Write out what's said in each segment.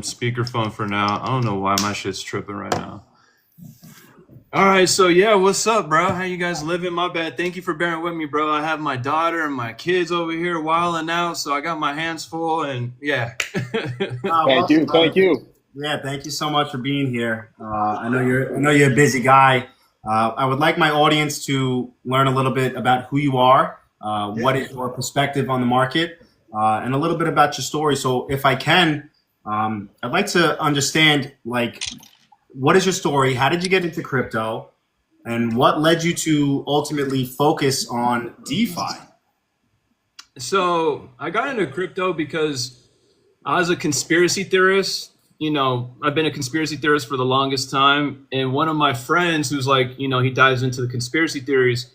Speakerphone for now. I don't know why my shit's tripping right now. All right, so yeah, what's up, bro? How you guys living? My bad. Thank you for bearing with me, bro. I have my daughter and my kids over here wilding out, so I got my hands full, and yeah. Thank you. Yeah, thank you so much for being here. I know you're a busy guy. I would like my audience to learn a little bit about who you are, what is your perspective on the market, and a little bit about your story. So if I can, I'd like to understand, like, what is your story? How did you get into crypto? And what led you to ultimately focus on DeFi? So I got into crypto because I was a conspiracy theorist. You know, I've been a conspiracy theorist for the longest time. And one of my friends who's like, you know, he dives into the conspiracy theories,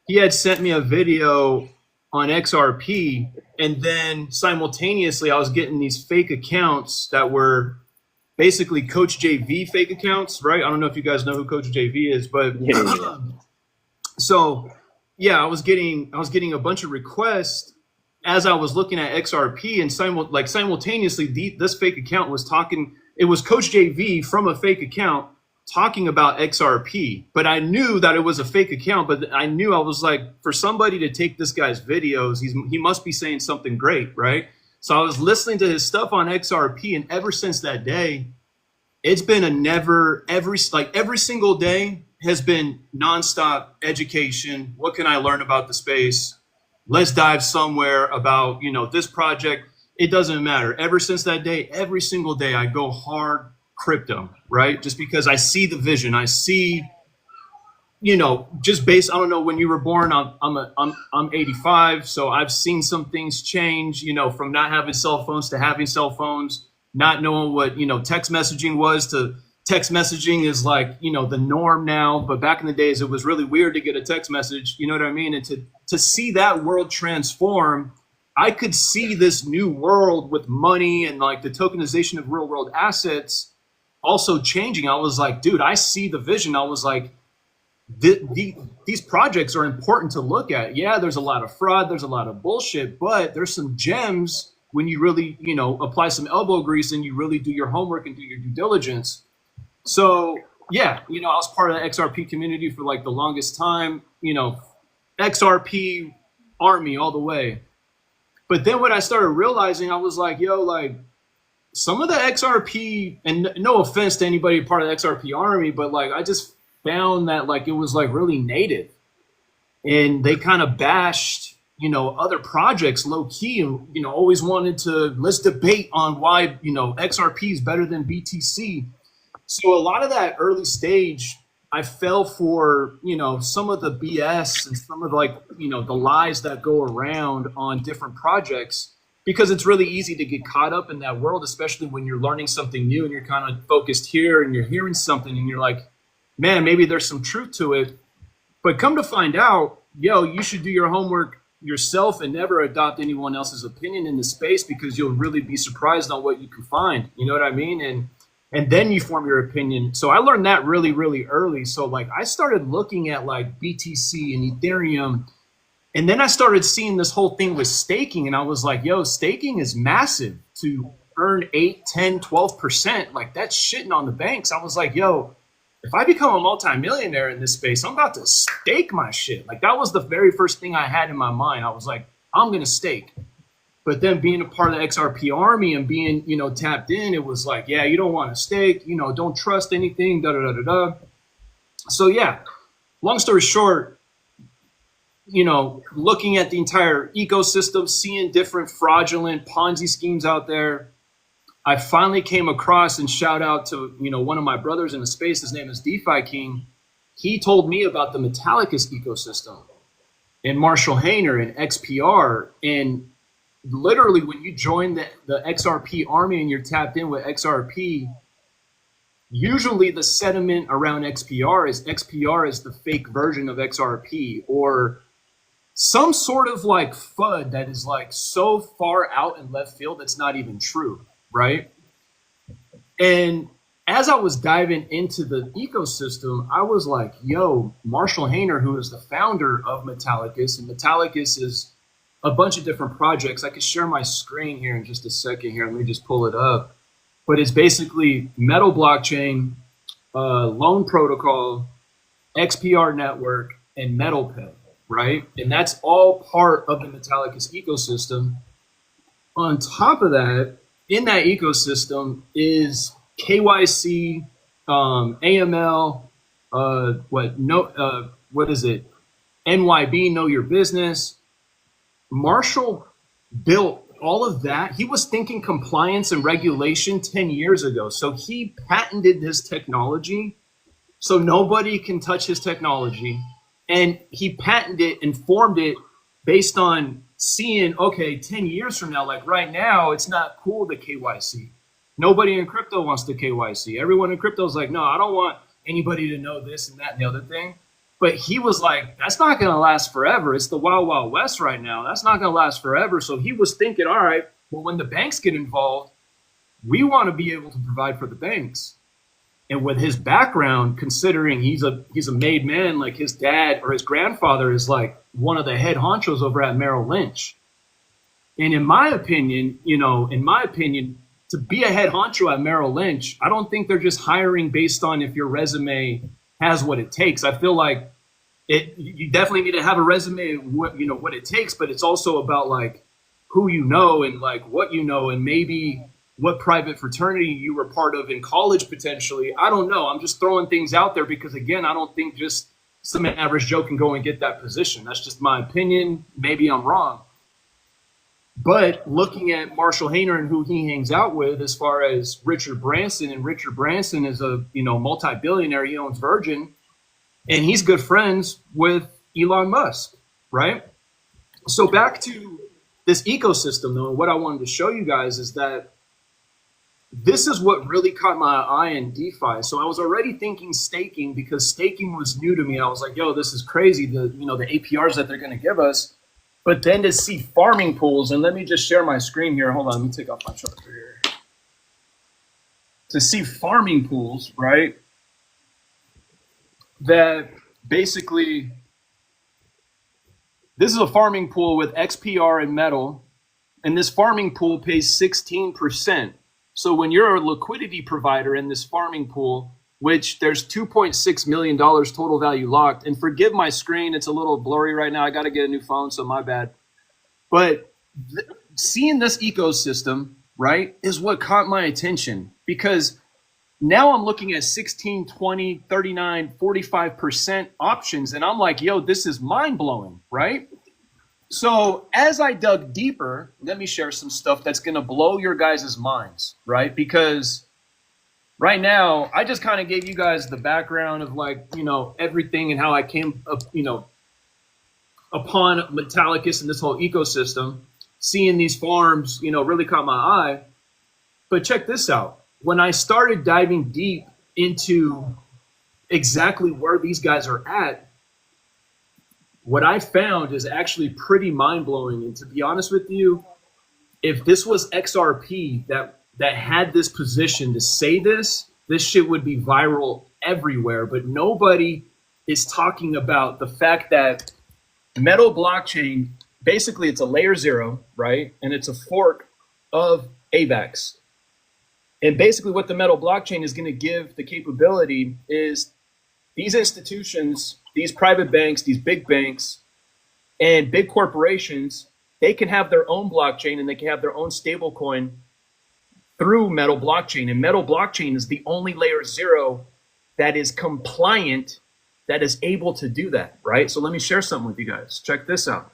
he had sent me a video on XRP. And then simultaneously, I was getting these fake accounts that were basically Coach JV fake accounts, right? I don't know if you guys know who Coach JV is, but so yeah, I was getting a bunch of requests as I was looking at XRP, and simultaneously, this fake account was talking. It was Coach JV from a fake account talking about XRP, but I knew that it was a fake account. But I was like, for somebody to take this guy's videos, he must be saying something great, right? So I was listening to his stuff on XRP, and ever since that day, it's been every single day has been nonstop education. What can I learn about the space? Let's dive somewhere about, you know, this project. It doesn't matter. Ever since that day, every single day, I go hard crypto, right? Just because I see the vision. I see, you know, just based, I don't know when you were born. I'm 85, so I've seen some things change, you know, from not having cell phones to having cell phones, not knowing what, you know, text messaging was to text messaging is like, you know, the norm now. But back in the days, it was really weird to get a text message, you know what I mean? And to see that world transform, I could see this new world with money and like the tokenization of real world assets also changing. I was like, dude, I see the vision. I was like, these projects are important to look at. Yeah, there's a lot of fraud, there's a lot of bullshit, but there's some gems when you really, you know, apply some elbow grease and you really do your homework and do your due diligence. So yeah, you know, I was part of the XRP community for like the longest time, you know, XRP army all the way. But then when I started realizing, I was like, yo, like some of the XRP, and no offense to anybody part of the XRP army, but like I just found that like it was like really native, and they kind of bashed, you know, other projects low key, and you know, always wanted to, let's debate on why, you know, XRP is better than BTC. So a lot of that early stage, I fell for, you know, some of the BS and some of like, you know, the lies that go around on different projects, because it's really easy to get caught up in that world, especially when you're learning something new and you're kind of focused here and you're hearing something and you're like, man, maybe there's some truth to it. But come to find out, yo, you should do your homework yourself and never adopt anyone else's opinion in the space, because you'll really be surprised on what you can find. You know what I mean? And then you form your opinion. So I learned that really, really early. So like I started looking at like BTC and Ethereum, and then I started seeing this whole thing with staking, and I was like, yo, staking is massive. To earn 8, 10, 12%, like that's shitting on the banks. I was like, yo, if I become a multimillionaire in this space, I'm about to stake my shit. Like that was the very first thing I had in my mind. I was like, I'm going to stake. But then being a part of the XRP army and being, you know, tapped in, it was like, yeah, you don't want to stake, you know, don't trust anything, da, da, da, da, da. So yeah, long story short, you know, looking at the entire ecosystem, seeing different fraudulent Ponzi schemes out there, I finally came across, and shout out to, you know, one of my brothers in the space, his name is DeFi King. He told me about the Metallicus ecosystem and Marshall Hayner and XPR. And literally when you join the XRP army and you're tapped in with XRP, usually the sentiment around XPR is the fake version of XRP, or some sort of like FUD that is like so far out in left field that's not even true, right? And as I was diving into the ecosystem, I was like, yo, Marshall Hayner, who is the founder of Metallicus, and Metallicus is a bunch of different projects. I could share my screen here in just a second here. Let me just pull it up. but it's basically Metal blockchain, loan protocol, XPR network, and MetalPay, right? And that's all part of the Metallicus ecosystem. On top of that, in that ecosystem is KYC, AML, what is it? NYB, know your business. Marshall built all of that. He was thinking compliance and regulation 10 years ago. So he patented this technology so nobody can touch his technology. And he patented it and formed it based on seeing, okay, 10 years from now, like right now, it's not cool to KYC. Nobody in crypto wants to KYC. Everyone in crypto is like, no, I don't want anybody to know this and that and the other thing. But he was like, that's not going to last forever. It's the wild, wild west right now. That's not going to last forever. So he was thinking, all right, well, when the banks get involved, we want to be able to provide for the banks. And with his background, considering he's a made man, like his dad or his grandfather is like one of the head honchos over at Merrill Lynch. And in my opinion, to be a head honcho at Merrill Lynch, I don't think they're just hiring based on if your resume has what it takes. I feel like you definitely need to have a resume, what it takes, but it's also about like who you know and like what you know and maybe what private fraternity you were part of in college potentially. I don't know. I'm just throwing things out there because again, I don't think just some average Joe can go and get that position. That's just my opinion. Maybe I'm wrong. But looking at Marshall Hayner and who he hangs out with as far as Richard Branson, and Richard Branson is a multi-billionaire. He owns Virgin, and he's good friends with Elon Musk, right? So back to this ecosystem, though, what I wanted to show you guys is that this is what really caught my eye in DeFi. So I was already thinking staking because staking was new to me. I was like, yo, this is crazy, the APRs that they're going to give us. But then to see farming pools, and let me just share my screen here. Hold on, let me take off my charger here. To see farming pools, right? That basically, this is a farming pool with XPR and metal, and this farming pool pays 16%. So when you're a liquidity provider in this farming pool, which there's $2.6 million total value locked. And forgive my screen, it's a little blurry right now. I got to get a new phone, so my bad. But seeing this ecosystem, right, is what caught my attention because now I'm looking at 16, 20, 39, 45% options. And I'm like, yo, this is mind blowing, right? So as I dug deeper, let me share some stuff that's going to blow your guys' minds, right? Because right now, I just kind of gave you guys the background of like, everything and how I came up, upon Metallicus and this whole ecosystem. Seeing these farms, really caught my eye. But check this out. When I started diving deep into exactly where these guys are at, what I found is actually pretty mind-blowing. And to be honest with you, if this was XRP that had this position to say this shit would be viral everywhere. But nobody is talking about the fact that Metal blockchain, basically it's a layer 0, right? And it's a fork of AVAX. And basically what the Metal blockchain is going to give the capability is these institutions, these private banks, these big banks, and big corporations, they can have their own blockchain and they can have their own stable coin through Metal blockchain. And Metal blockchain is the only layer 0 that is compliant, that is able to do that, right? So let me share something with you guys. Check this out.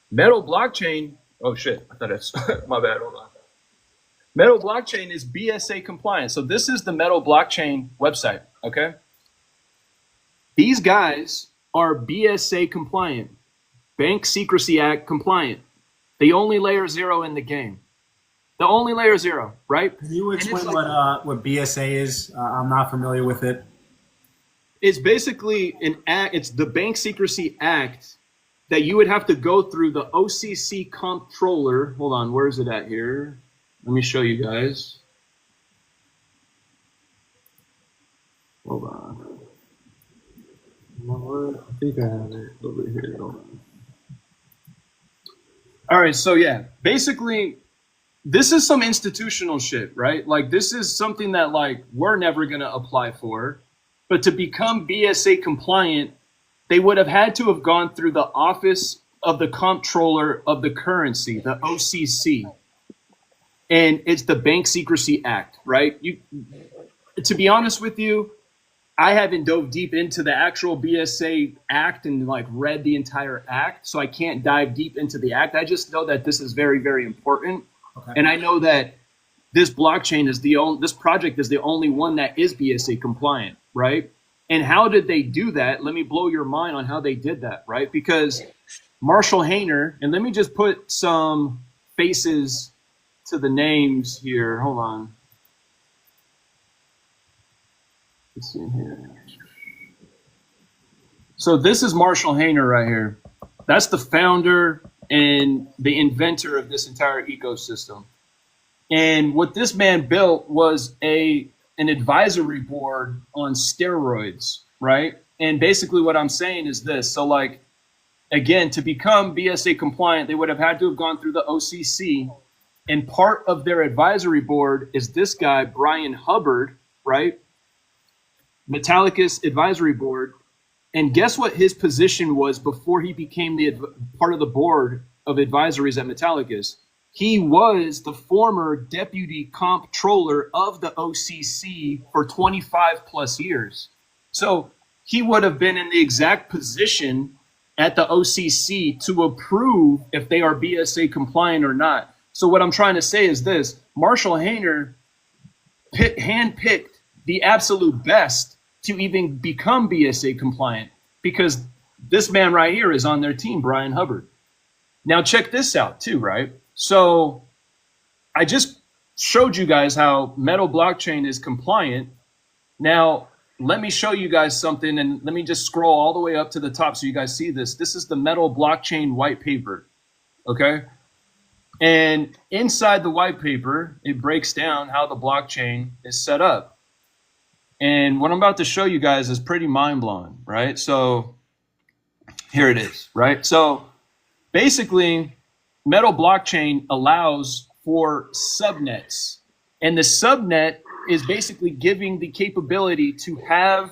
Metal blockchain, oh shit, I thought it's, my bad, hold on. Metal blockchain is BSA compliant. So this is the Metal blockchain website, okay? These guys are BSA compliant, Bank Secrecy Act compliant. The only layer 0 in the game. The only layer 0, right? Can you explain what BSA is? I'm not familiar with it. It's basically an act. It's the Bank Secrecy Act that you would have to go through the OCC comptroller. Hold on, where is it at here? Let me show you guys. Hold on. I think I have it over here. Hold on. All right, so yeah, basically this is some institutional shit, right? Like this is something that like we're never going to apply for, but to become BSA compliant, they would have had to have gone through the Office of the Comptroller of the Currency, the OCC. And it's the Bank Secrecy Act, right? To be honest with you, I haven't dove deep into the actual BSA Act and like read the entire act, so I can't dive deep into the act. I just know that this is very, very important. Okay. And I know that this blockchain is this project is the only one that is BSA compliant, right? And how did they do that? Let me blow your mind on how they did that, right? Because Marshall Hayner, and let me just put some faces to the names here. Hold on. Let's see here. So this is Marshall Hayner right here. That's the founder and the inventor of this entire ecosystem. And what this man built was an advisory board on steroids, right? And basically what I'm saying is this. So like, again, to become BSA compliant, they would have had to have gone through the OCC. And part of their advisory board is this guy, Brian Hubbard, right? Metallicus Advisory Board. And guess what his position was before he became the part of the board of advisories at Metallicus? He was the former deputy comptroller of the OCC for 25 plus years. So he would have been in the exact position at the OCC to approve if they are BSA compliant or not. So what I'm trying to say is this: Marshall Hayner handpicked the absolute best to even become BSA compliant, because this man right here is on their team, Brian Hubbard. Now check this out too, right? So I just showed you guys how Metal blockchain is compliant. Now let me show you guys something, and let me just scroll all the way up to the top so you guys see this. This is the Metal blockchain white paper, okay? And inside the white paper, it breaks down how the blockchain is set up. And what I'm about to show you guys is pretty mind-blowing, right? So here it is, right? So basically, Metal blockchain allows for subnets. And the subnet is basically giving the capability to have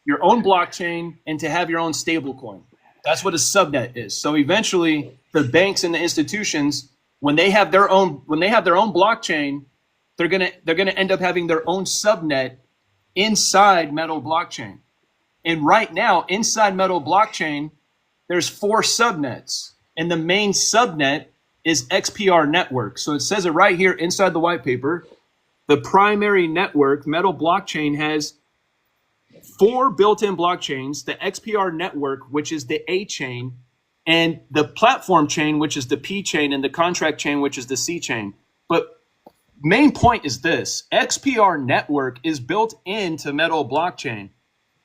your own blockchain and to have your own stablecoin. That's what a subnet is. So eventually, the banks and the institutions, when they have their own blockchain, they're gonna end up having their own subnet inside Metal blockchain. And right now, inside Metal blockchain, there's 4 subnets. And the main subnet is XPR network. So it says it right here inside the white paper. The primary network, Metal blockchain, has 4 built-in blockchains: the XPR network, which is the A chain, and the platform chain, which is the P chain, and the contract chain, which is the C chain. But main point is this: XPR network is built into Metal blockchain.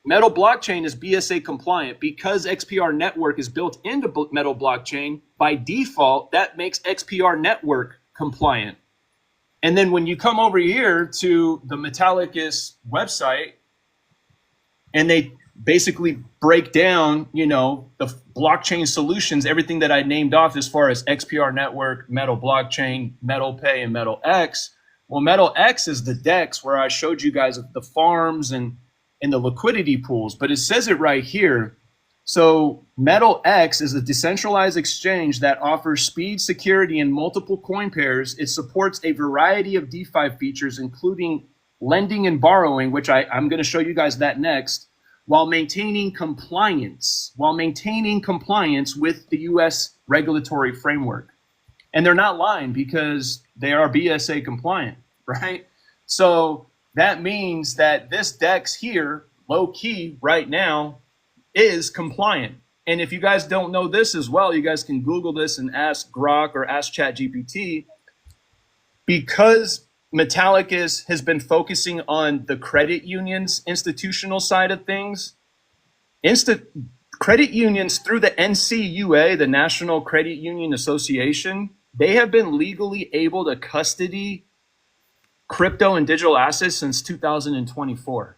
Metal blockchain is BSA compliant because XPR network is built into Metal blockchain. By default, that makes XPR network compliant. And then when you come over here to the Metallicus website, and they basically break down, you know, the blockchain solutions, everything that I named off as far as XPR network, Metal blockchain, Metal Pay, and Metal X. Well, Metal X is the DEX where I showed you guys the farms and the liquidity pools, but it says it right here. So Metal X is a decentralized exchange that offers speed, security, and multiple coin pairs. It supports a variety of DeFi features, including lending and borrowing, which I'm going to show you guys that next, while maintaining compliance with the US regulatory framework. And they're not lying, because they are BSA compliant, right? So that means that this DEX here, low key right now, is compliant. And if you guys don't know this as well, you guys can Google this and ask Grok or ask ChatGPT. Because Metallicus has been focusing on the credit unions institutional side of things, credit unions through the NCUA, the National Credit Union Association, they have been legally able to custody crypto and digital assets since 2024,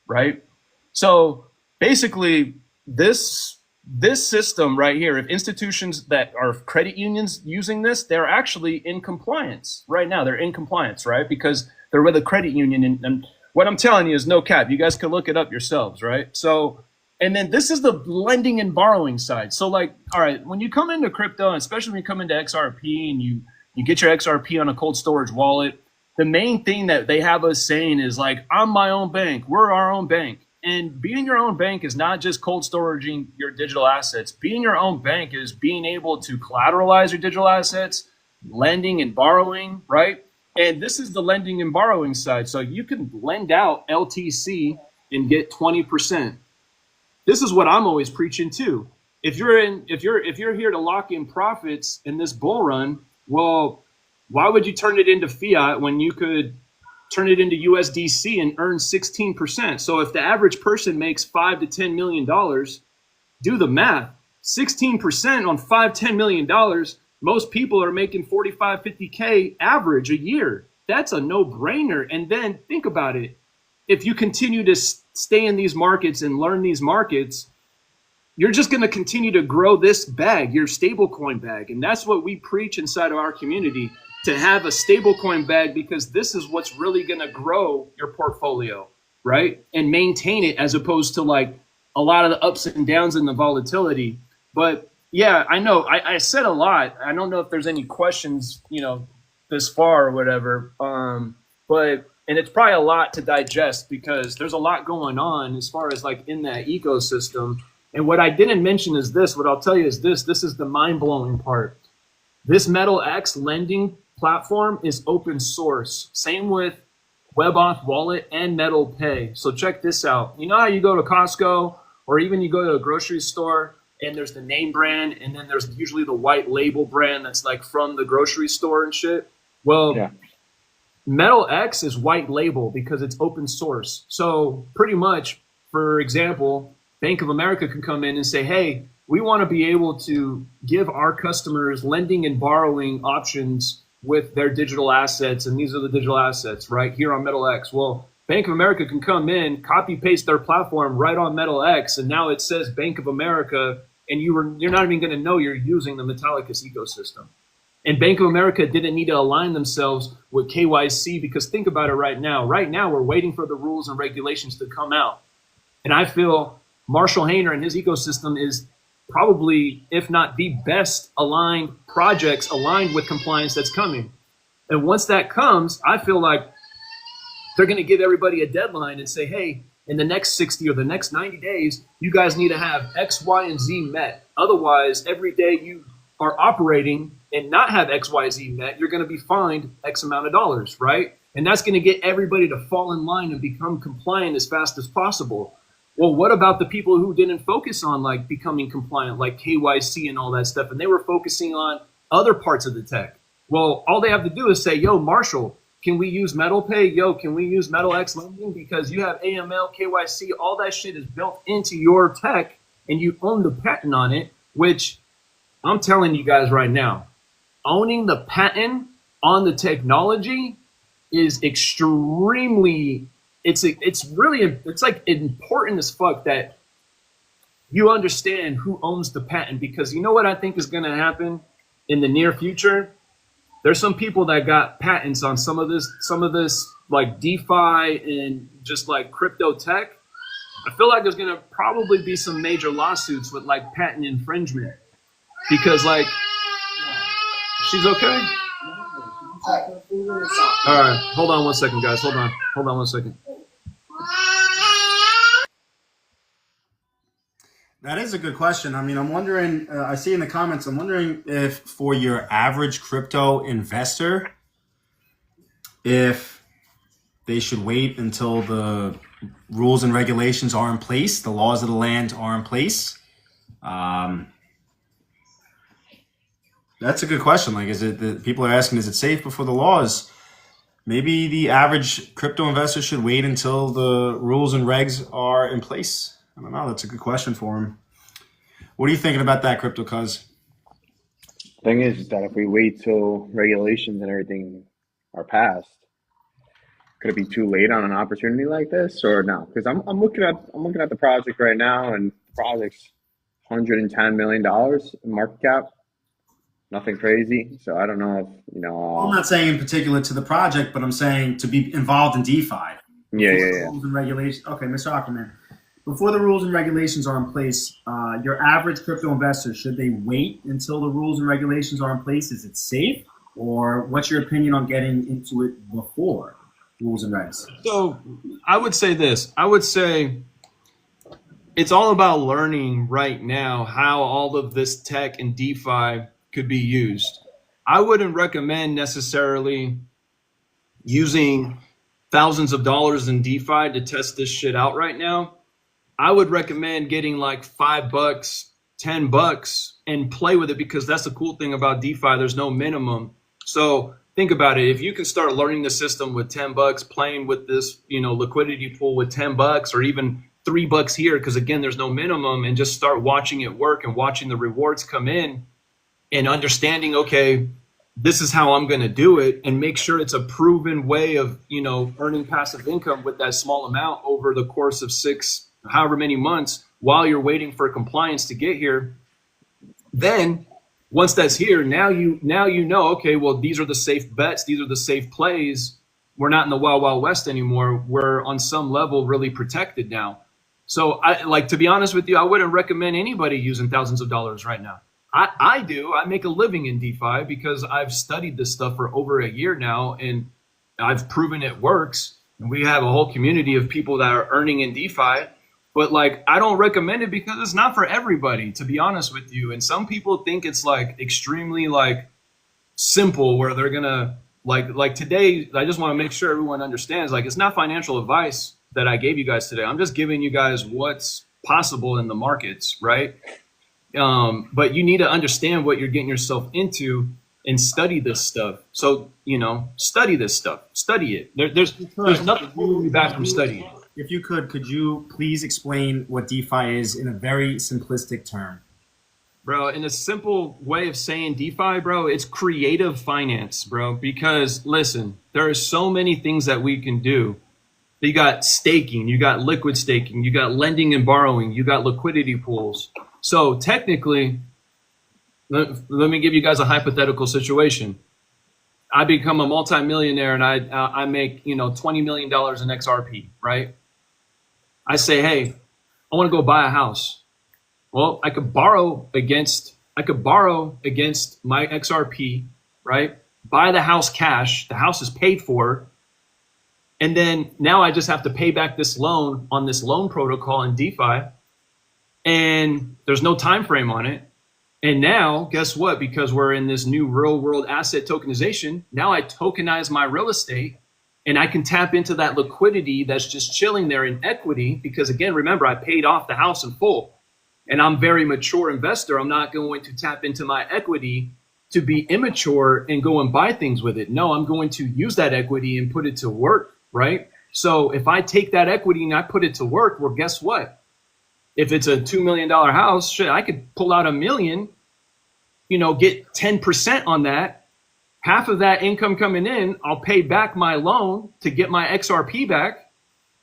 right? So basically, this this system right here, if institutions that are credit unions using this, they're actually in compliance right now. They're in compliance, right? Because they're with a credit union. And what I'm telling you is no cap. You guys can look it up yourselves, right? So, and then this is the lending and borrowing side. So like, all right, when you come into crypto, and especially when you come into XRP and you get your XRP on a cold storage wallet, the main thing that they have us saying is like, I'm my own bank. We're our own bank. And being your own bank is not just cold storaging your digital assets. Being your own bank is being able to collateralize your digital assets, lending and borrowing, right? And this is the lending and borrowing side. So you can lend out LTC and get 20%. This is what I'm always preaching too. If you're here to lock in profits in this bull run, well, why would you turn it into fiat when you could turn it into USDC and earn 16%? So if the average person makes $5 to $10 million, do the math. 16% on $5-10 million, most people are making 45, 50K average a year. That's a no-brainer. And then think about it. If you continue to stay in these markets and learn these markets, you're just going to continue to grow this bag, your stablecoin bag. And that's what we preach inside of our community, to have a stablecoin bag, because this is what's really going to grow your portfolio, right? And maintain it, as opposed to like a lot of the ups and downs and the volatility. But yeah, I know I said a lot. I don't know if there's any questions, this far or whatever. But it's probably a lot to digest, because there's a lot going on as far as like in that ecosystem. And what I didn't mention is this. What I'll tell you is this is the mind-blowing part. This MetalX lending platform is open source. Same with WebAuth Wallet and Metal Pay. So check this out. You know how you go to Costco, or even you go to a grocery store, and there's the name brand, and then there's usually the white label brand that's like from the grocery store and shit? Well, yeah. MetalX is white label because it's open source. So pretty much, for example, Bank of America can come in and say, hey, we want to be able to give our customers lending and borrowing options with their digital assets, and these are the digital assets right here on MetalX. Well, Bank of America can come in, copy paste their platform right on MetalX, and now it says Bank of America, and you're not even going to know you're using the Metallicus ecosystem. And Bank of America didn't need to align themselves with KYC, because think about it right now. Right now, we're waiting for the rules and regulations to come out. And I feel Marshall Hayner and his ecosystem is probably, if not the best aligned projects aligned with compliance that's coming. And once that comes, I feel like they're going to give everybody a deadline and say, hey, in the next 60 or the next 90 days, you guys need to have X, Y, and Z met. Otherwise, every day you are operating and not have X, Y, Z met, you're going to be fined X amount of dollars, right? And that's going to get everybody to fall in line and become compliant as fast as possible. Well, what about the people who didn't focus on like becoming compliant, like KYC and all that stuff, and they were focusing on other parts of the tech? Well, all they have to do is say, yo, Marshall, can we use Metal Pay? Yo, can we use MetalX lending? Because you have AML, KYC, all that shit is built into your tech, and you own the patent on it, which I'm telling you guys right now, owning the patent on the technology is extremely, it's like important as fuck that you understand who owns the patent. Because you know what I think is going to happen in the near future? There's some people that got patents on some of this like DeFi and just like crypto tech. I feel like there's going to probably be some major lawsuits with like patent infringement, because like, she's okay? All right, hold on one second, guys. Hold on one second. That is a good question. I mean, I'm wondering, I see in the comments, I'm wondering if for your average crypto investor, if they should wait until the rules and regulations are in place, the laws of the land are in place. That's a good question. Like, people are asking, is it safe before the laws? Maybe the average crypto investor should wait until the rules and regs are in place. I don't know. That's a good question for him. What are you thinking about that, Crypto Cuz? Thing is that if we wait till regulations and everything are passed, could it be too late on an opportunity like this, or no? Because I'm looking at the project right now, and the project's $110 million in market cap. Nothing crazy. So I don't know if, I'm not saying in particular to the project, but I'm saying to be involved in DeFi. Yeah. Rules and regulations. Okay, Mr. Ackerman. Before the rules and regulations are in place, your average crypto investor, should they wait until the rules and regulations are in place? Is it safe? Or what's your opinion on getting into it before rules and regs? So I would say this. I would say it's all about learning right now how all of this tech and DeFi could be used. I wouldn't recommend necessarily using thousands of dollars in DeFi to test this shit out right now. I would recommend getting like $5, $10 and play with it, because that's the cool thing about DeFi. There's no minimum. So think about it. If you can start learning the system with $10, playing with this, liquidity pool with $10 or even $3 here, because again, there's no minimum, and just start watching it work and watching the rewards come in and understanding, okay, this is how I'm going to do it, and make sure it's a proven way of, earning passive income with that small amount over the course of 6, however many months, while you're waiting for compliance to get here. Then once that's here, now you know, okay, well, these are the safe bets. These are the safe plays. We're not in the wild, wild west anymore. We're on some level really protected now. So to be honest with you, I wouldn't recommend anybody using thousands of dollars right now. I do. I make a living in DeFi because I've studied this stuff for over a year now, and I've proven it works. And we have a whole community of people that are earning in DeFi. But I don't recommend it because it's not for everybody, to be honest with you. And some people think it's extremely simple, where they're gonna like today. I just want to make sure everyone understands, it's not financial advice that I gave you guys today. I'm just giving you guys what's possible in the markets, right? But you need to understand what you're getting yourself into and study this stuff. So, study this stuff, study it. There's nothing holding you back from studying. If you could you please explain what DeFi is in a very simplistic term? Bro, in a simple way of saying DeFi, bro, it's creative finance, bro. Because listen, there are so many things that we can do. You got staking, you got liquid staking, you got lending and borrowing, you got liquidity pools. So technically, let me give you guys a hypothetical situation. I become a multimillionaire and I make $20 million in XRP, right? I say, hey, I want to go buy a house. Well, I could borrow against my XRP, right? Buy the house cash. The house is paid for. And then now I just have to pay back this loan on this loan protocol in DeFi. And there's no time frame on it. And now, guess what? Because we're in this new real world asset tokenization, now I tokenize my real estate and I can tap into that liquidity that's just chilling there in equity. Because again, remember, I paid off the house in full and I'm a very mature investor. I'm not going to tap into my equity to be immature and go and buy things with it. No, I'm going to use that equity and put it to work, right? So if I take that equity and I put it to work, well, guess what? If it's a $2 million house, shit, I could pull out $1 million, get 10% on that. Half of that income coming in, I'll pay back my loan to get my XRP back.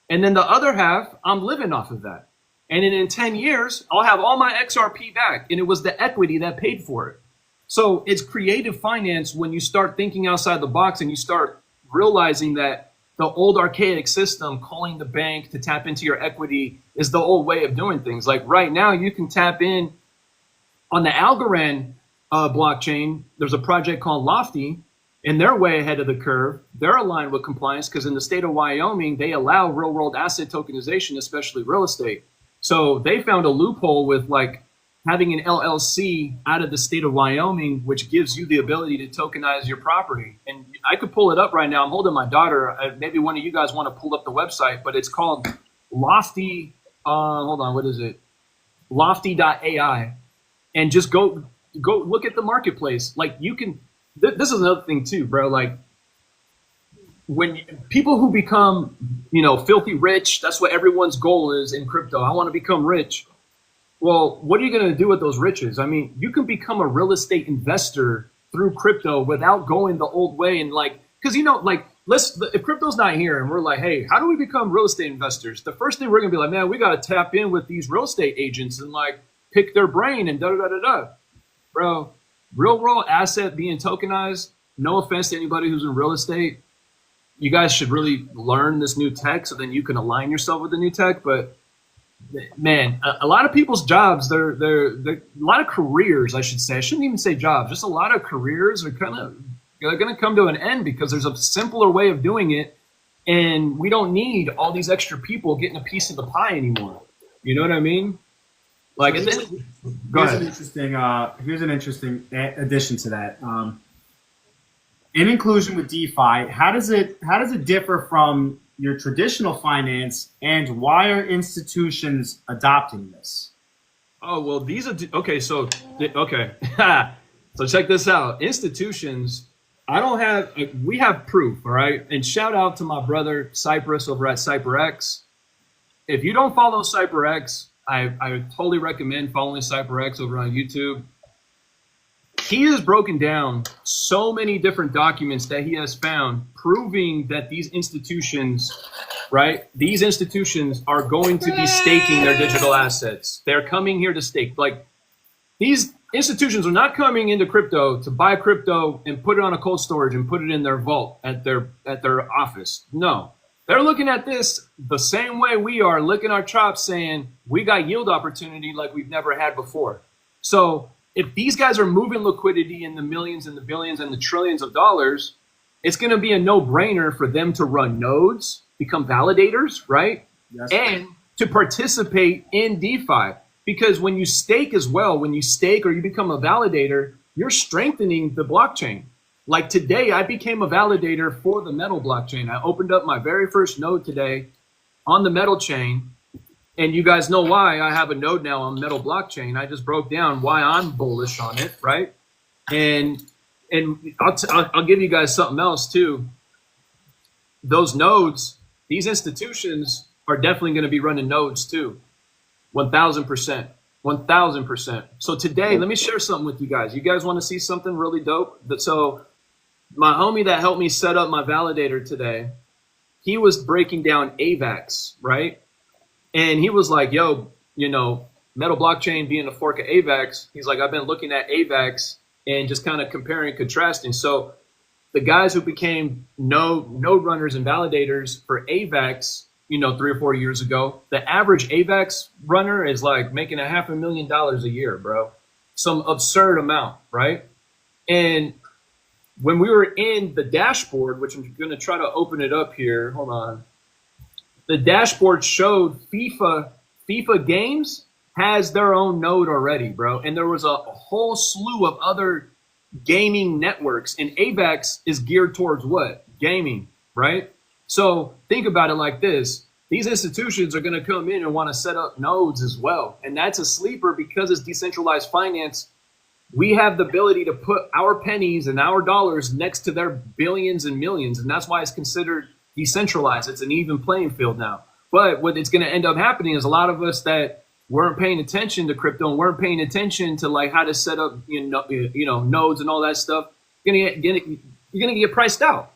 And then the other half, I'm living off of that. And then in 10 years, I'll have all my XRP back. And it was the equity that paid for it. So it's creative finance when you start thinking outside the box and you start realizing that the old archaic system, calling the bank to tap into your equity, is the old way of doing things. Like right now, you can tap in on the Algorand blockchain. There's a project called Lofty, and they're way ahead of the curve. They're aligned with compliance because in the state of Wyoming, they allow real world asset tokenization, especially real estate. So they found a loophole with having an LLC out of the state of Wyoming, which gives you the ability to tokenize your property. And I could pull it up right now. I'm holding my daughter. Maybe one of you guys want to pull up the website, but it's called Lofty. Hold on. What is it? Lofty.ai. And just go look at the marketplace. You can, this is another thing too, bro. When people who become, filthy rich, that's what everyone's goal is in crypto. I want to become rich. Well, what are you going to do with those riches? I mean, you can become a real estate investor through crypto without going the old way. And because, if crypto's not here and we're like, hey, how do we become real estate investors? The first thing we're going to be like, man, we got to tap in with these real estate agents and pick their brain and da-da-da-da-da. Bro, real world asset being tokenized, no offense to anybody who's in real estate, you guys should really learn this new tech so then you can align yourself with the new tech. But man, a lot of people's jobs, they're a lot of careers, I should say. I shouldn't even say jobs. Just a lot of careers are they're going to come to an end because there's a simpler way of doing it, and we don't need all these extra people getting a piece of the pie anymore. You know what I mean? Like, so here's an interesting addition to that. In inclusion with DeFi, how does it differ from your traditional finance, and why are institutions adopting this? Oh, well, these are okay. So so check this out. Institutions, we have proof, all right? And shout out to my brother Cypress over at CypherX. If you don't follow CypherX, I totally recommend following CypherX over on YouTube. He has broken down so many different documents that he has found proving that these institutions, right? These institutions are going to be staking their digital assets. They're coming here to stake. Like, these institutions are not coming into crypto to buy crypto and put it on a cold storage and put it in their vault at their office. No. They're looking at this the same way we are, licking our chops, saying we got yield opportunity like we've never had before. So if these guys are moving liquidity in the millions and the billions and the trillions of dollars, it's going to be a no-brainer for them to run nodes, become validators, right? Yes. And to participate in DeFi. Because when you stake as well, when you stake or you become a validator, you're strengthening the blockchain. Like today, I became a validator for the Metal blockchain. I opened up my very first node today on the Metal chain. And you guys know why I have a node now on Metal blockchain. I just broke down why I'm bullish on it, right? And I'll give you guys something else too. Those nodes, these institutions are definitely going to be running nodes too. 1,000%. 1,000%. So today, let me share something with you guys. You guys want to see something really dope? So my homie that helped me set up my validator today, he was breaking down AVAX, right? And he was like, yo, you know, Metal blockchain being a fork of AVAX, he's like, I've been looking at AVAX and just kind of comparing and contrasting. So the guys who became node runners and validators for AVAX, you know, 3 or 4 years ago, the average AVAX runner is like making $500,000 a year, bro. Some absurd amount, right? And when we were in the dashboard, which I'm going to try to open it up here. Hold on. The dashboard showed FIFA Games has their own node already, bro. And there was a whole slew of other gaming networks. And AVAX is geared towards what? Gaming, right? So think about it like this. These institutions are going to come in and want to set up nodes as well. And that's a sleeper because it's decentralized finance. We have the ability to put our pennies and our dollars next to their billions and millions. And that's why it's considered decentralized. It's an even playing field now. But what it's going to end up happening is a lot of us that weren't paying attention to crypto and weren't paying attention to like how to set up, you know, nodes and all that stuff, you're going to get priced out.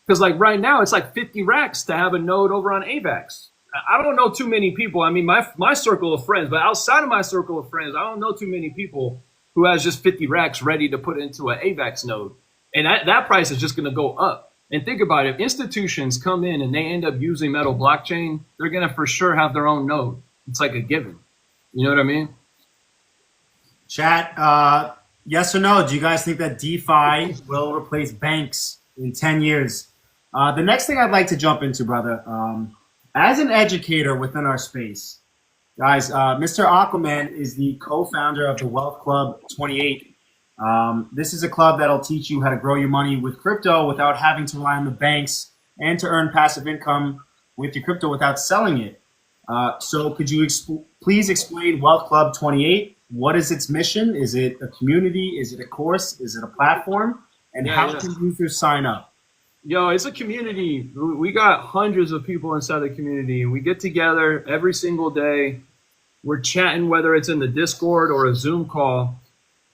Because like right now, it's like 50 racks to have a node over on AVAX. I don't know too many people. I mean, my circle of friends, but outside of my circle of friends, I don't know too many people who has just 50 racks ready to put into an AVAX node. And that price is just going to go up. And think about it. If institutions come in and they end up using Metal blockchain, they're going to for sure have their own node. It's like a given. You know what I mean? Chat, yes or no? Do you guys think that DeFi will replace banks in 10 years? The next thing I'd like to jump into, brother, as an educator within our space, guys, Mr. Aquaman is the co-founder of the Wealth Club 28. This is a club that'll teach you how to grow your money with crypto without having to rely on the banks and to earn passive income with your crypto without selling it. So could you please explain Wealth Club 28? What is its mission? Is it a community? Is it a course? Is it a platform? And how can users sign up? Yo, it's a community. We got hundreds of people inside the community. We get together every single day. We're chatting, whether it's in the Discord or a Zoom call.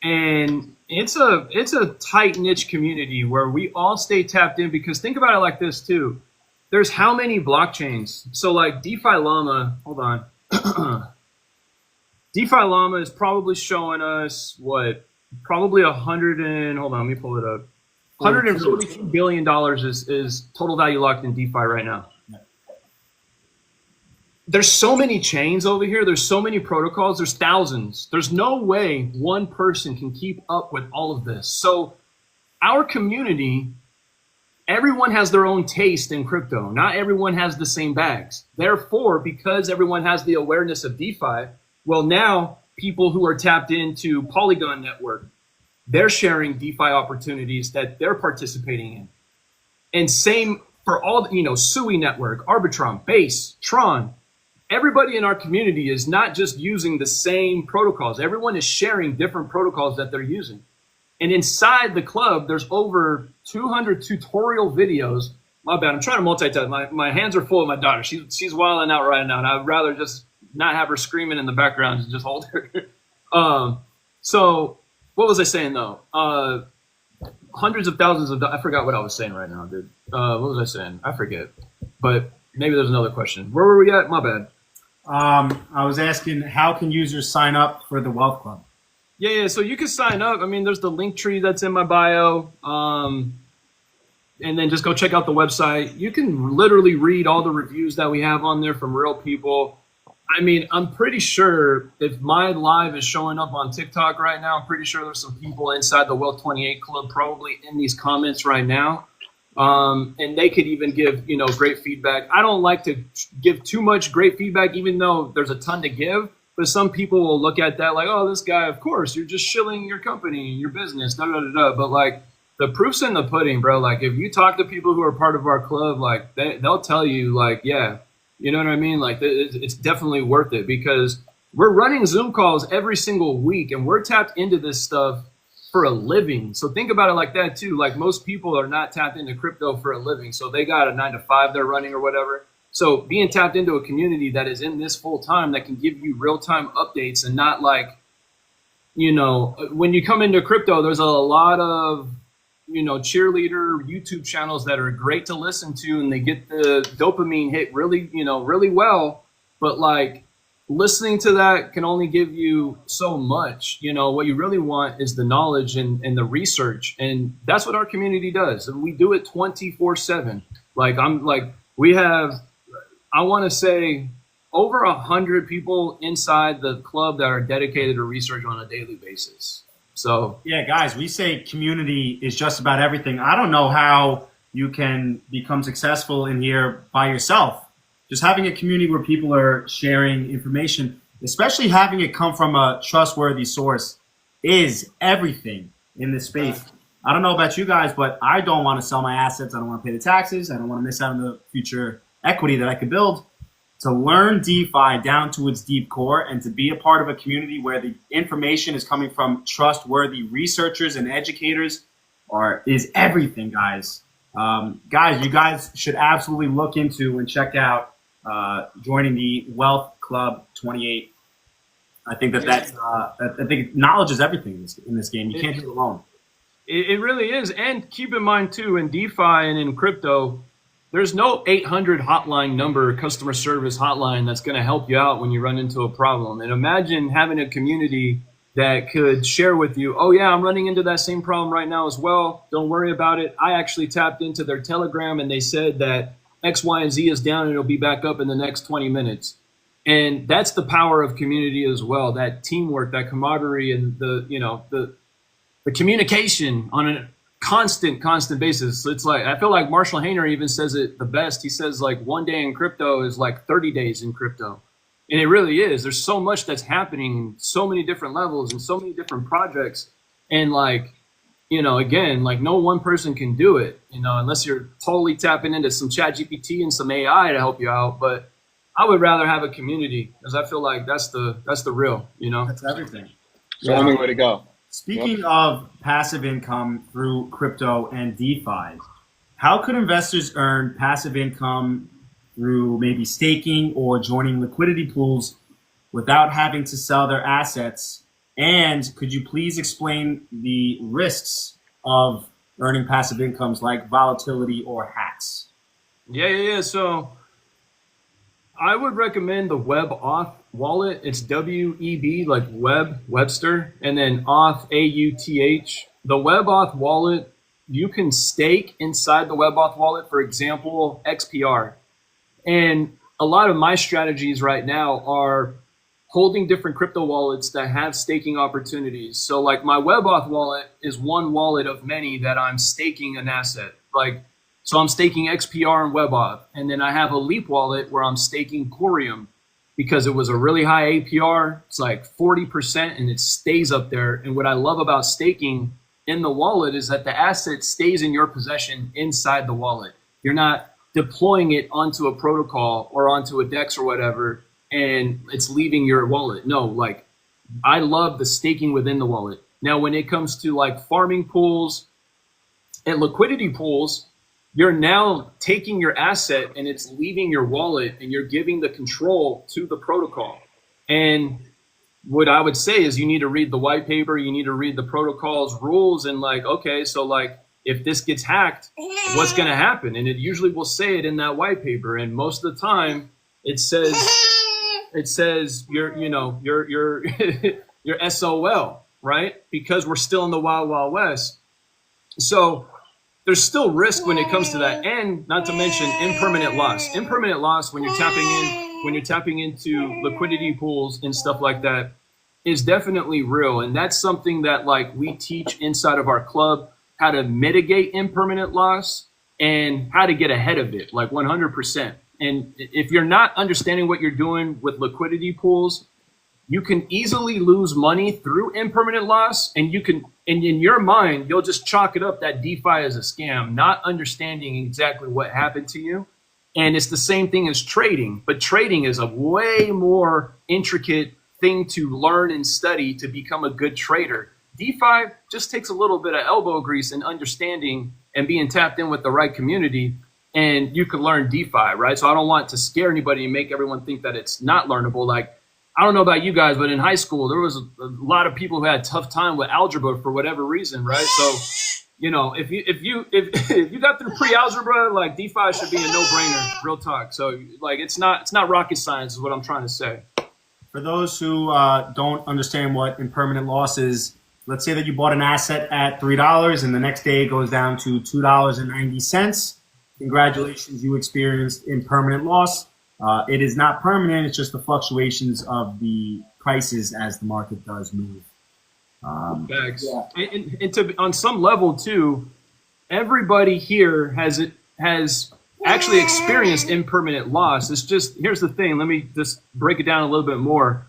And it's a tight niche community where we all stay tapped in, because think about it like this too. There's how many blockchains? So like DeFi Llama, hold on. DeFi Llama is probably showing us what? Probably 100 and hold on, let me pull it up. $142 billion is total value locked in DeFi right now. There's so many chains over here. There's so many protocols. There's thousands. There's no way one person can keep up with all of this. So our community, everyone has their own taste in crypto. Not everyone has the same bags. Therefore, because everyone has the awareness of DeFi, well, now people who are tapped into Polygon Network, they're sharing DeFi opportunities that they're participating in. And same for all, Sui Network, Arbitrum, Base, Tron. Everybody in our community is not just using the same protocols. Everyone is sharing different protocols that they're using. And inside the club, there's over 200 tutorial videos. My bad, I'm trying to multitask. My hands are full of my daughter. She's wilding out right now, and I'd rather just not have her screaming in the background and just hold her. So what was I saying though? Hundreds of thousands of, I forgot what I was saying right now, dude. What was I saying? I forget, but maybe there's another question. Where were we at? My bad. I was asking, how can users sign up for the Wealth Club? Yeah. So you can sign up. I mean, there's the link tree that's in my bio. And then just go check out the website. You can literally read all the reviews that we have on there from real people. I mean, I'm pretty sure if my live is showing up on TikTok right now, I'm pretty sure there's some people inside the Wealth 28 Club probably in these comments right now. And they could even give, great feedback. I don't like to give too much great feedback, even though there's a ton to give. But some people will look at that like, oh, this guy, of course, you're just shilling your company, your business, da da da da. But like, the proof's in the pudding, bro. Like, if you talk to people who are part of our club, like they'll tell you, like, yeah, you know what I mean? Like, it's definitely worth it because we're running Zoom calls every single week, and we're tapped into this stuff for a living. So think about it like that too. Like, most people are not tapped into crypto for a living. So they got a 9-to-5 they're running or whatever. So being tapped into a community that is in this full time, that can give you real-time updates and not like, when you come into crypto, there's a lot of, cheerleader YouTube channels that are great to listen to, and they get the dopamine hit really, really well. But like, listening to that can only give you so much. What you really want is the knowledge and the research. And that's what our community does. And we do it 24/7. We have, I want to say, over 100 people inside the club that are dedicated to research on a daily basis. So yeah, guys, we say community is just about everything. I don't know how you can become successful in here by yourself. Just having a community where people are sharing information, especially having it come from a trustworthy source, is everything in this space. I don't know about you guys, but I don't want to sell my assets. I don't want to pay the taxes. I don't want to miss out on the future equity that I could build. To learn DeFi down to its deep core and to be a part of a community where the information is coming from trustworthy researchers and educators is everything, guys. Guys, you guys should absolutely look into and check out joining the Wealth Club 28. I think I think knowledge is everything in this game. You can't do it alone. It really is. And keep in mind too, in DeFi and in crypto, there's no 800 hotline number, customer service hotline that's going to help you out when you run into a problem. And imagine having a community that could share with you, oh yeah, I'm running into that same problem right now as well. Don't worry about it. I actually tapped into their Telegram and they said that X, Y, and Z is down and it'll be back up in the next 20 minutes. And that's the power of community as well. That teamwork, that camaraderie, and the communication on a constant basis. It's like, I feel like Marshall Hayner even says it the best. He says like 1 day in crypto is like 30 days in crypto. And it really is. There's so much that's happening in so many different levels and so many different projects. And like, again, like no one person can do it, unless you're totally tapping into some chat GPT and some AI to help you out. But I would rather have a community because I feel like that's the real, That's everything. So only way to go. Speaking of passive income through crypto and DeFi, how could investors earn passive income through maybe staking or joining liquidity pools without having to sell their assets? And could you please explain the risks of earning passive incomes like volatility or hacks? Yeah. So I would recommend the Web Auth wallet. It's WEB, like Web, Webster, and then Auth, AUTH. The Web Auth wallet, you can stake inside the Web Auth wallet, for example, XPR. And a lot of my strategies right now are holding different crypto wallets that have staking opportunities. So like my Web Auth wallet is one wallet of many that I'm staking an asset. So I'm staking XPR and Web Auth. And then I have a Leap wallet where I'm staking Corium because it was a really high APR. It's like 40% and it stays up there. And what I love about staking in the wallet is that the asset stays in your possession inside the wallet. You're not deploying it onto a protocol or onto a DEX or whatever, and it's leaving your wallet. No, like I love the staking within the wallet. Now, when it comes to like farming pools and liquidity pools, you're now taking your asset and it's leaving your wallet and you're giving the control to the protocol. And what I would say is you need to read the white paper, you need to read the protocol's rules and like, okay, so like if this gets hacked, what's going to happen? And it usually will say it in that white paper. And most of the time it says you're you're SOL, right? Because we're still in the wild, wild west. So there's still risk when it comes to that, and not to mention impermanent loss. Impermanent loss when you're tapping into liquidity pools and stuff like that is definitely real, and that's something that like we teach inside of our club, how to mitigate impermanent loss and how to get ahead of it, like 100%. And if you're not understanding what you're doing with liquidity pools, you can easily lose money through impermanent loss, and in your mind, you'll just chalk it up that DeFi is a scam, not understanding exactly what happened to you. And it's the same thing as trading, but trading is a way more intricate thing to learn and study to become a good trader. DeFi just takes a little bit of elbow grease and understanding and being tapped in with the right community, and you can learn DeFi, right? So I don't want to scare anybody and make everyone think that it's not learnable. Like, I don't know about you guys, but in high school, there was a lot of people who had a tough time with algebra for whatever reason, right? So, you know, if you got through pre-algebra, like DeFi should be a no-brainer, real talk. So, like, it's not rocket science is what I'm trying to say. For those who don't understand what impermanent loss is, let's say that you bought an asset at $3 and the next day it goes down to $2.90. Congratulations, you experienced impermanent loss. It is not permanent. It's just the fluctuations of the prices as the market does move. Thanks. Yeah. And to, on some level too, everybody here has actually experienced impermanent loss. It's just, here's the thing. Let me just break it down a little bit more.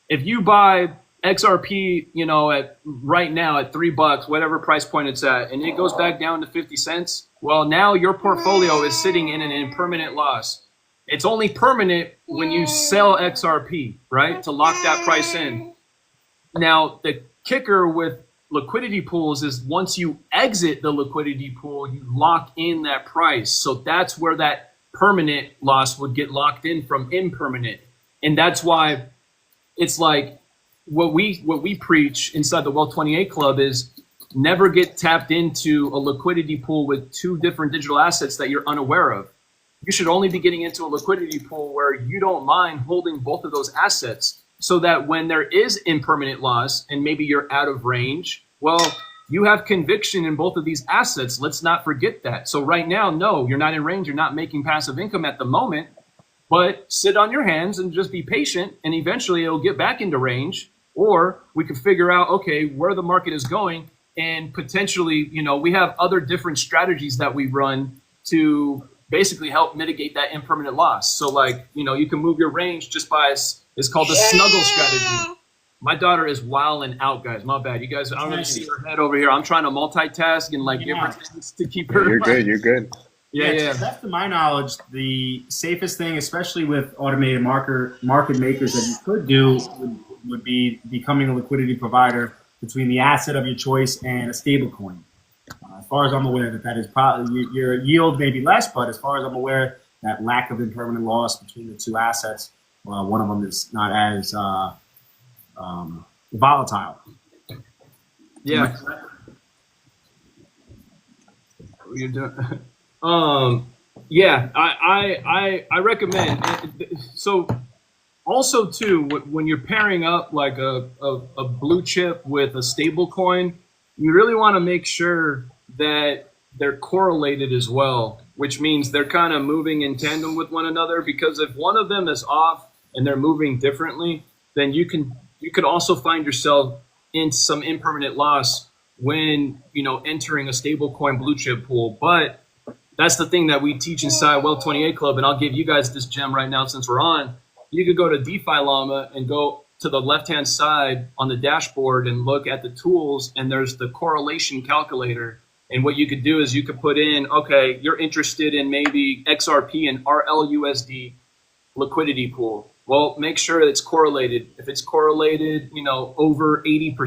If you buy XRP, you know, at right now at $3, whatever price point it's at, and it goes back down to 50 cents, well, now your portfolio is sitting in an impermanent loss. It's only permanent when you sell XRP, right? To lock that price in. Now, the kicker with liquidity pools is once you exit the liquidity pool, you lock in that price. So that's where that permanent loss would get locked in from impermanent. And that's why it's like what we preach inside the Wealth 28 Club is never get tapped into a liquidity pool with two different digital assets that you're unaware of. You should only be getting into a liquidity pool where you don't mind holding both of those assets so that when there is impermanent loss and maybe you're out of range, well, you have conviction in both of these assets. Let's not forget that. So right now, no, you're not in range. You're not making passive income at the moment, but sit on your hands and just be patient, and eventually it'll get back into range. Or we could figure out, okay, where the market is going, and potentially, you know, we have other different strategies that we run to basically help mitigate that impermanent loss. So like, you know, you can move your range just by, it's called the snuggle strategy. My daughter is wilding out, guys. My bad. You guys, I don't really see her head over here. I'm trying to multitask and like give her things to keep her. You're good. You're good. Yeah. To best of my knowledge, the safest thing, especially with automated market makers, that you could do would be becoming a liquidity provider between the asset of your choice and a stable coin. As far as I'm aware, that is probably your yield may be less, but as far as I'm aware, that lack of impermanent loss between the two assets, one of them is not as volatile. Yeah. You're doing. Yeah, I recommend. So also too, when you're pairing up like a blue chip with a stable coin, you really want to make sure that they're correlated as well, which means they're kind of moving in tandem with one another. Because if one of them is off and they're moving differently, then you could also find yourself in some impermanent loss when entering a stable coin blue chip pool. But that's the thing that we teach inside Well 28 Club, and I'll give you guys this gem right now since we're on. You could go to DeFi Llama and go to the left-hand side on the dashboard and look at the tools, and there's the correlation calculator. And what you could do is you could put in, okay, you're interested in maybe XRP and RLUSD liquidity pool. Well, make sure that it's correlated. If it's correlated, over 80%,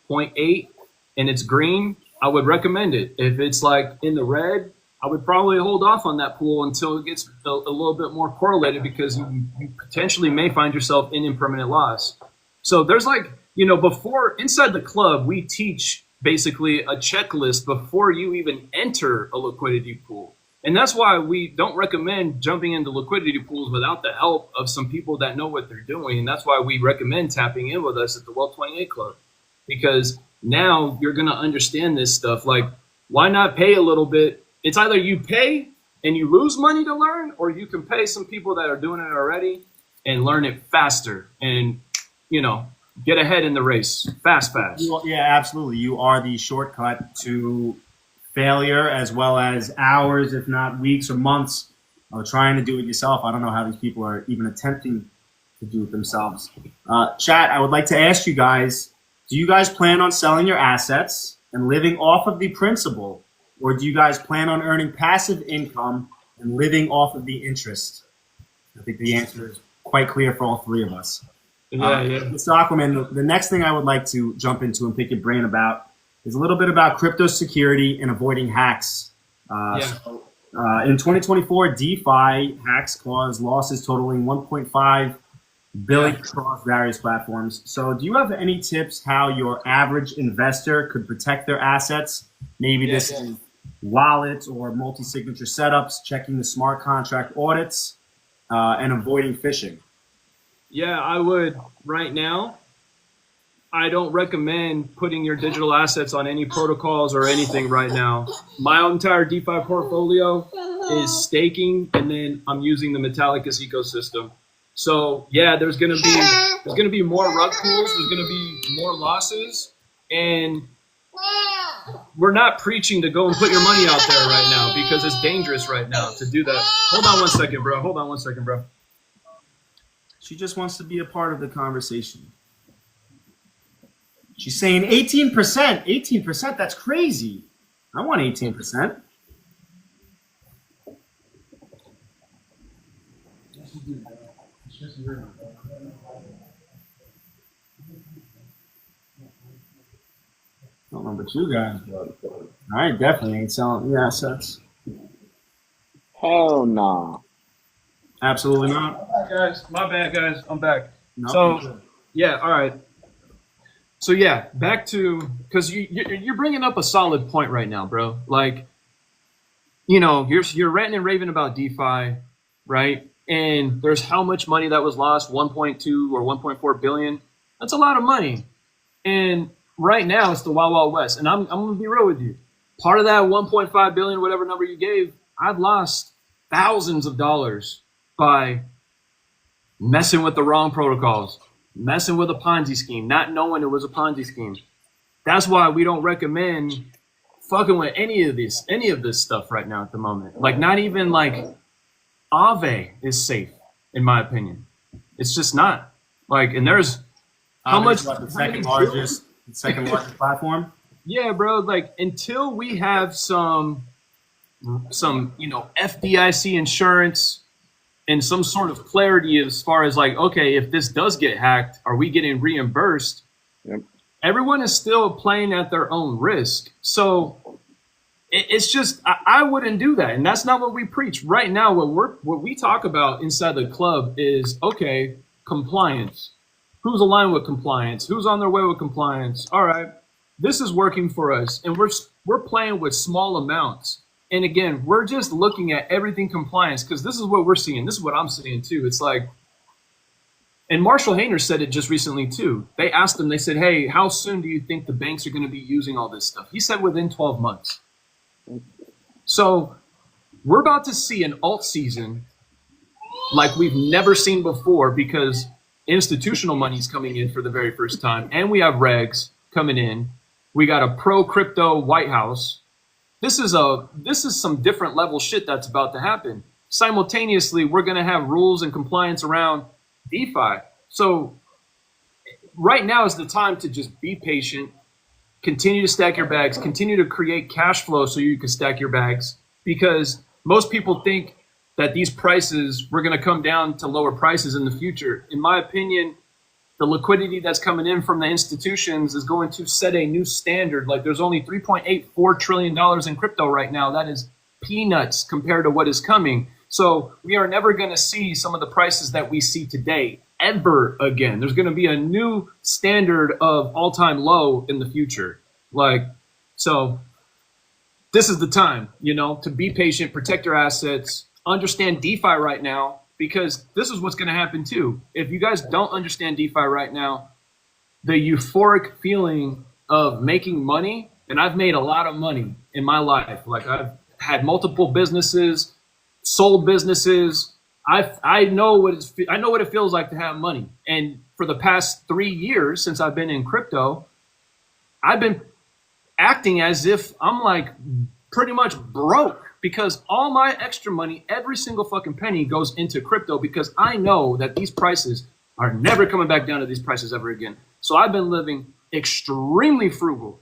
0.8, and it's green, I would recommend it. If it's like in the red, I would probably hold off on that pool until it gets a little bit more correlated, because you potentially may find yourself in impermanent loss. So there's before, inside the club, we teach basically a checklist before you even enter a liquidity pool. And that's why we don't recommend jumping into liquidity pools without the help of some people that know what they're doing. And that's why we recommend tapping in with us at the Well 28 Club, because now you're going to understand this stuff. Like, why not pay a little bit? It's either you pay and you lose money to learn, or you can pay some people that are doing it already and learn it faster and, get ahead in the race fast. Yeah, absolutely. You are the shortcut to failure, as well as hours, if not weeks or months, of trying to do it yourself. I don't know how these people are even attempting to do it themselves. Chat, I would like to ask you guys, do you guys plan on selling your assets and living off of the principal? Or do you guys plan on earning passive income and living off of the interest? I think the answer is quite clear for all three of us. Yeah. Mr. Aquaman, the next thing I would like to jump into and pick your brain about is a little bit about crypto security and avoiding hacks. In 2024, DeFi hacks caused losses totaling 1.5 billion across various platforms. So do you have any tips how your average investor could protect their assets? Maybe this is wallets or multi-signature setups, checking the smart contract audits, and avoiding phishing. Yeah, I would. Right now, I don't recommend putting your digital assets on any protocols or anything right now. My entire DeFi portfolio is staking, and then I'm using the Metallicus ecosystem. So yeah, there's gonna be more rug pulls. There's gonna be more losses, and we're not preaching to go and put your money out there right now, because it's dangerous right now to do that. Hold on one second, bro. She just wants to be a part of the conversation. She's saying 18%. 18%, that's crazy. I want 18%. I don't know about you guys, but I definitely ain't selling the assets. Hell nah. Absolutely not. My bad, guys. I'm back. No, So, yeah, all right. So, yeah, back to, because you're bringing up a solid point right now, bro. Like, you're ranting and raving about DeFi, right? And there's how much money that was lost, 1.2 or 1.4 billion. That's a lot of money. And right now, it's the Wild Wild West. And I'm going to be real with you. Part of that 1.5 billion, whatever number you gave, I've lost thousands of dollars by messing with the wrong protocols, messing with a Ponzi scheme, not knowing it was a Ponzi scheme. That's why we don't recommend fucking with any of this stuff right now at the moment. Like, not even like Aave is safe, in my opinion. It's just not. Like, and there's how much the second largest platform. Yeah, bro. Like, until we have some FDIC insurance and some sort of clarity as far as like, okay, if this does get hacked, are we getting reimbursed? Yep. Everyone is still playing at their own risk. So it's just, I wouldn't do that. And that's not what we preach. Right now, what we talk about inside the club is, okay, compliance. Who's aligned with compliance? Who's on their way with compliance? All right, this is working for us. And we're playing with small amounts. And again, we're just looking at everything compliance because this is what we're seeing. This is what I'm seeing too. It's like, and Marshall Hayner said it just recently too. They asked him, they said, hey, how soon do you think the banks are going to be using all this stuff? He said within 12 months. So we're about to see an alt season like we've never seen before because institutional money is coming in for the very first time. And we have regs coming in. We got a pro crypto White House. This is some different level shit that's about to happen. Simultaneously, we're going to have rules and compliance around DeFi. So right now is the time to just be patient, continue to stack your bags, continue to create cash flow so you can stack your bags, because most people think that these prices, we're going to come down to lower prices in the future. In my opinion, the liquidity that's coming in from the institutions is going to set a new standard. Like there's only $3.84 trillion in crypto right now. That is peanuts compared to what is coming. So we are never going to see some of the prices that we see today ever again. There's going to be a new standard of all-time low in the future. So this is the time, to be patient, protect your assets, understand DeFi right now, because this is what's going to happen too. If you guys don't understand DeFi right now, the euphoric feeling of making money, and I've made a lot of money in my life. Like I've had multiple businesses, sold businesses. I know what it feels like to have money. And for the past 3 years since I've been in crypto, I've been acting as if I'm like pretty much broke, because all my extra money, every single fucking penny goes into crypto, because I know that these prices are never coming back down to these prices ever again. So I've been living extremely frugal,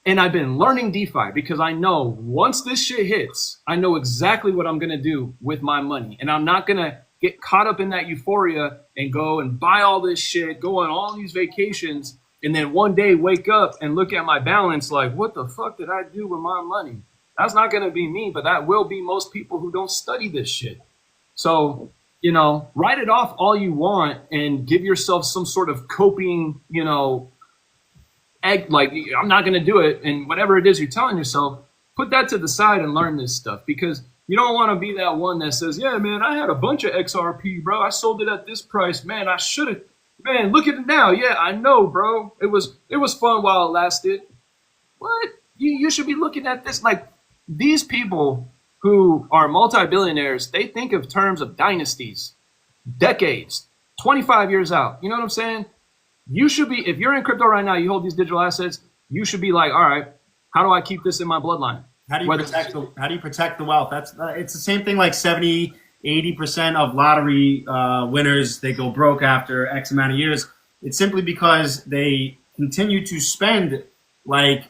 and I've been learning DeFi because I know once this shit hits, I know exactly what I'm going to do with my money. And I'm not going to get caught up in that euphoria and go and buy all this shit, go on all these vacations, and then one day wake up and look at my balance like, what the fuck did I do with my money? That's not going to be me, but that will be most people who don't study this shit. So, write it off all you want and give yourself some sort of coping, like, I'm not going to do it. And whatever it is you're telling yourself, put that to the side and learn this stuff, because you don't want to be that one that says, yeah, man, I had a bunch of XRP, bro. I sold it at this price. Man, I should have. Man, look at it now. Yeah, I know, bro. It was fun while it lasted. What? You should be looking at this like, these people who are multi-billionaires, they think of terms of dynasties, decades, 25 years out. You know what I'm saying? You should be, if you're in crypto right now, you hold these digital assets, you should be like, all right, how do I keep this in my bloodline? How do you protect the wealth? It's the same thing like 70, 80% of lottery winners, they go broke after X amount of years. It's simply because they continue to spend like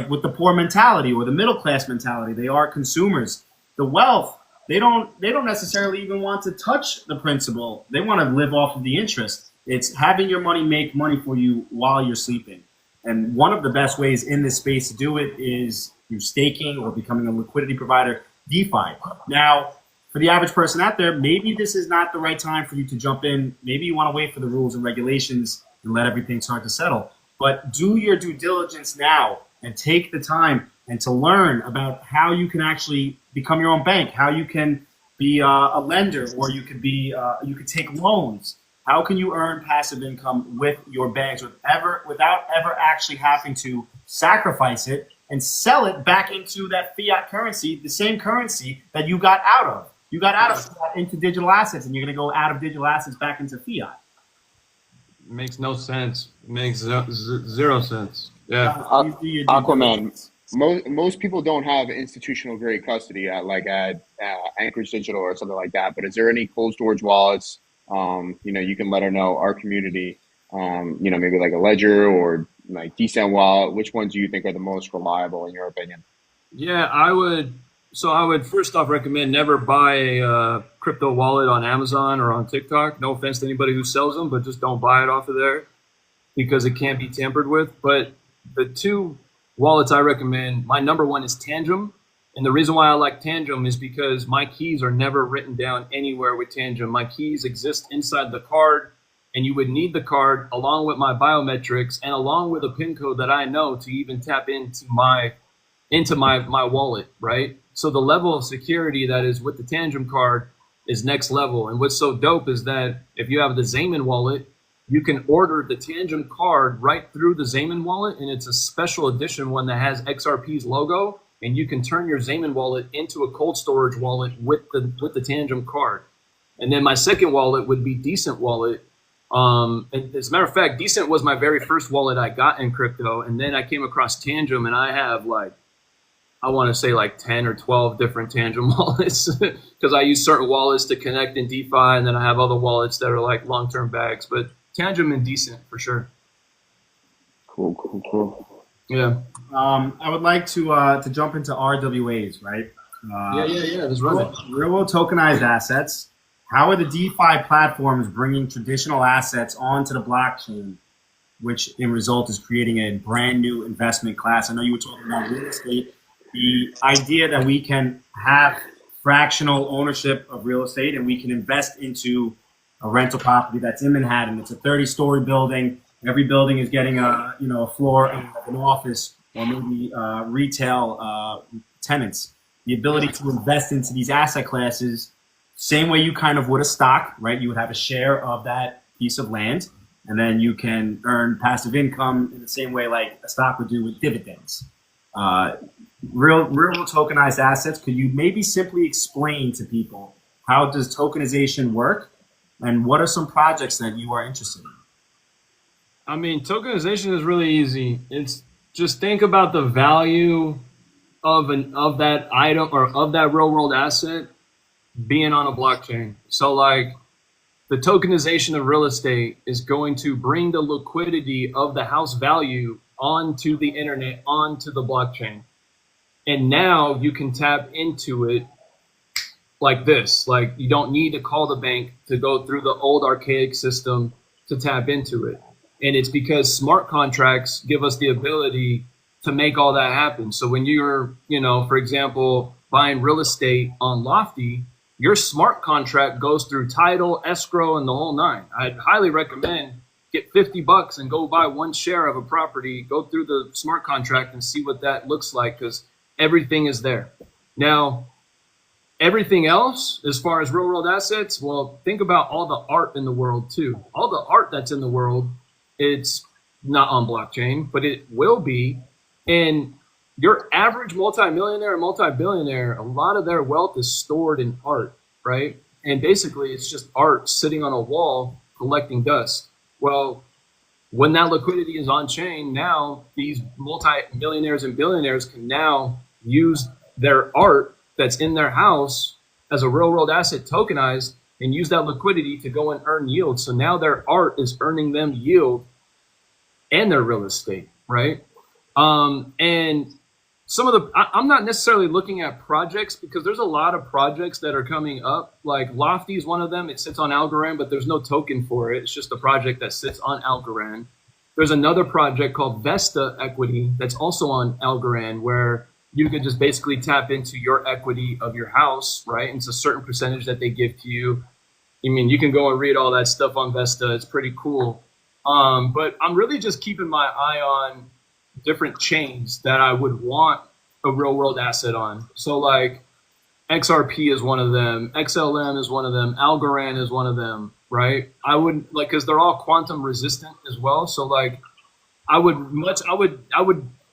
with the poor mentality or the middle class mentality. They are consumers. The wealth, they don't necessarily even want to touch the principal. They want to live off of the interest. It's having your money make money for you while you're sleeping. And one of the best ways in this space to do it is through staking or becoming a liquidity provider, DeFi. Now, for the average person out there, maybe this is not the right time for you to jump in. Maybe you want to wait for the rules and regulations and let everything start to settle. But do your due diligence now and take the time and to learn about how you can actually become your own bank, how you can be a lender, or you could take loans. How can you earn passive income with your bags without ever actually having to sacrifice it and sell it back into that fiat currency, the same currency that you got out of? You got out of fiat into digital assets, and you're going to go out of digital assets back into fiat. Makes no sense. Makes zero sense. Yeah. Aquaman. Most people don't have institutional grade custody at Anchorage Digital or something like that. But is there any cold storage wallets? You can let her know, our community. Maybe like a Ledger or like Decent Wallet. Which ones do you think are the most reliable in your opinion? Yeah, I would first off recommend never buy a crypto wallet on Amazon or on TikTok. No offense to anybody who sells them, but just don't buy it off of there because it can't be tampered with. But the two wallets I recommend, my number one is Tangem. And the reason why I like Tangem is because my keys are never written down anywhere with Tangem. My keys exist inside the card, and you would need the card along with my biometrics and along with a PIN code that I know to even tap into my into my wallet, right? So the level of security that is with the Tangem card is next level. And what's so dope is that if you have the Zaman wallet, you can order the Tangem card right through the Zaman wallet, and it's a special edition one that has XRP's logo, and you can turn your Zaman wallet into a cold storage wallet with the Tangem card. And then my second wallet would be Decent Wallet. And as a matter of fact, Decent was my very first wallet I got in crypto, and then I came across Tangem, and I have like, I want to say like 10 or 12 different Tangem wallets because I use certain wallets to connect in DeFi, and then I have other wallets that are like long-term bags, but Tangem and Decent for sure. Cool. Yeah. I would like to jump into RWAs, right? Yeah. That's right. Real-world tokenized assets. How are the DeFi platforms bringing traditional assets onto the blockchain, which in result is creating a brand new investment class? I know you were talking about real estate. The idea that we can have fractional ownership of real estate and we can invest into a rental property that's in Manhattan. It's a 30-story building. Every building is getting a floor of an office or maybe retail tenants. The ability to invest into these asset classes, same way you kind of would a stock, right? You would have a share of that piece of land, and then you can earn passive income in the same way like a stock would do with dividends. Real tokenized assets. Could you maybe simply explain to people how does tokenization work, and what are some projects that you are interested in? I mean, tokenization is really easy. It's just think about the value of that item or of that real world asset being on a blockchain. So like the tokenization of real estate is going to bring the liquidity of the house value onto the internet, onto the blockchain. And now you can tap into it like this. Like you don't need to call the bank to go through the old archaic system to tap into it. And it's because smart contracts give us the ability to make all that happen. So when you're, for example, buying real estate on Lofty, your smart contract goes through title, escrow, and the whole nine. I'd highly recommend get $50 and go buy one share of a property, go through the smart contract and see what that looks like, because everything is there. Now, everything else, as far as real world assets, well, think about all the art in the world too. All the art that's in the world, it's not on blockchain, but it will be. And your average multimillionaire and multi-billionaire, a lot of their wealth is stored in art, right? And basically it's just art sitting on a wall collecting dust. Well, when that liquidity is on chain, now these multi-millionaires and billionaires can now use their art that's in their house as a real world asset tokenized and use that liquidity to go and earn yield. So now their art is earning them yield and their real estate, right? And some of the, I'm not necessarily looking at projects because there's a lot of projects that are coming up. Like Lofty is one of them. It sits on Algorand, but there's no token for it. It's just a project that sits on Algorand. There's another project called Vesta Equity that's also on Algorand where you could just basically tap into your equity of your house, right? And it's a certain percentage that they give to you. I mean, you can go and read all that stuff on Vesta. It's pretty cool. But I'm really just keeping my eye on different chains that I would want a real world asset on. So like XRP is one of them, XLM is one of them, Algorand is one of them, right? I would like, cause they're all quantum resistant as well. So like I would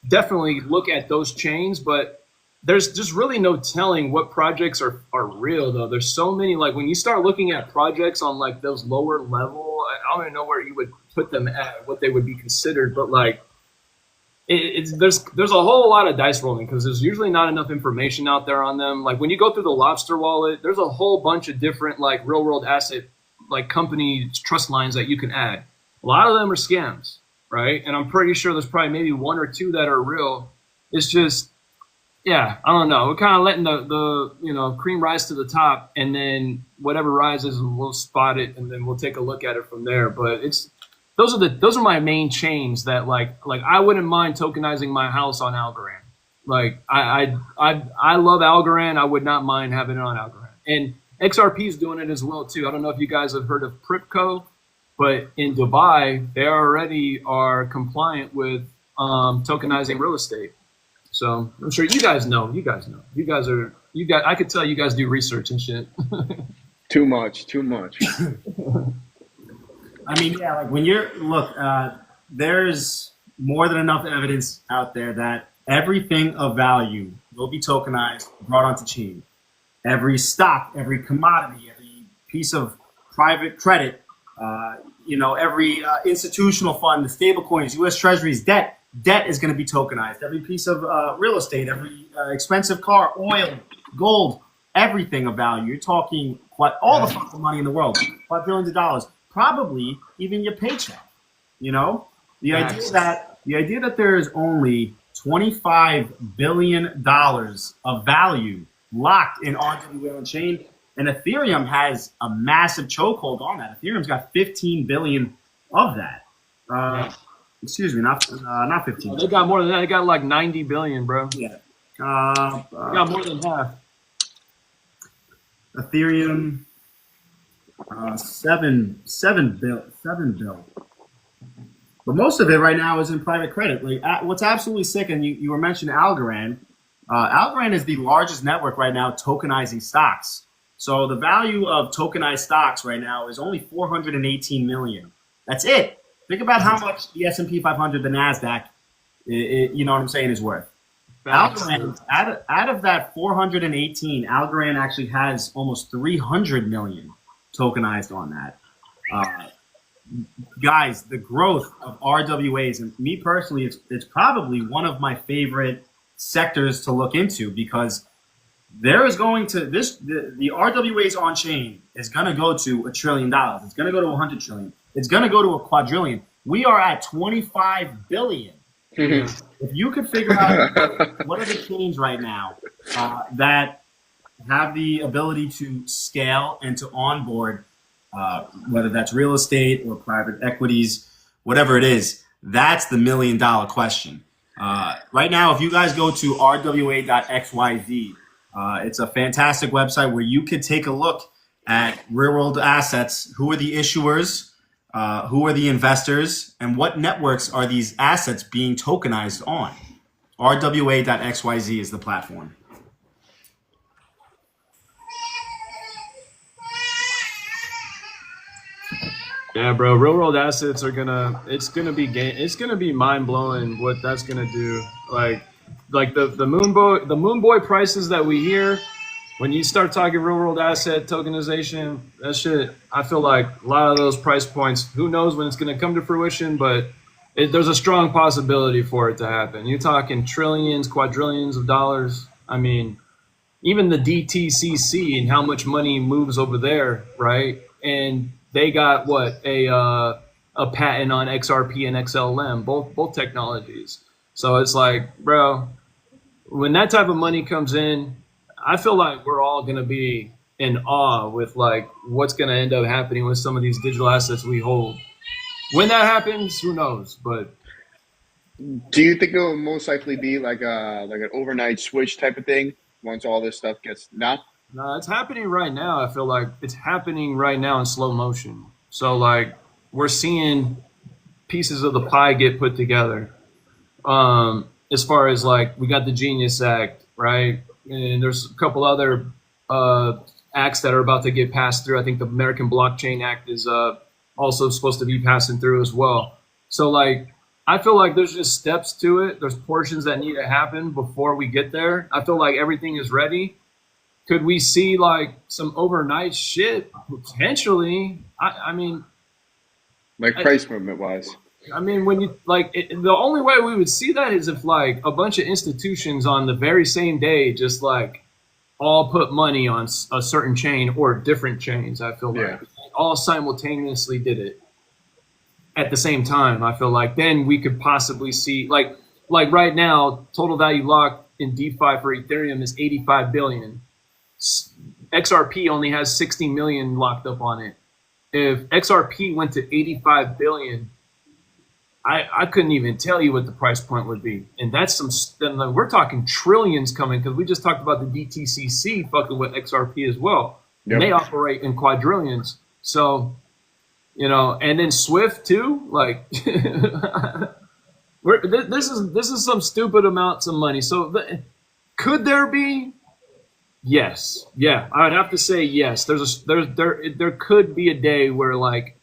definitely look at those chains, but there's just really no telling what projects are real though. There's so many, like when you start looking at projects on like those lower level, I don't even know where you would put them at, what they would be considered, but like, there's a whole lot of dice rolling because there's usually not enough information out there on them. Like when you go through the Lobster wallet, there's a whole bunch of different like real world asset like company trust lines that you can add. A lot of them are scams, right? And I'm pretty sure there's probably maybe one or two that are real. It's just, yeah, I don't know. We're kind of letting the cream rise to the top, and then whatever rises, we'll spot it, and then we'll take a look at it from there. But those are my main chains that like I wouldn't mind tokenizing my house on Algorand. Like I love Algorand. I would not mind having it on Algorand. And XRP is doing it as well too. I don't know if you guys have heard of Pripco, but in Dubai they already are compliant with tokenizing real estate. So I'm sure you guys know. You guys know. I could tell you guys do research and shit. Too much. I mean, yeah, like when there's more than enough evidence out there that everything of value will be tokenized, brought onto chain. Every stock, every commodity, every piece of private credit, every institutional fund, the stable coins, U.S. Treasuries, debt is going to be tokenized. Every piece of real estate, every expensive car, oil, gold, everything of value. You're talking all the fucking money in the world, $5 billion, probably even your paycheck. The idea that there is only $25 billion of value locked in RWA on chain, and Ethereum has a massive chokehold on that. Ethereum's got 15 billion of that. Excuse me, not 15. They got more than that. They got like 90 billion, bro. Yeah. Got more than half. Ethereum, 7 bill. But most of it right now is in private credit. Like, what's absolutely sick, and you were mentioning Algorand. Algorand is the largest network right now tokenizing stocks. So the value of tokenized stocks right now is only 418 million. That's it. Think about how much the S&P 500, the NASDAQ, you know what I'm saying, is worth. Algorand, out of that 418, Algorand actually has almost 300 million tokenized on that. Guys, the growth of RWAs, and me personally, it's probably one of my favorite sectors to look into, because there is going to the RWAs on chain is going to go to $1 trillion. It's going to go to 100 trillion. It's going to go to a quadrillion. We are at 25 billion. If you could figure out what are the chains right now that have the ability to scale and to onboard, whether that's real estate or private equities, whatever it is, that's the $1 million question. Right now, if you guys go to rwa.xyz, it's a fantastic website where you could take a look at real world assets. Who are the issuers? Who are the investors? And what networks are these assets being tokenized on? rwa.xyz is the platform. Yeah, bro. Real world assets are it's gonna be mind blowing what that's gonna do. Like the moon boy prices that we hear, when you start talking real world asset tokenization, that shit, I feel like a lot of those price points, who knows when it's gonna come to fruition, but there's a strong possibility for it to happen. You're talking trillions, quadrillions of dollars. I mean, even the DTCC and how much money moves over there, right? And they got a patent on XRP and XLM, both technologies. So it's like, bro, when that type of money comes in, I feel like we're all gonna be in awe with like what's gonna end up happening with some of these digital assets we hold. When that happens, who knows? But do you think it will most likely be like an overnight switch type of thing once all this stuff gets No, it's happening right now. I feel like it's happening right now in slow motion. So like we're seeing pieces of the pie get put together. As far as like we got the Genius Act, right? And there's a couple other acts that are about to get passed through. I think the American Blockchain Act is also supposed to be passing through as well. So like I feel like there's just steps to it. There's portions that need to happen before we get there. I feel like everything is ready. Could we see like some overnight shit? Potentially. I mean, like price movement wise. I mean, when you the only way we would see that is if like a bunch of institutions on the very same day just like all put money on a certain chain or different chains. I feel like all simultaneously did it at the same time. I feel like then we could possibly see like right now, total value locked in DeFi for Ethereum is 85 billion. XRP only has 60 million locked up on it. If XRP went to 85 billion, I couldn't even tell you what the price point would be. And that's we're talking trillions coming, because we just talked about the DTCC fucking with XRP as well. Yep. They operate in quadrillions. So, and then Swift too, like, This is some stupid amounts of money. So could there be? Yes. Yeah, I would have to say yes. There could be a day where like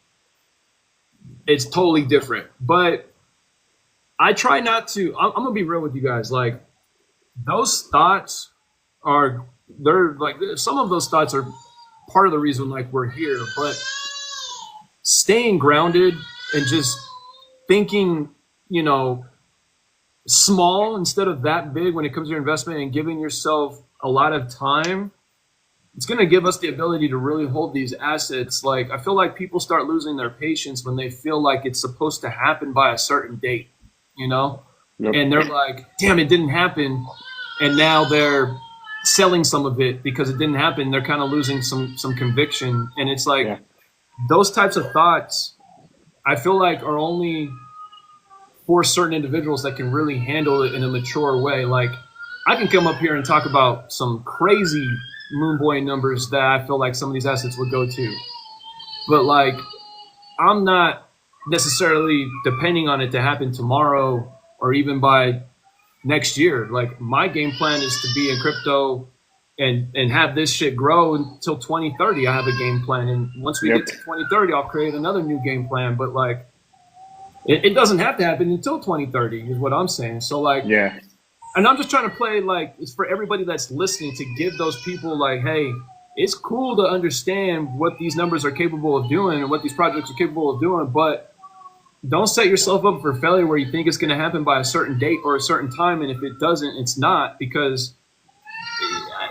it's totally different. But I try not to. I'm gonna be real with you guys. Like those thoughts they're like some of those thoughts are part of the reason like we're here. But staying grounded and just thinking, you know, small instead of that big when it comes to your investment and giving yourself a lot of time, it's going to give us the ability to really hold these assets. Like, I feel like people start losing their patience when they feel like it's supposed to happen by a certain date, you know? Yep. And they're like, damn, it didn't happen. And now they're selling some of it because it didn't happen. They're kind of losing some conviction. And it's like those types of thoughts, I feel like are only for certain individuals that can really handle it in a mature way. Like, I can come up here and talk about some crazy moon boy numbers that I feel like some of these assets would go to. But like, I'm not necessarily depending on it to happen tomorrow or even by next year. Like, my game plan is to be in crypto and have this shit grow until 2030. I have a game plan. And once we get to 2030, I'll create another new game plan. But like, it doesn't have to happen until 2030 is what I'm saying. So like, and I'm just trying to play like, it's for everybody that's listening to give those people like, hey, it's cool to understand what these numbers are capable of doing and what these projects are capable of doing, but don't set yourself up for failure where you think it's going to happen by a certain date or a certain time. And if it doesn't, it's not, because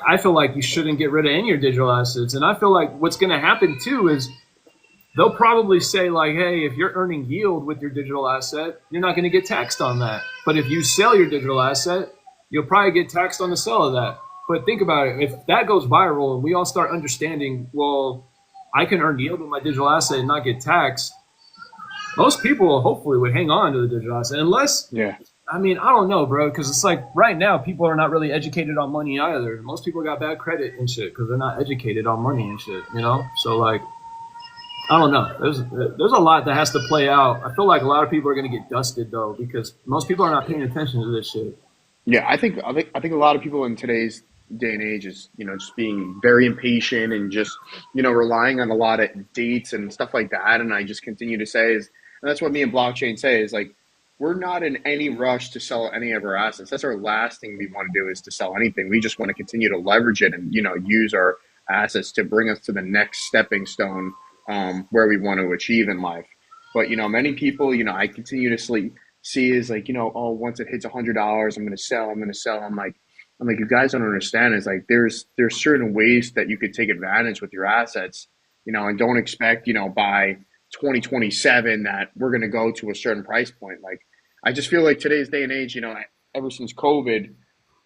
I feel like you shouldn't get rid of any of your digital assets. And I feel like what's going to happen too is they'll probably say like, hey, if you're earning yield with your digital asset, you're not going to get taxed on that. But if you sell your digital asset, you'll probably get taxed on the sale of that. But think about it. If that goes viral and we all start understanding, well, I can earn yield with my digital asset and not get taxed, most people hopefully would hang on to the digital asset. Unless, I mean, I don't know, bro, because it's like right now people are not really educated on money either. Most people got bad credit and shit because they're not educated on money and shit, you know? So like, I don't know. There's a lot that has to play out. I feel like a lot of people are going to get dusted though, because most people are not paying attention to this shit. Yeah, I think a lot of people in today's day and age is, you know, just being very impatient and just, you know, relying on a lot of dates and stuff like that. And I just continue to say and that's what me and blockchain say is like, we're not in any rush to sell any of our assets. That's our last thing we want to do is to sell anything. We just want to continue to leverage it and, you know, use our assets to bring us to the next stepping stone where we want to achieve in life. But, you know, many people, you know, I continue to see is like, you know, oh, once it hits $100, I'm going to sell. I'm like, you guys don't understand. It's like, there's certain ways that you could take advantage with your assets, you know, and don't expect, you know, by 2027 that we're going to go to a certain price point. Like, I just feel like today's day and age, you know, ever since COVID,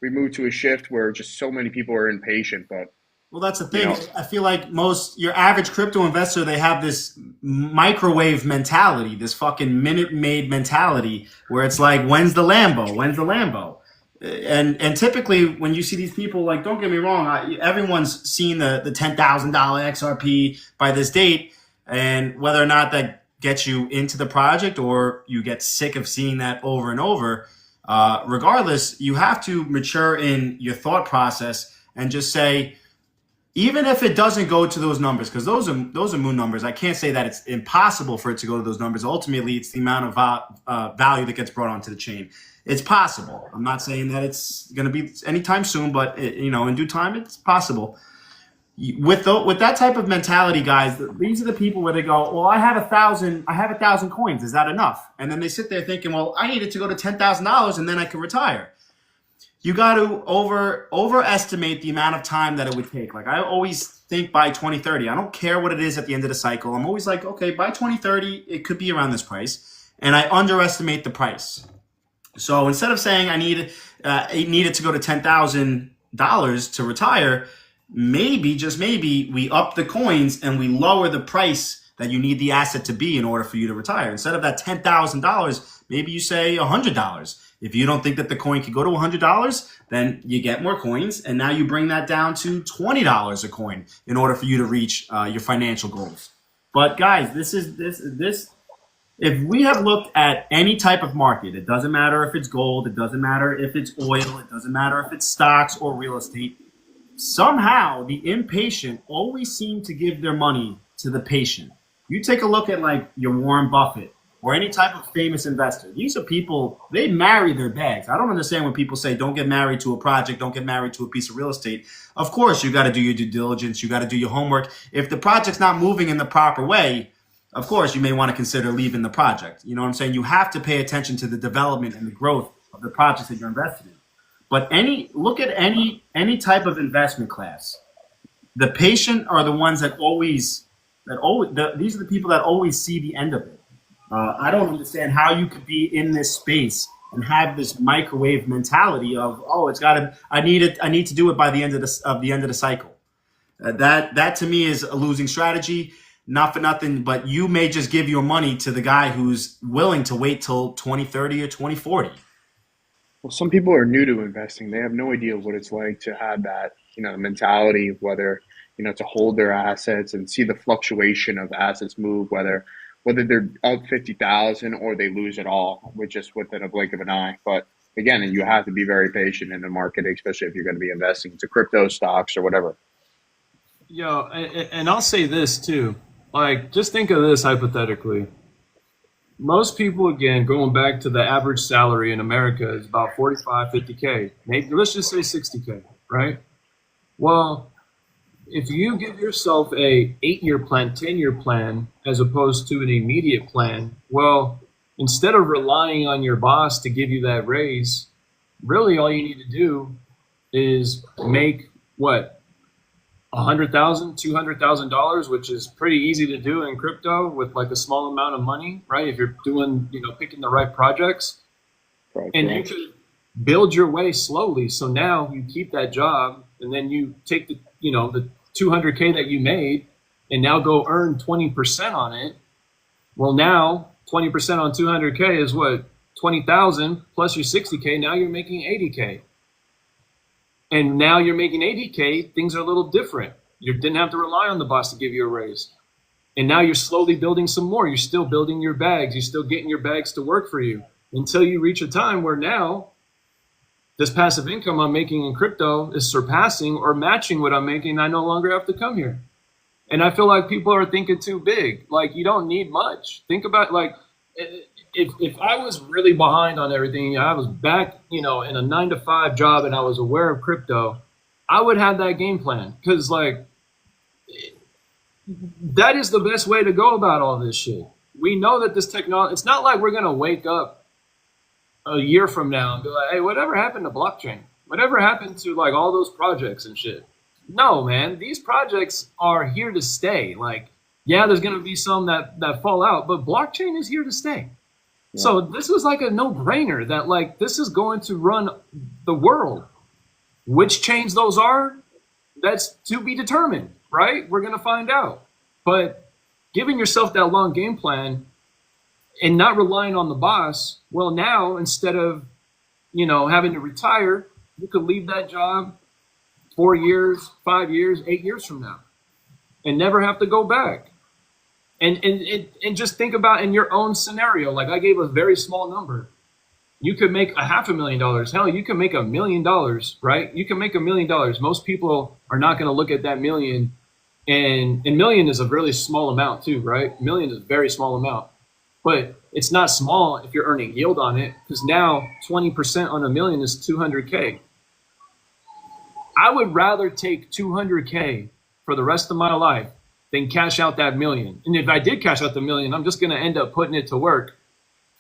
we moved to a shift where just so many people are impatient, but well, that's the thing. You know, I feel like your average crypto investor, they have this microwave mentality, this fucking Minute Maid mentality where it's like, when's the Lambo? When's the Lambo? And typically when you see these people, like, don't get me wrong, everyone's seen the $10,000 XRP by this date, and whether or not that gets you into the project or you get sick of seeing that over and over, regardless, you have to mature in your thought process and just say, even if it doesn't go to those numbers, because those are moon numbers, I can't say that it's impossible for it to go to those numbers. Ultimately, it's the amount of value that gets brought onto the chain. It's possible. I'm not saying that it's going to be anytime soon, but you know, in due time, it's possible. With that type of mentality, guys, these are the people where they go, well, I have 1,000 coins. Is that enough? And then they sit there thinking, well, I need it to go to $10,000 and then I can retire. You got to overestimate the amount of time that it would take. Like, I always think by 2030. I don't care what it is at the end of the cycle. I'm always like, okay, by 2030, it could be around this price. And I underestimate the price. So instead of saying I need it to go to $10,000 to retire, maybe, just maybe, we up the coins and we lower the price that you need the asset to be in order for you to retire. Instead of that $10,000, maybe you say $100. If you don't think that the coin could go to $100, then you get more coins, and now you bring that down to $20 a coin in order for you to reach your financial goals. But guys, this If we have looked at any type of market, it doesn't matter if it's gold, it doesn't matter if it's oil, it doesn't matter if it's stocks or real estate, somehow the impatient always seem to give their money to the patient. You take a look at like your Warren Buffett or any type of famous investor. These are people, they marry their bags. I don't understand when people say don't get married to a project, don't get married to a piece of real estate. Of course, you got to do your due diligence. You got to do your homework. If the project's not moving in the proper way, of course, you may want to consider leaving the project. You know what I'm saying? You have to pay attention to the development and the growth of the projects that you're invested in. But look at any type of investment class. The patient are the ones that these are the people that always see the end of it. I don't understand how you could be in this space and have this microwave mentality of, oh, I need to do it by the end of the cycle. That to me is a losing strategy. Not for nothing, but you may just give your money to the guy who's willing to wait till 2030 or 2040. Well, some people are new to investing. They have no idea what it's like to have that, mentality, whether, to hold their assets and see the fluctuation of assets move, whether they're up 50,000 or they lose it all, just within a blink of an eye. But again, you have to be very patient in the market, especially if you're going to be investing into crypto stocks or whatever. Yo, and I'll say this too. Like, just think of this hypothetically. Most people, again, going back to the average salary in America is about 45, 50K. Maybe let's just say 60K, right? Well, if you give yourself a 8-year plan, 10-year plan, as opposed to an immediate plan, well, instead of relying on your boss to give you that raise, really all you need to do is make what? $100,000, $200,000, which is pretty easy to do in crypto with like a small amount of money, right? If you're doing, picking the right projects, and you could build your way slowly. So now you keep that job, and then you take the 200K that you made, and now go earn 20% on it. Well, now 20% on 200K is what? 20,000 plus your 60K. Now you're making 80K. And now you're making 80K, things are a little different. You didn't have to rely on the boss to give you a raise. And now you're slowly building some more. You're still building your bags. You're still getting your bags to work for you until you reach a time where now this passive income I'm making in crypto is surpassing or matching what I'm making. I no longer have to come here. And I feel like people are thinking too big. Like, you don't need much. Think about, like, if I was really behind on everything, I was back, in a 9-to-5 job and I was aware of crypto, I would have that game plan. Because, like, that is the best way to go about all this shit. We know that this technology, it's not like we're going to wake up a year from now and be like, hey, whatever happened to blockchain? Whatever happened to, like, all those projects and shit? No, man, these projects are here to stay. Like, yeah, there's going to be some that fall out, but blockchain is here to stay. Yeah. So this was like a no-brainer that, like, this is going to run the world. Which chains those are, that's to be determined, right? We're going to find out. But giving yourself that long game plan and not relying on the boss, well, now instead of, having to retire, you could leave that job 4 years, 5 years, 8 years from now and never have to go back. And just think about in your own scenario, like I gave a very small number. You could make $500,000. Hell, you can make $1 million, right? You can make $1 million. Most people are not going to look at that million. And million is a really small amount too, right? Million is a very small amount. But it's not small if you're earning yield on it, because now 20% on $1 million is 200K. I would rather take 200K for the rest of my life than cash out that $1 million. And if I did cash out the $1 million, I'm just going to end up putting it to work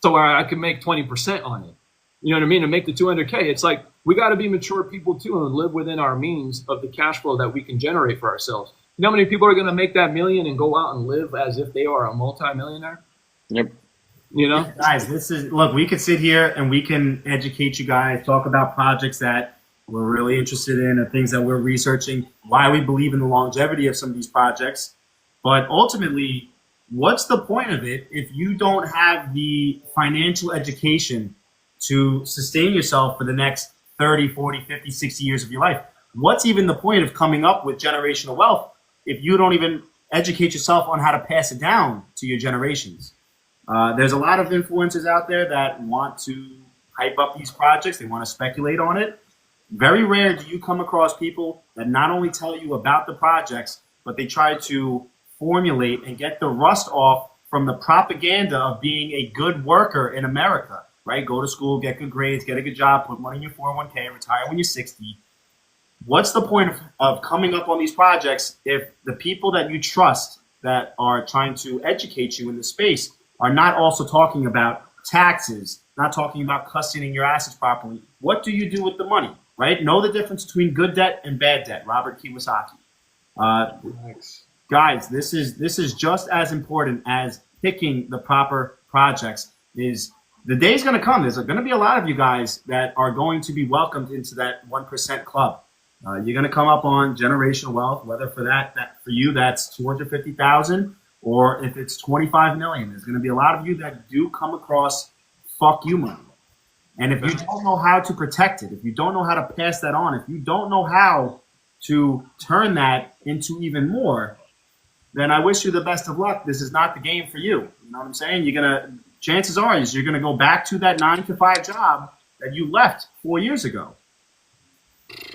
so where I could make 20% on it. You know what I mean? To make the 200K, it's like we got to be mature people too and live within our means of the cash flow that we can generate for ourselves. You know how many people are going to make that $1 million and go out and live as if they are a multimillionaire? Yep. Guys, look, we could sit here and we can educate you guys, talk about projects that we're really interested in and things that we're researching, why we believe in the longevity of some of these projects. But ultimately, what's the point of it if you don't have the financial education to sustain yourself for the next 30, 40, 50, 60 years of your life? What's even the point of coming up with generational wealth if you don't even educate yourself on how to pass it down to your generations? There's a lot of influencers out there that want to hype up these projects. They want to speculate on it. Very rare do you come across people that not only tell you about the projects, but they try to formulate and get the rust off from the propaganda of being a good worker in America, right? Go to school, get good grades, get a good job, put money in your 401k, retire when you're 60. What's the point of coming up on these projects if the people that you trust that are trying to educate you in the space are not also talking about taxes, not talking about custodying your assets properly? What do you do with the money, right? Know the difference between good debt and bad debt. Robert Kiyosaki. Guys, this is just as important as picking the proper projects. Is the day's going to come. There's going to be a lot of you guys that are going to be welcomed into that 1% club. You're going to come up on generational wealth, whether for that for you that's 250,000, or if it's 25 million. There's going to be a lot of you that do come across fuck you money. And if you don't know how to protect it, if you don't know how to pass that on, if you don't know how to turn that into even more, then I wish you the best of luck. This is not the game for you. You know what I'm saying? Chances are you're gonna go back to that 9-to-5 job that you left 4 years ago.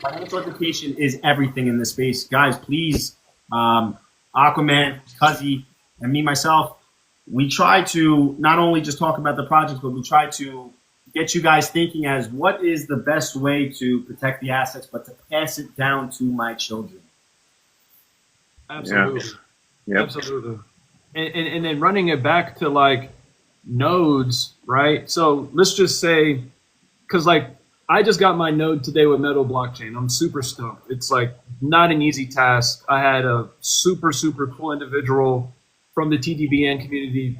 Financial education is everything in this space. Guys, please, Aquaman, Cuzzy, and me, myself, we try to not only just talk about the projects, but we try to get you guys thinking as what is the best way to protect the assets, but to pass it down to my children. Absolutely. Yeah. Yep. Absolutely. And then running it back to like nodes, right? So let's just say, because like I just got my node today with Metal Blockchain. I'm super stoked. It's like not an easy task. I had a super, super cool individual from the TDBN community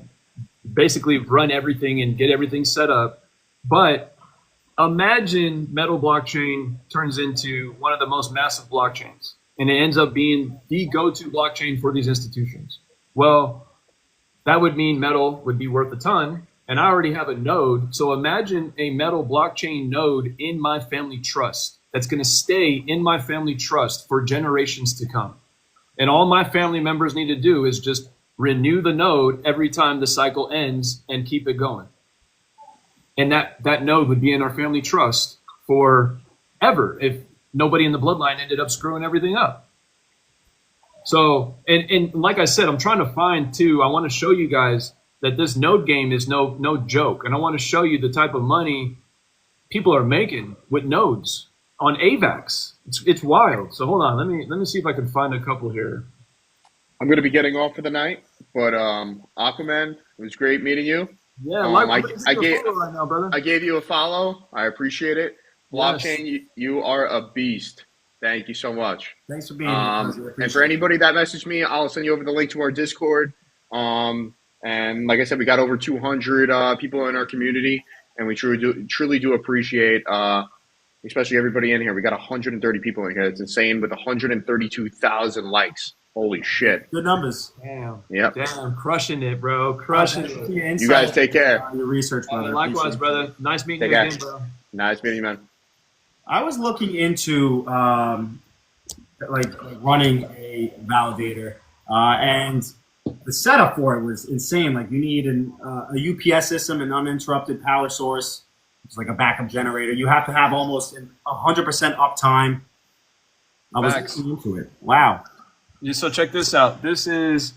basically run everything and get everything set up. But imagine Metal Blockchain turns into one of the most massive blockchains, and it ends up being the go-to blockchain for these institutions. Well, that would mean Metal would be worth a ton, and I already have a node. So imagine a Metal Blockchain node in my family trust that's going to stay in my family trust for generations to come. And all my family members need to do is just renew the node every time the cycle ends and keep it going. And that node would be in our family trust forever if nobody in the bloodline ended up screwing everything up. So, and like I said, I'm trying to find too, I want to show you guys that this node game is no joke. And I want to show you the type of money people are making with nodes on AVAX. It's wild. So hold on, let me see if I can find a couple here. I'm going to be getting off for the night, but Aquaman, it was great meeting you. Yeah, I gave you a follow. I appreciate it. Blockchain, yes. You are a beast. Thank you so much. Thanks for being here. And for anybody that messaged me, I'll send you over the link to our Discord. And like I said, we got over 200 people in our community, and we truly do appreciate, especially everybody in here. We got 130 people in here. It's insane with 132,000 likes. Holy shit. Good numbers. Damn. Yep. Damn, crushing it, bro. Crushing it. You guys take care. Your research, brother. Likewise, brother. Nice meeting you again, bro. Nice meeting you, man. I was looking into like running a validator, and the setup for it was insane. Like you need a UPS system, an uninterrupted power source. It's like a backup generator. You have to have almost 100% uptime. I was looking into it. Wow. So check this out. This is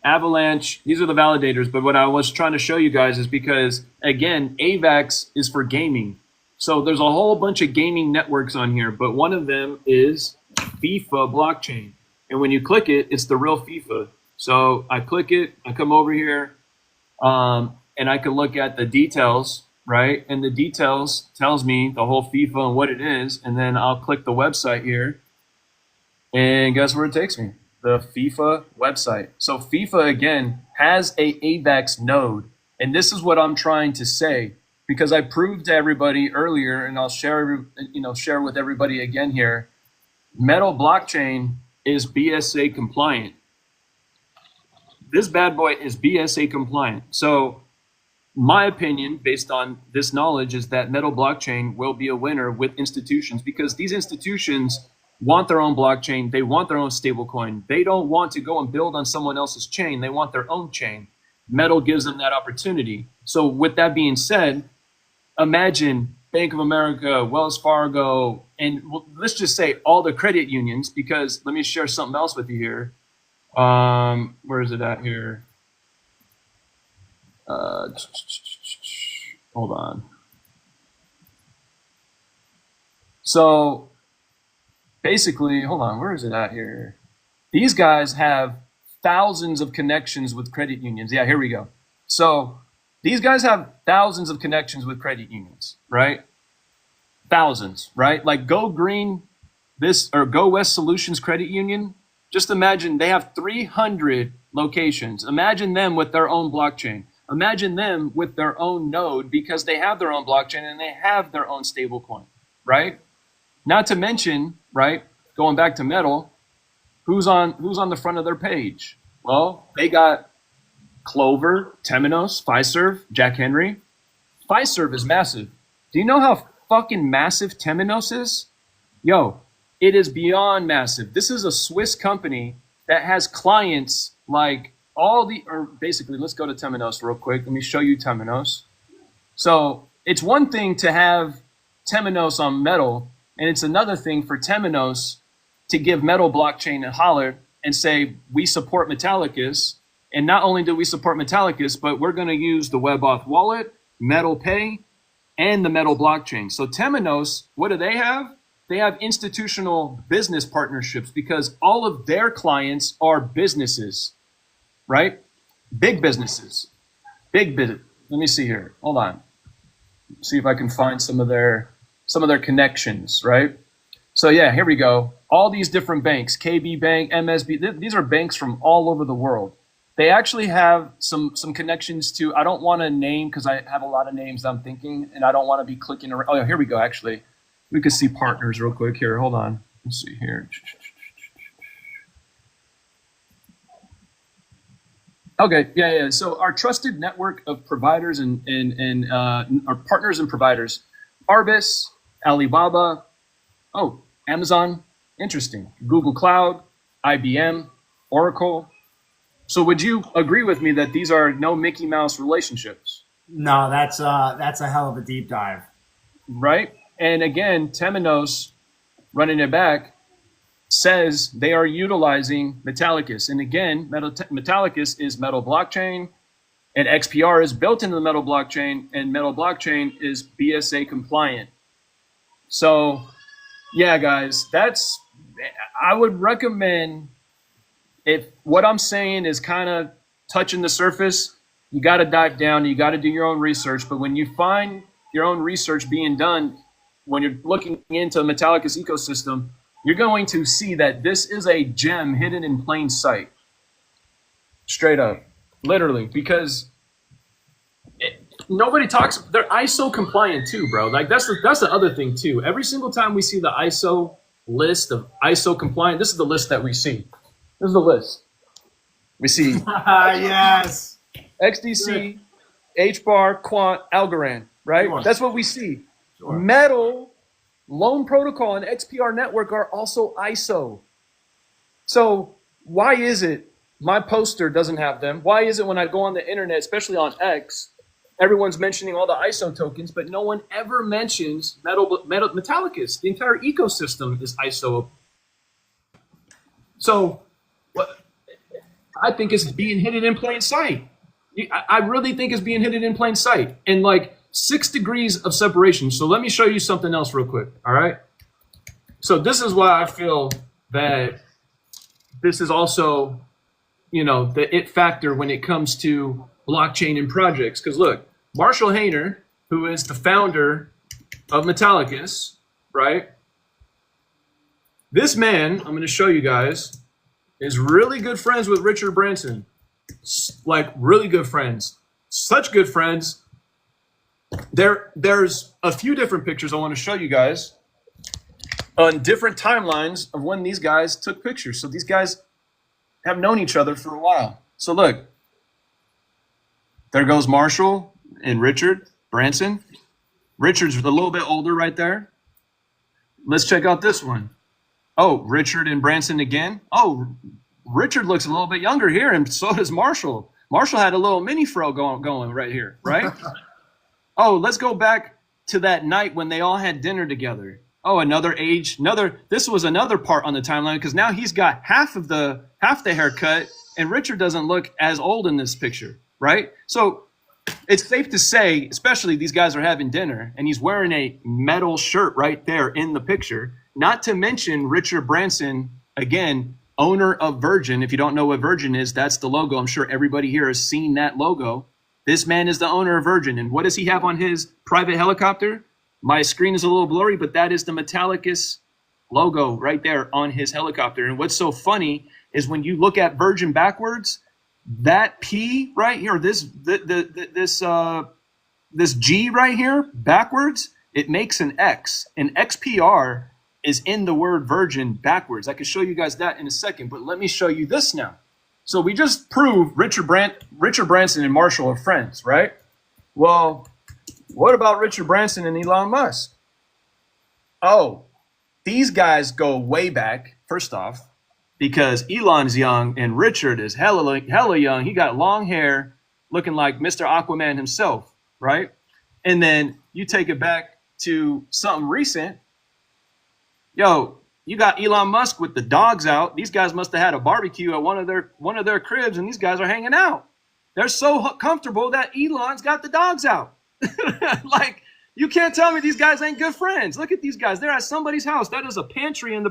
Avalanche. These are the validators. But what I was trying to show you guys is because, again, AVAX is for gaming. So there's a whole bunch of gaming networks on here. But one of them is FIFA blockchain. And when you click it, it's the real FIFA. So I click it. I come over here. And I can look at the details, right? And the details tells me the whole FIFA and what it is. And then I'll click the website here. And guess where it takes me? The FIFA website. So FIFA, again, has a AVAX node. And this is what I'm trying to say, because I proved to everybody earlier, and I'll share with everybody again here, Metal Blockchain is BSA compliant. This bad boy is BSA compliant. So my opinion, based on this knowledge, is that Metal Blockchain will be a winner with institutions, because these institutions want their own blockchain. They want their own stable coin. They don't want to go and build on someone else's chain. They want their own chain. Metal gives them that opportunity. So with that being said, imagine Bank of America, Wells Fargo, and let's just say all the credit unions, because let me share something else with you here. Where is it at here? Hold on. So basically, hold on, where is it at here? These guys have thousands of connections with credit unions. Yeah, here we go. So these guys have thousands of connections with credit unions, right? Thousands, right? Like Go Green, this or Go West Solutions Credit Union. Just imagine they have 300 locations. Imagine them with their own blockchain. Imagine them with their own node because they have their own blockchain and they have their own stable coin, right? Not to mention, right, going back to Metal, who's on the front of their page? Well, they got Clover, Temenos, Fiserv, Jack Henry. Fiserv is massive. Do you know how fucking massive Temenos is? Yo, it is beyond massive. This is a Swiss company that has clients like basically, let's go to Temenos real quick. Let me show you Temenos. So it's one thing to have Temenos on Metal, and it's another thing for Temenos to give Metal blockchain a holler and say, we support Metallicus. And not only do we support Metallicus, but we're going to use the WebAuth wallet, Metal Pay, and the Metal blockchain. So Temenos, what do they have? They have institutional business partnerships because all of their clients are businesses, right? Big businesses, big business. Let me see here. Hold on. See if I can find some of their connections, right? So yeah, here we go. All these different banks, KB Bank, MSB, these are banks from all over the world. They actually have some connections to, I don't want to name because I have a lot of names I'm thinking and I don't want to be clicking around. Oh, here we go, actually. We could see partners real quick here. Hold on. Let's see here. Okay, yeah. So our trusted network of providers and our partners and providers, Arbis, Alibaba, Amazon, interesting, Google Cloud, IBM, Oracle. So would you agree with me that these are no Mickey Mouse relationships? No, that's a hell of a deep dive. Right? And again, Temenos, running it back, says they are utilizing Metallicus. And again, Metallicus is Metal blockchain, and XPR is built into the Metal blockchain, and Metal blockchain is BSA compliant. So yeah, guys, I would recommend, if what I'm saying is kind of touching the surface, you got to dive down, you got to do your own research. But when you find your own research being done, when you're looking into Metallicus ecosystem, you're going to see that this is a gem hidden in plain sight. Straight up, literally, because nobody talks. They're ISO compliant too, bro. Like that's the other thing too. Every single time we see the ISO list of ISO compliant, this is the list that we see. This is the list. We see yes, XDC, HBAR, Quant, Algorand, right? Sure. That's what we see. Sure. Metal, Loan Protocol, and XPR Network are also ISO. So why is it my poster doesn't have them? Why is it when I go on the internet, especially on X, everyone's mentioning all the ISO tokens, but no one ever mentions Metallicus? The entire ecosystem is ISO. So what I think is being hidden in plain sight. I really think it's being hidden in plain sight. And like 6 degrees of separation. So let me show you something else real quick. All right. So this is why I feel that this is also, the it factor when it comes to blockchain and projects. Because look, Marshall Hayner, who is the founder of Metallicus, right? This man, I'm going to show you guys, is really good friends with Richard Branson. Like really good friends. Such good friends. There's a few different pictures I want to show you guys on different timelines of when these guys took pictures. So these guys have known each other for a while. So look, there goes Marshall and Richard Branson. Richard's a little bit older right there. Let's check out this one. Oh, Richard and Branson again. Oh, Richard looks a little bit younger here, and so does Marshall. Marshall had a little mini fro going right here, right? Oh, let's go back to that night when they all had dinner together. Oh, this was another part on the timeline, because now he's got half the haircut, and Richard doesn't look as old in this picture, right? So it's safe to say, especially these guys are having dinner, and he's wearing a metal shirt right there in the picture. Not to mention Richard Branson, again, owner of Virgin. If you don't know what Virgin is, that's the logo. I'm sure everybody here has seen that logo. This man is the owner of Virgin. And what does he have on his private helicopter? My screen is a little blurry, but that is the Metallicus logo right there on his helicopter. And what's so funny is when you look at Virgin backwards, that P right here, this G right here backwards, it makes an X. And XPR is in the word Virgin backwards. I can show you guys that in a second, but let me show you this now. So we just proved Richard Branson and Marshall are friends, right? Well, what about Richard Branson and Elon Musk? Oh, these guys go way back, first off, because Elon's young and Richard is hella young. He got long hair, looking like Mr. Aquaman himself, right? And then you take it back to something recent. Yo, you got Elon Musk with the dogs out. These guys must have had a barbecue at one of their cribs, and these guys are hanging out. They're so comfortable that Elon's got the dogs out. Like, you can't tell me these guys ain't good friends. Look at these guys. They're at somebody's house. That is a pantry in the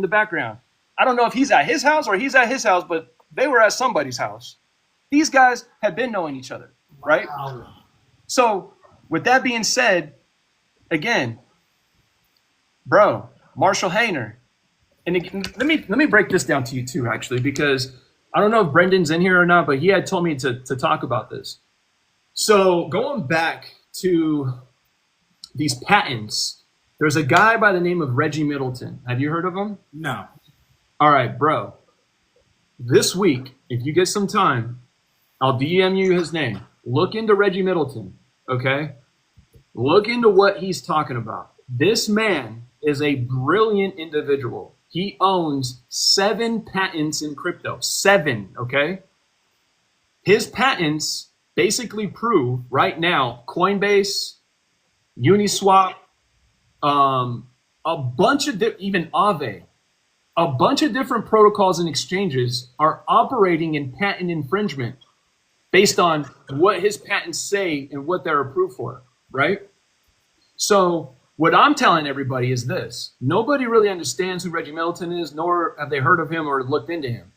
background. I don't know if he's at his house or he's at his house, but they were at somebody's house. These guys have been knowing each other, right? Wow. So with that being said, again, bro, Marshall Hayner, and again, let me break this down to you too, actually, because I don't know if Brendan's in here or not, but he had told me to talk about this. So going back to these patents, there's a guy by the name of Reggie Middleton. Have you heard of him? No. All right, bro. This week, if you get some time, I'll DM you his name. Look into Reggie Middleton, okay? Look into what he's talking about. This man is a brilliant individual. He owns 7 patents in crypto. 7, okay? His patents basically prove right now Coinbase, Uniswap, a bunch of even Aave, a bunch of different protocols and exchanges are operating in patent infringement based on what his patents say and what they're approved for, right? So what I'm telling everybody is this. Nobody really understands who Reggie Middleton is, nor have they heard of him or looked into him.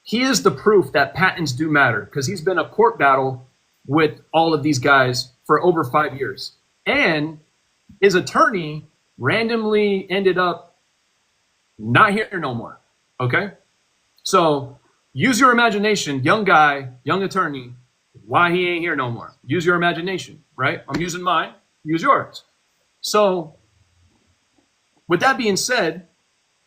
He is the proof that patents do matter, because he's been a court battle with all of these guys for over 5 years. And his attorney randomly ended up not here no more, okay? So use your imagination, young guy, young attorney, why he ain't here no more. Use your imagination, right? I'm using mine, use yours. So with that being said,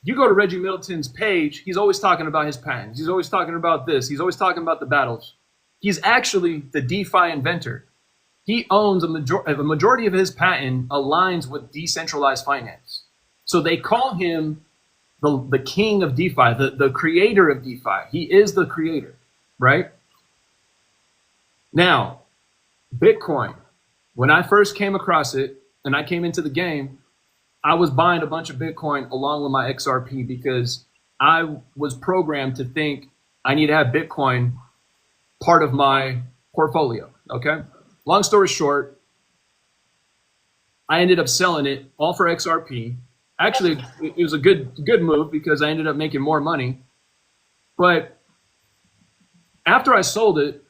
you go to Reggie Middleton's page, he's always talking about his patents. He's always talking about this. He's always talking about the battles. He's actually the DeFi inventor. He owns a majority of his patent aligns with decentralized finance. So they call him the king of DeFi, the creator of DeFi. He is the creator, right? Now, Bitcoin, when I first came across it and I came into the game, I was buying a bunch of Bitcoin along with my XRP because I was programmed to think I need to have Bitcoin part of my portfolio, okay? Long story short, I ended up selling it all for XRP. Actually, it was a good move because I ended up making more money. But after I sold it,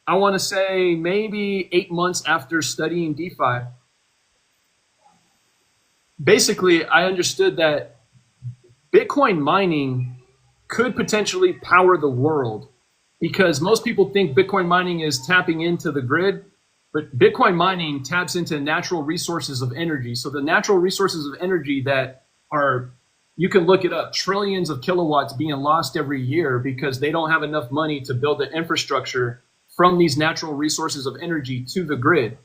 I want to say maybe 8 months after studying DeFi, basically I understood that Bitcoin mining could potentially power the world, because most people think Bitcoin mining is tapping into the grid, but Bitcoin mining taps into natural resources of energy. So the natural resources of energy that are, you can look it up, trillions of kilowatts being lost every year because they don't have enough money to build the infrastructure from these natural resources of energy to the grid.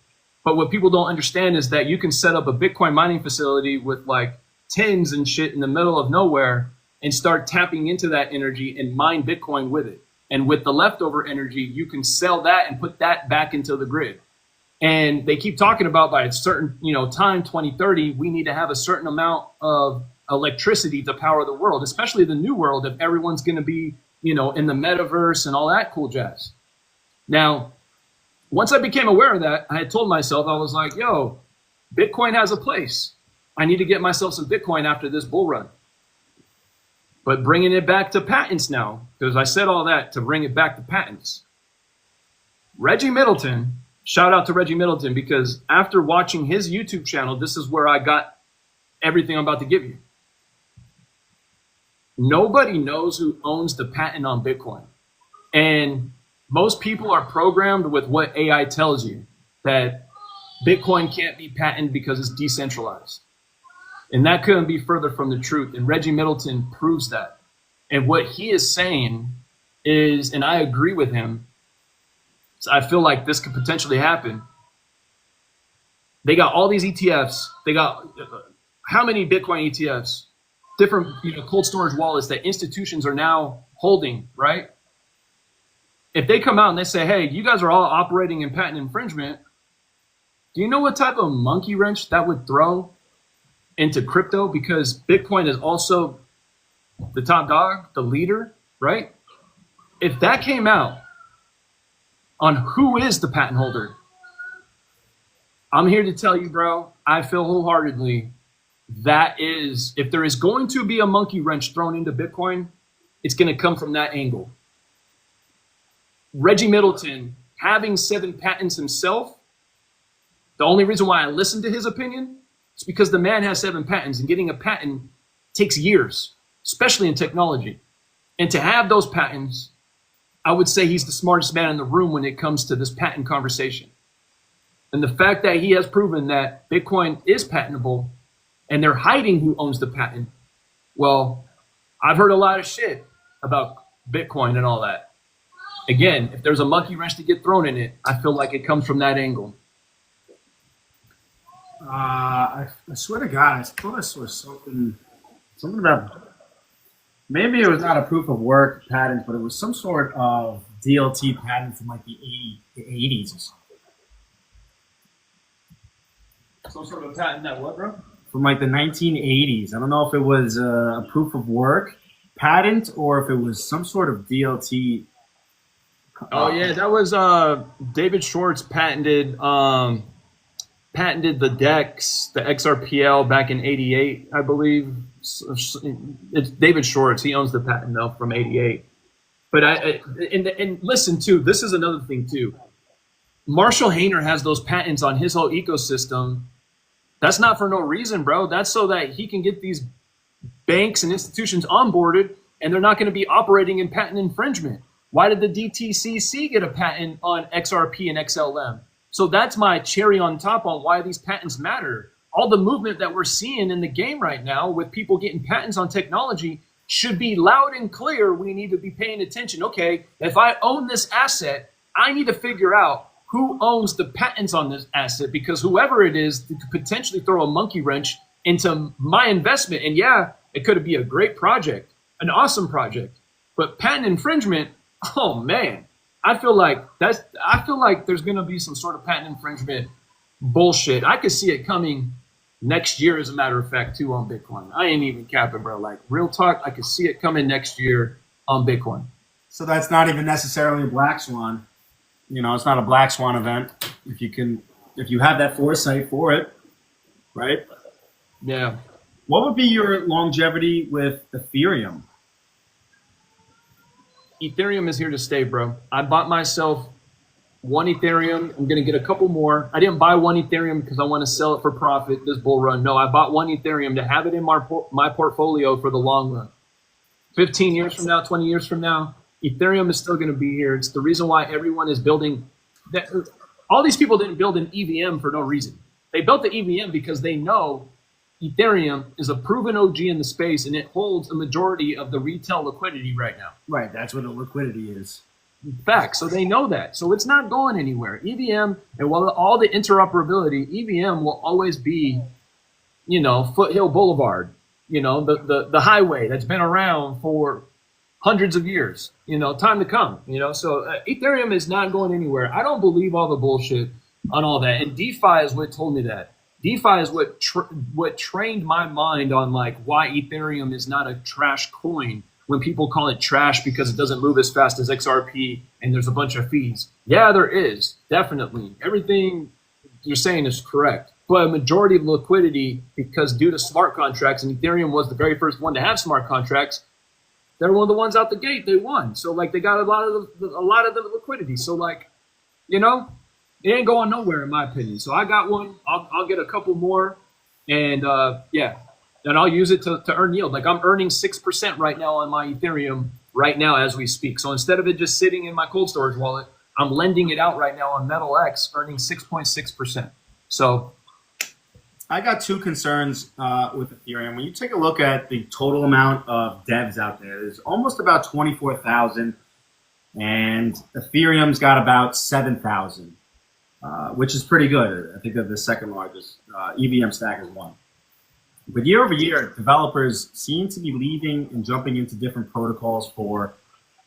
But what people don't understand is that you can set up a Bitcoin mining facility with like tins and shit in the middle of nowhere and start tapping into that energy and mine Bitcoin with it. And with the leftover energy, you can sell that and put that back into the grid. And they keep talking about by a certain, time, 2030, we need to have a certain amount of electricity to power the world, especially the new world, if everyone's going to be, in the metaverse and all that cool jazz. Now, once I became aware of that, I had told myself, I was like, yo, Bitcoin has a place. I need to get myself some Bitcoin after this bull run. But bringing it back to patents now, because I said all that to bring it back to patents. Reggie Middleton, shout out to Reggie Middleton, because after watching his YouTube channel, this is where I got everything I'm about to give you. Nobody knows who owns the patent on Bitcoin. And most people are programmed with what AI tells you, that Bitcoin can't be patented because it's decentralized. And that couldn't be further from the truth. And Reggie Middleton proves that. And what he is saying is, and I agree with him, so I feel like this could potentially happen. They got all these ETFs. They got how many Bitcoin ETFs? Different cold storage wallets that institutions are now holding, right? If they come out and they say, hey, you guys are all operating in patent infringement, do you know what type of monkey wrench that would throw into crypto? Because Bitcoin is also the top dog, the leader, right? If that came out on who is the patent holder, I'm here to tell you, bro, I feel wholeheartedly that is, if there is going to be a monkey wrench thrown into Bitcoin, it's going to come from that angle. Reggie Middleton, having 7 patents himself, the only reason why I listen to his opinion is because the man has 7 patents, and getting a patent takes years, especially in technology. And to have those patents, I would say he's the smartest man in the room when it comes to this patent conversation. And the fact that he has proven that Bitcoin is patentable and they're hiding who owns the patent, well, I've heard a lot of shit about Bitcoin and all that. Again, if there's a monkey wrench to get thrown in it, I feel like it comes from that angle. I swear to God, I thought I saw something about, maybe it was not a proof of work patent, but it was some sort of DLT patent from like the 80s or something. Some sort of patent that what, bro? From like the 1980s. I don't know if it was a proof of work patent or if it was some sort of DLT. Oh yeah, that was David Schwartz patented the DEX, the XRPL back in '88, I believe. It's David Schwartz. He owns the patent though from '88. But and listen too, this is another thing too. Marshall Hayner has those patents on his whole ecosystem. That's not for no reason, bro. That's so that he can get these banks and institutions onboarded, and they're not going to be operating in patent infringement. Why did the DTCC get a patent on XRP and XLM? So that's my cherry on top on why these patents matter. All the movement that we're seeing in the game right now with people getting patents on technology should be loud and clear. We need to be paying attention. Okay, if I own this asset, I need to figure out who owns the patents on this asset, because whoever it is could potentially throw a monkey wrench into my investment. And yeah, it could be a great project, an awesome project, but patent infringement, oh man, I feel like there's going to be some sort of patent infringement bullshit. I could see it coming next year, as a matter of fact, too, on Bitcoin. I ain't even capping, bro. Like real talk, I could see it coming next year on Bitcoin. So that's not even necessarily a black swan. It's not a black swan event. If you have that foresight for it, right? Yeah. What would be your longevity with Ethereum? Ethereum is here to stay, bro. I bought myself 1 Ethereum. I'm going to get a couple more. I didn't buy 1 Ethereum because I want to sell it for profit this bull run. No, I bought 1 Ethereum to have it in my portfolio for the long run. 15 years from now, 20 years from now, Ethereum is still going to be here. It's the reason why everyone is building that. All these people didn't build an EVM for no reason. They built the EVM because they know Ethereum is a proven OG in the space, and it holds a majority of the retail liquidity right now. Right, that's what the liquidity is. Fact. So they know that. So it's not going anywhere. EVM, and while all the interoperability, EVM will always be, Foothill Boulevard, the highway that's been around for hundreds of years, time to come, so Ethereum is not going anywhere. I don't believe all the bullshit on all that. And DeFi is what told me that. DeFi is what trained my mind on like why Ethereum is not a trash coin when people call it trash because it doesn't move as fast as XRP and there's a bunch of fees. Yeah, there is, definitely. Everything you're saying is correct. But a majority of liquidity, because due to smart contracts, and Ethereum was the very first one to have smart contracts, they're one of the ones out the gate. They won. So like they got a lot of the liquidity. So like, it ain't going nowhere in my opinion. So I got one. I'll get a couple more, and and I'll use it to earn yield. Like I'm earning 6% right now on my Ethereum right now as we speak. So instead of it just sitting in my cold storage wallet, I'm lending it out right now on MetalX, earning 6.6%. So I got two concerns with Ethereum. When you take a look at the total amount of devs out there, there's almost about 24,000, and Ethereum's got about 7,000, which is pretty good. I think they're the second largest. EVM stack is one. But year over year, developers seem to be leaving and jumping into different protocols for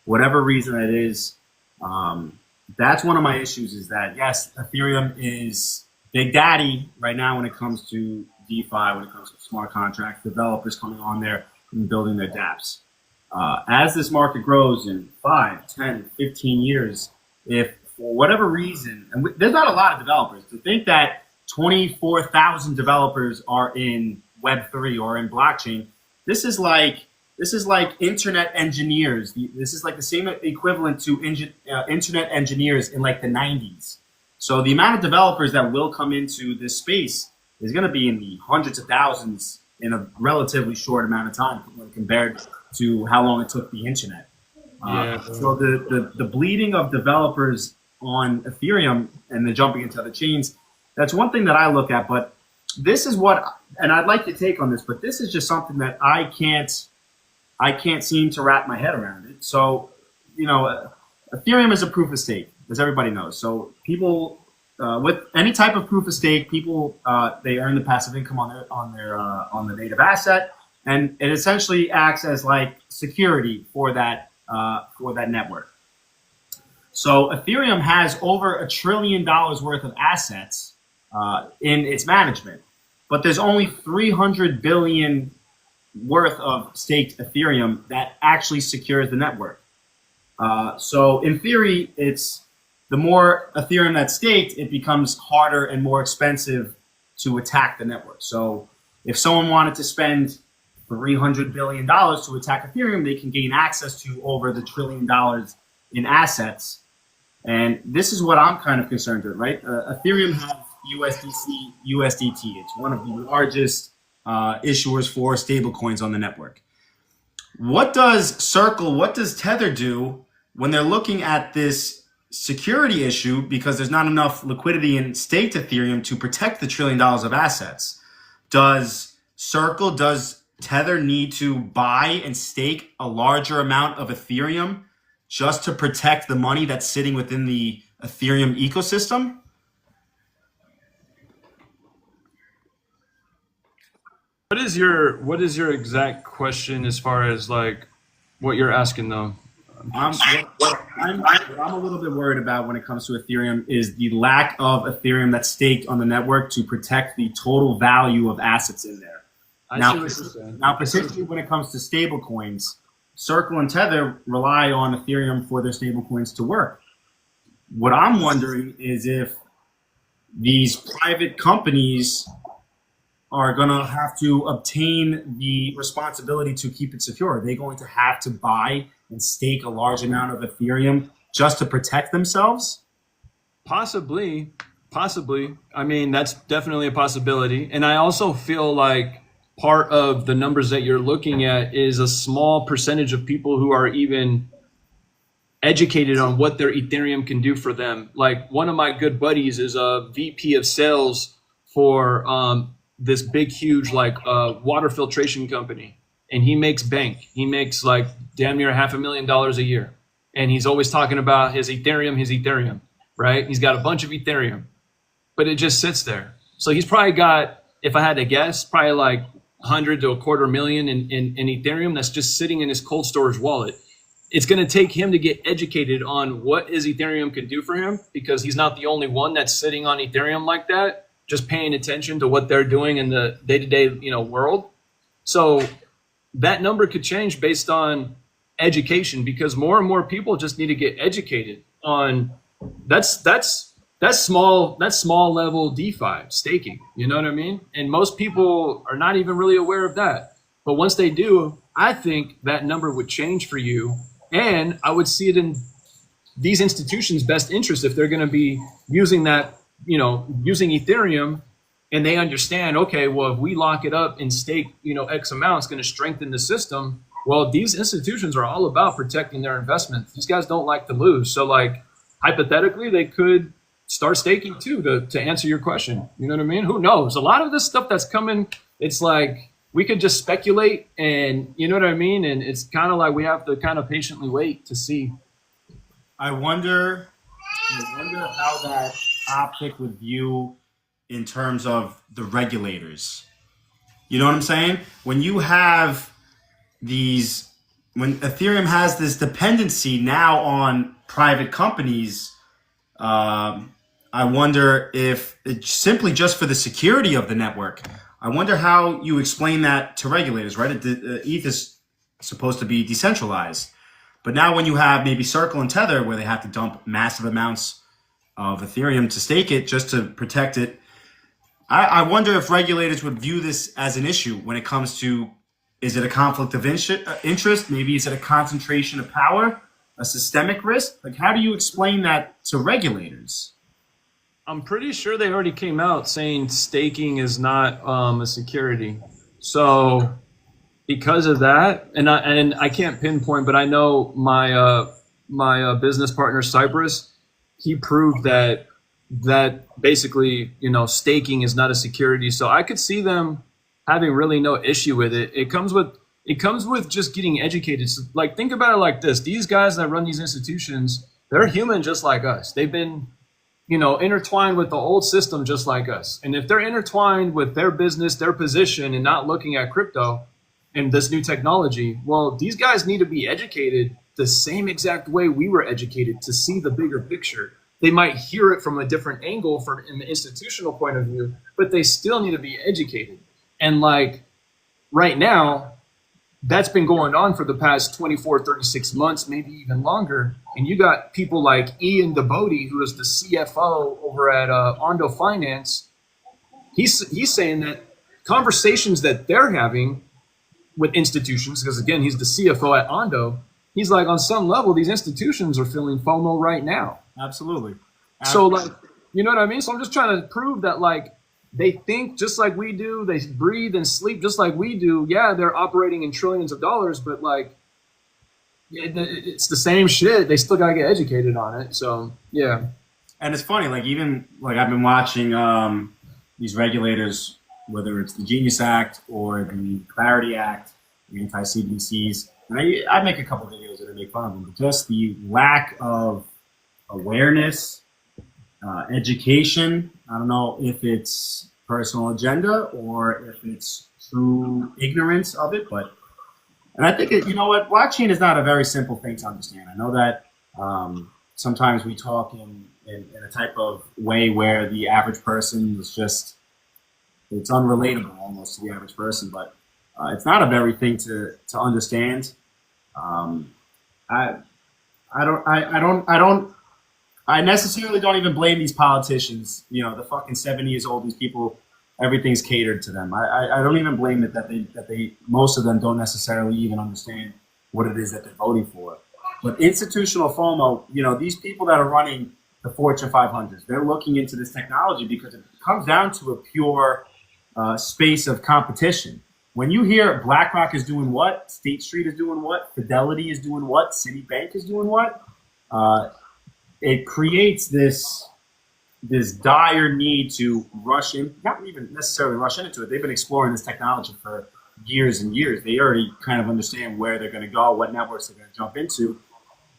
whatever reason it is. That's one of my issues is that, yes, Ethereum is big daddy right now when it comes to DeFi, when it comes to smart contracts, developers coming on there and building their dApps. As this market grows in 5, 10, 15 years, if for whatever reason, and there's not a lot of developers, to think that 24,000 developers are in Web3 or in blockchain, this is like internet engineers. This is like the same equivalent to internet engineers in like the 90s. So the amount of developers that will come into this space is going to be in the hundreds of thousands in a relatively short amount of time when compared to how long it took the internet. So the bleeding of developers on Ethereum and the jumping into other chains, that's one thing that I look at. But this is what, and I'd like to take on this, but this is just something that I can't seem to wrap my head around it. So, Ethereum is a proof of stake, as everybody knows. So people with any type of proof of stake, people they earn the passive income on the native asset, and it essentially acts as like security for that network. So Ethereum has over $1 trillion worth of assets in its management, but there's only 300 billion worth of staked Ethereum that actually secures the network. So in theory, it's the more Ethereum that's staked, it becomes harder and more expensive to attack the network. So if someone wanted to spend $300 billion to attack Ethereum, they can gain access to over the $1 trillion in assets. And this is what I'm kind of concerned with, right? Ethereum has USDC, USDT. It's one of the largest issuers for stablecoins on the network. What does Circle, what does Tether do when they're looking at this security issue because there's not enough liquidity in staked Ethereum to protect the $1 trillion of assets? Does Circle, does Tether need to buy and stake a larger amount of Ethereum just to protect the money that's sitting within the Ethereum ecosystem? What is your exact question as far as like what you're asking though? What I'm a little bit worried about when it comes to Ethereum is the lack of Ethereum that's staked on the network to protect the total value of assets in there. Now, particularly when it comes to stable coins, Circle and Tether rely on Ethereum for their stable coins to work. What I'm wondering is if these private companies are going to have to obtain the responsibility to keep it secure. Are they going to have to buy and stake a large amount of Ethereum just to protect themselves? Possibly. I mean, that's definitely a possibility. And I also feel like part of the numbers that you're looking at is a small percentage of people who are even educated on what their Ethereum can do for them. Like one of my good buddies is a VP of sales for this big, huge water filtration company. And he makes bank. He makes like damn near $500,000 a year. And he's always talking about his Ethereum, right? He's got a bunch of Ethereum, but it just sits there. So he's probably got, if I had to guess, probably like 100 to $250,000 in Ethereum that's just sitting in his cold storage wallet. it's going to take him to get educated on what is Ethereum can do for him, because he's not the only one that's sitting on Ethereum like that, just paying attention to what they're doing in the day-to-day, world. So that number could change based on education, because more and more people just need to get educated on that's small level DeFi staking. You know what I mean? And most people are not even really aware of that. But once they do, I think that number would change for you. And I would see it in these institutions' best interest if they're going to be using that, using Ethereum, and they understand, okay, well, if we lock it up and stake, X amount, it's going to strengthen the system. Well, these institutions are all about protecting their investments. These guys don't like to lose. So, like, hypothetically, they could start staking too, to answer your question. You know what I mean? Who knows? A lot of this stuff that's coming, it's like, we could just speculate, and you know what I mean? And it's kind of like we have to kind of patiently wait to see. I wonder how that optic would view in terms of the regulators. You know what I'm saying? When you have when Ethereum has this dependency now on private companies, I wonder if it's simply just for the security of the network. I wonder how you explain that to regulators, right? ETH is supposed to be decentralized. But now when you have maybe Circle and Tether, where they have to dump massive amounts of Ethereum to stake it just to protect it, I wonder if regulators would view this as an issue when it comes to, is it a conflict of interest? Maybe is it a concentration of power, a systemic risk? Like, how do you explain that to regulators? I'm pretty sure they already came out saying staking is not a security. So because of that, and I can't pinpoint, but I know my business partner Cypress, he proved that basically staking is not a security. So I could see them having really no issue with it. It comes with just getting educated. So, like, think about it like this: these guys that run these institutions, they're human just like us. They've been intertwined with the old system just like us. And if they're intertwined with their business, their position, and not looking at crypto and this new technology, well, these guys need to be educated the same exact way we were educated to see the bigger picture. They might hear it from a different angle from an institutional point of view, but they still need to be educated. And like right now, that's been going on for the past 24, 36 months, maybe even longer. And you got people like Ian DeBode, who is the CFO over at Ondo Finance. He's saying that conversations that they're having with institutions, because again, he's the CFO at Ondo, he's like, on some level, these institutions are feeling FOMO right now. Absolutely. So like, you know what I mean? So I'm just trying to prove that, like, they think just like we do. They breathe and sleep just like we do. Yeah, they're operating in trillions of dollars, but like, it's the same shit. They still gotta get educated on it. So yeah. And it's funny, like, even like I've been watching these regulators, whether it's the Genius Act or the Clarity Act, the anti-CBDCs. And I make a couple of videos that I make fun of them, but just the lack of awareness, education. I don't know if it's personal agenda or if it's true ignorance of it, and I think you know what, blockchain is not a very simple thing to understand. I know that sometimes we talk in a type of way where the average person is just, it's unrelatable almost to the average person, but it's not a very thing to understand. I necessarily don't even blame these politicians. The fucking 70 years old, these people, everything's catered to them. I don't even blame it that they most of them don't necessarily even understand what it is that they're voting for. But institutional FOMO, these people that are running the Fortune 500s, they're looking into this technology because it comes down to a pure space of competition. When you hear BlackRock is doing what, State Street is doing what, Fidelity is doing what, Citibank is doing what, it creates this dire need to rush in, not even necessarily rush into it. They've been exploring this technology for years and years. They already kind of understand where they're going to go, what networks they're going to jump into.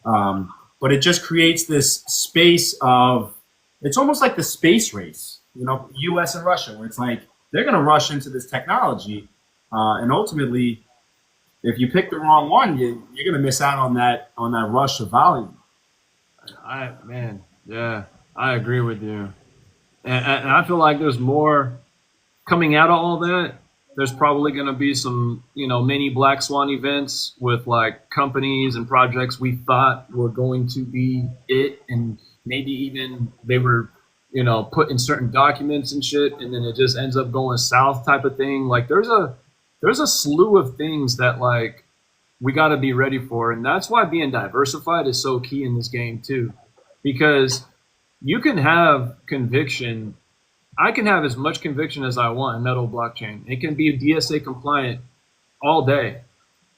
But it just creates this space of, it's almost like the space race, US and Russia, where it's like, they're going to rush into this technology. And ultimately, if you pick the wrong one, you're going to miss out on that rush of volume. Yeah, I agree with you. And I feel like there's more coming out of all that. There's probably going to be some, mini black swan events with like companies and projects we thought were going to be it. And maybe even they were, put in certain documents and shit. And then it just ends up going south type of thing. Like there's a slew of things that like we got to be ready for. And that's why being diversified is so key in this game too, because you can have conviction. I can have as much conviction as I want in metal blockchain. It can be DSA compliant all day.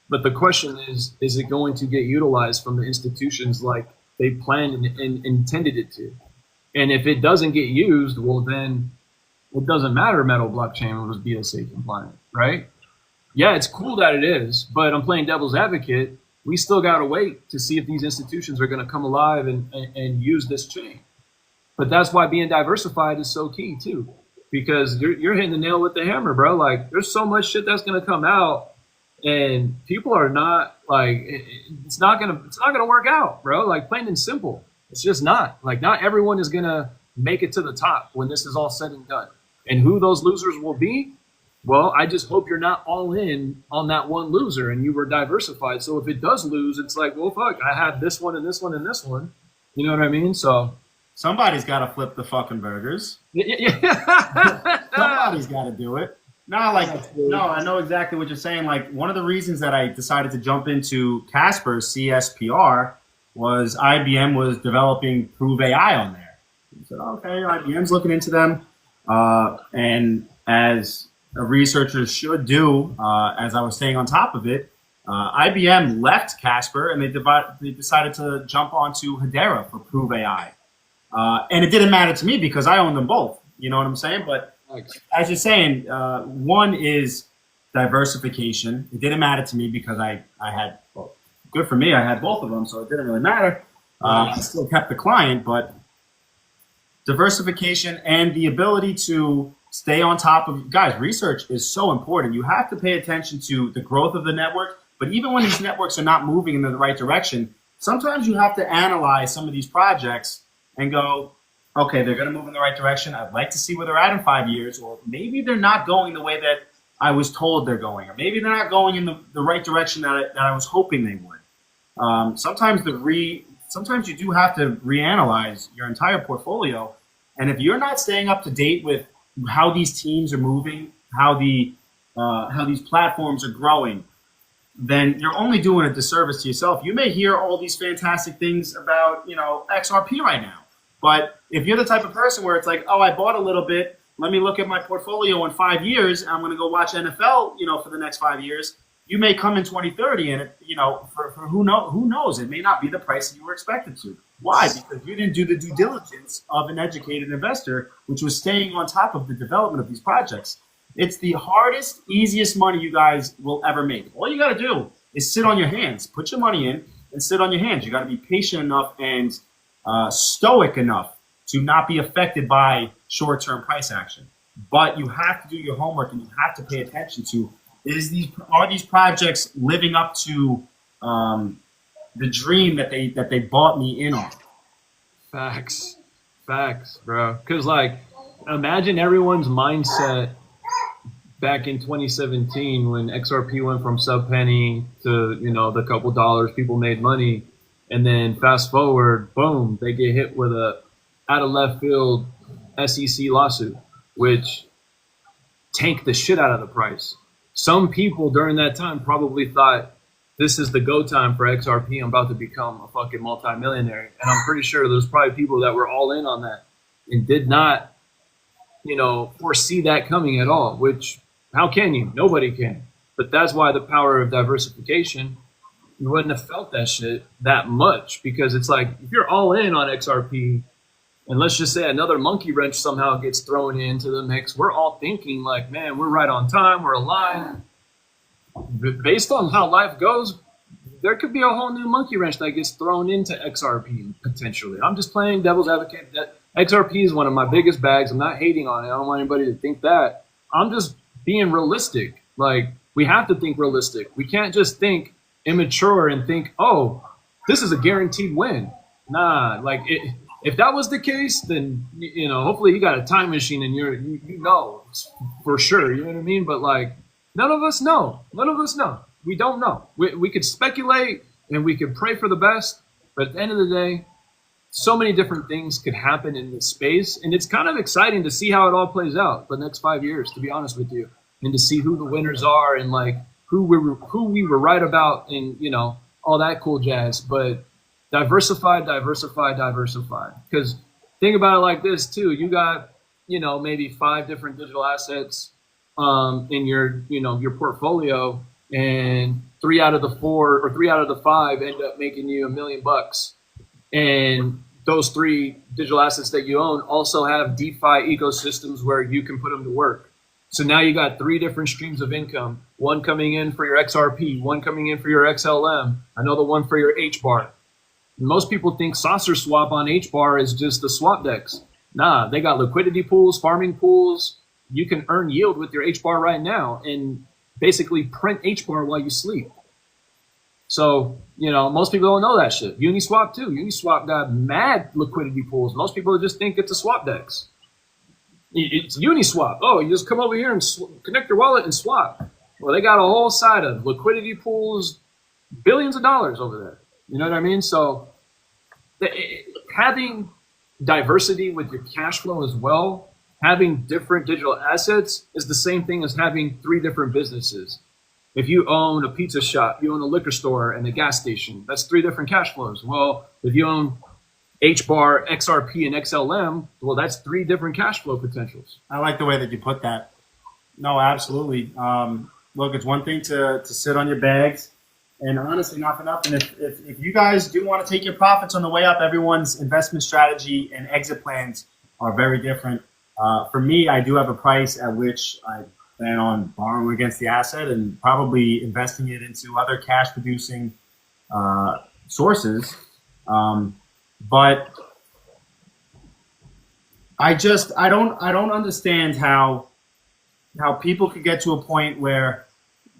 But the question is it going to get utilized from the institutions like they planned and intended it to? And if it doesn't get used, well, then it doesn't matter metal blockchain was DSA compliant, right? Yeah, it's cool that it is, but I'm playing devil's advocate. We still got to wait to see if these institutions are going to come alive and use this chain. But that's why being diversified is so key too, because you're hitting the nail with the hammer, bro. Like there's so much shit that's going to come out and people are not like, it's not going to work out, bro. Like plain and simple. It's just not like, not everyone is going to make it to the top when this is all said and done. And who those losers will be, well, I just hope you're not all in on that one loser and you were diversified. So if it does lose, it's like, well, fuck, I have this one and this one and this one. You know what I mean? So somebody's got to flip the fucking burgers. Yeah. Somebody's got to do it. No, I know exactly what you're saying. Like one of the reasons that I decided to jump into Casper CSPR was IBM was developing Prove AI on there. I said, okay, IBM's looking into them. And as a researcher should do, as I was staying on top of it, IBM left Casper and they decided to jump onto Hedera for Prove AI. And it didn't matter to me because I own them both. You know what I'm saying? But as you're saying, one is diversification. It didn't matter to me because I had, well, good for me, I had both of them, so it didn't really matter. I still kept the client, but diversification and the ability to stay on top of, guys, research is so important. You have to pay attention to the growth of the network, but even when these networks are not moving in the right direction, sometimes you have to analyze some of these projects and go, okay, they're going to move in the right direction. I'd like to see where they're at in 5 years, or maybe they're not going the way that I was told they're going, or maybe they're not going in the right direction that I was hoping they would. Sometimes you do have to reanalyze your entire portfolio, and if you're not staying up to date with how these teams are moving, how these platforms are growing, then you're only doing a disservice to yourself. You may hear all these fantastic things about, XRP right now. But if you're the type of person where it's like, oh, I bought a little bit, let me look at my portfolio in 5 years, and I'm going to go watch NFL, for the next 5 years, you may come in 2030 and, for who knows, it may not be the price that you were expected to. Why? Because you didn't do the due diligence of an educated investor, which was staying on top of the development of these projects. It's the hardest, easiest money you guys will ever make. All you got to do is sit on your hands, put your money in and sit on your hands. You got to be patient enough and stoic enough to not be affected by short-term price action. But you have to do your homework and you have to pay attention to, are these projects living up to the dream that they bought me in on? Facts, bro. Because imagine everyone's mindset back in 2017 when XRP went from sub penny to the couple dollars, people made money, and then fast forward, boom, they get hit with a out of left field SEC lawsuit, which tanked the shit out of the price. Some people during that time probably thought, this is the go time for XRP. I'm about to become a fucking multimillionaire. And I'm pretty sure there's probably people that were all in on that and did not, foresee that coming at all, which how can you? Nobody can. But that's why the power of diversification, you wouldn't have felt that shit that much, because it's like, if you're all in on XRP and let's just say another monkey wrench somehow gets thrown into the mix, we're all thinking like, man, we're right on time. We're aligned. Based on how life goes, there could be a whole new monkey wrench that gets thrown into XRP potentially. I'm just playing devil's advocate. That XRP is one of my biggest bags. I'm not hating on it. I don't want anybody to think that. I'm just being realistic. Like, We have to think realistic. We can't just think immature and think, oh, this is a guaranteed win. Nah, like if that was the case, then hopefully you got a time machine and you know for sure. You know what I mean? But like none of us know. None of us know. We don't know. We could speculate and we could pray for the best, but at the end of the day, so many different things could happen in this space, and it's kind of exciting to see how it all plays out the next 5 years, to be honest with you, and to see who the winners are and like who we were right about and all that cool jazz. But diversify. Because think about it like this too: you got maybe 5 different digital assets in your portfolio, and 3 out of the 4 or 3 out of the 5 end up making you $1 million. And those 3 digital assets that you own also have DeFi ecosystems where you can put them to work. So now you got 3 different streams of income, one coming in for your XRP, one coming in for your XLM, another one for your HBAR. Most people think Saucer Swap on HBAR is just the swap dex. Nah, they got liquidity pools, farming pools. You can earn yield with your HBAR right now and basically print HBAR while you sleep. So, most people don't know that shit. Uniswap too. Uniswap got mad liquidity pools. Most people just think it's a swap dex. It's Uniswap. Oh, you just come over here and connect your wallet and swap. Well, they got a whole side of liquidity pools, billions of dollars over there. You know what I mean? So having diversity with your cash flow as well, having different digital assets is the same thing as having 3 different businesses. If you own a pizza shop, you own a liquor store and a gas station, that's 3 different cash flows. Well, if you own HBAR, XRP, and XLM, well, that's 3 different cash flow potentials. I like the way that you put that. No, absolutely. Look, it's one thing to sit on your bags. And honestly, not for nothing, if you guys do want to take your profits on the way up, everyone's investment strategy and exit plans are very different. For me, I do have a price at which I plan on borrowing against the asset and probably investing it into other cash producing sources. But I don't understand how people could get to a point where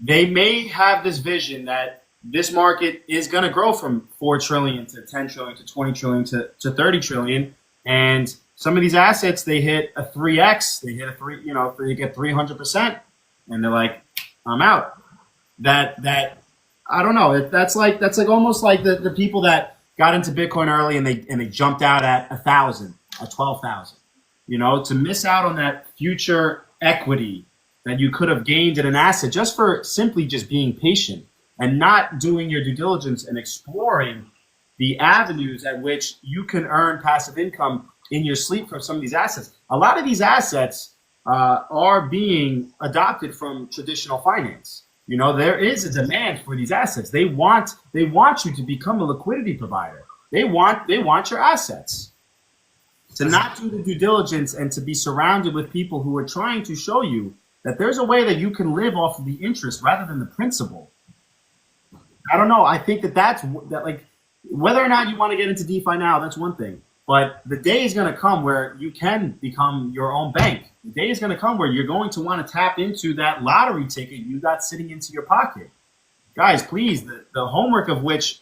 they may have this vision that this market is going to grow from 4 trillion to 10 trillion to 20 trillion to 30 trillion. And some of these assets, they hit a 3x, they hit a 3, they get 300%, and they're like, I'm out. That I don't know. That's like almost like the people that got into Bitcoin early and they jumped out at 1,000, at 12,000. To miss out on that future equity that you could have gained in an asset just for simply just being patient and not doing your due diligence and exploring the avenues at which you can earn passive income in your sleep from some of these assets. A lot of these assets are being adopted from traditional finance. There is a demand for these assets. They want you to become a liquidity provider. They want your assets. To not do the due diligence and to be surrounded with people who are trying to show you that there's a way that you can live off of the interest rather than the principal. I don't know. I think that like whether or not you want to get into DeFi now, that's one thing. But the day is going to come where you can become your own bank. The day is going to come where you're going to want to tap into that lottery ticket you got sitting into your pocket. Guys, please, the homework of which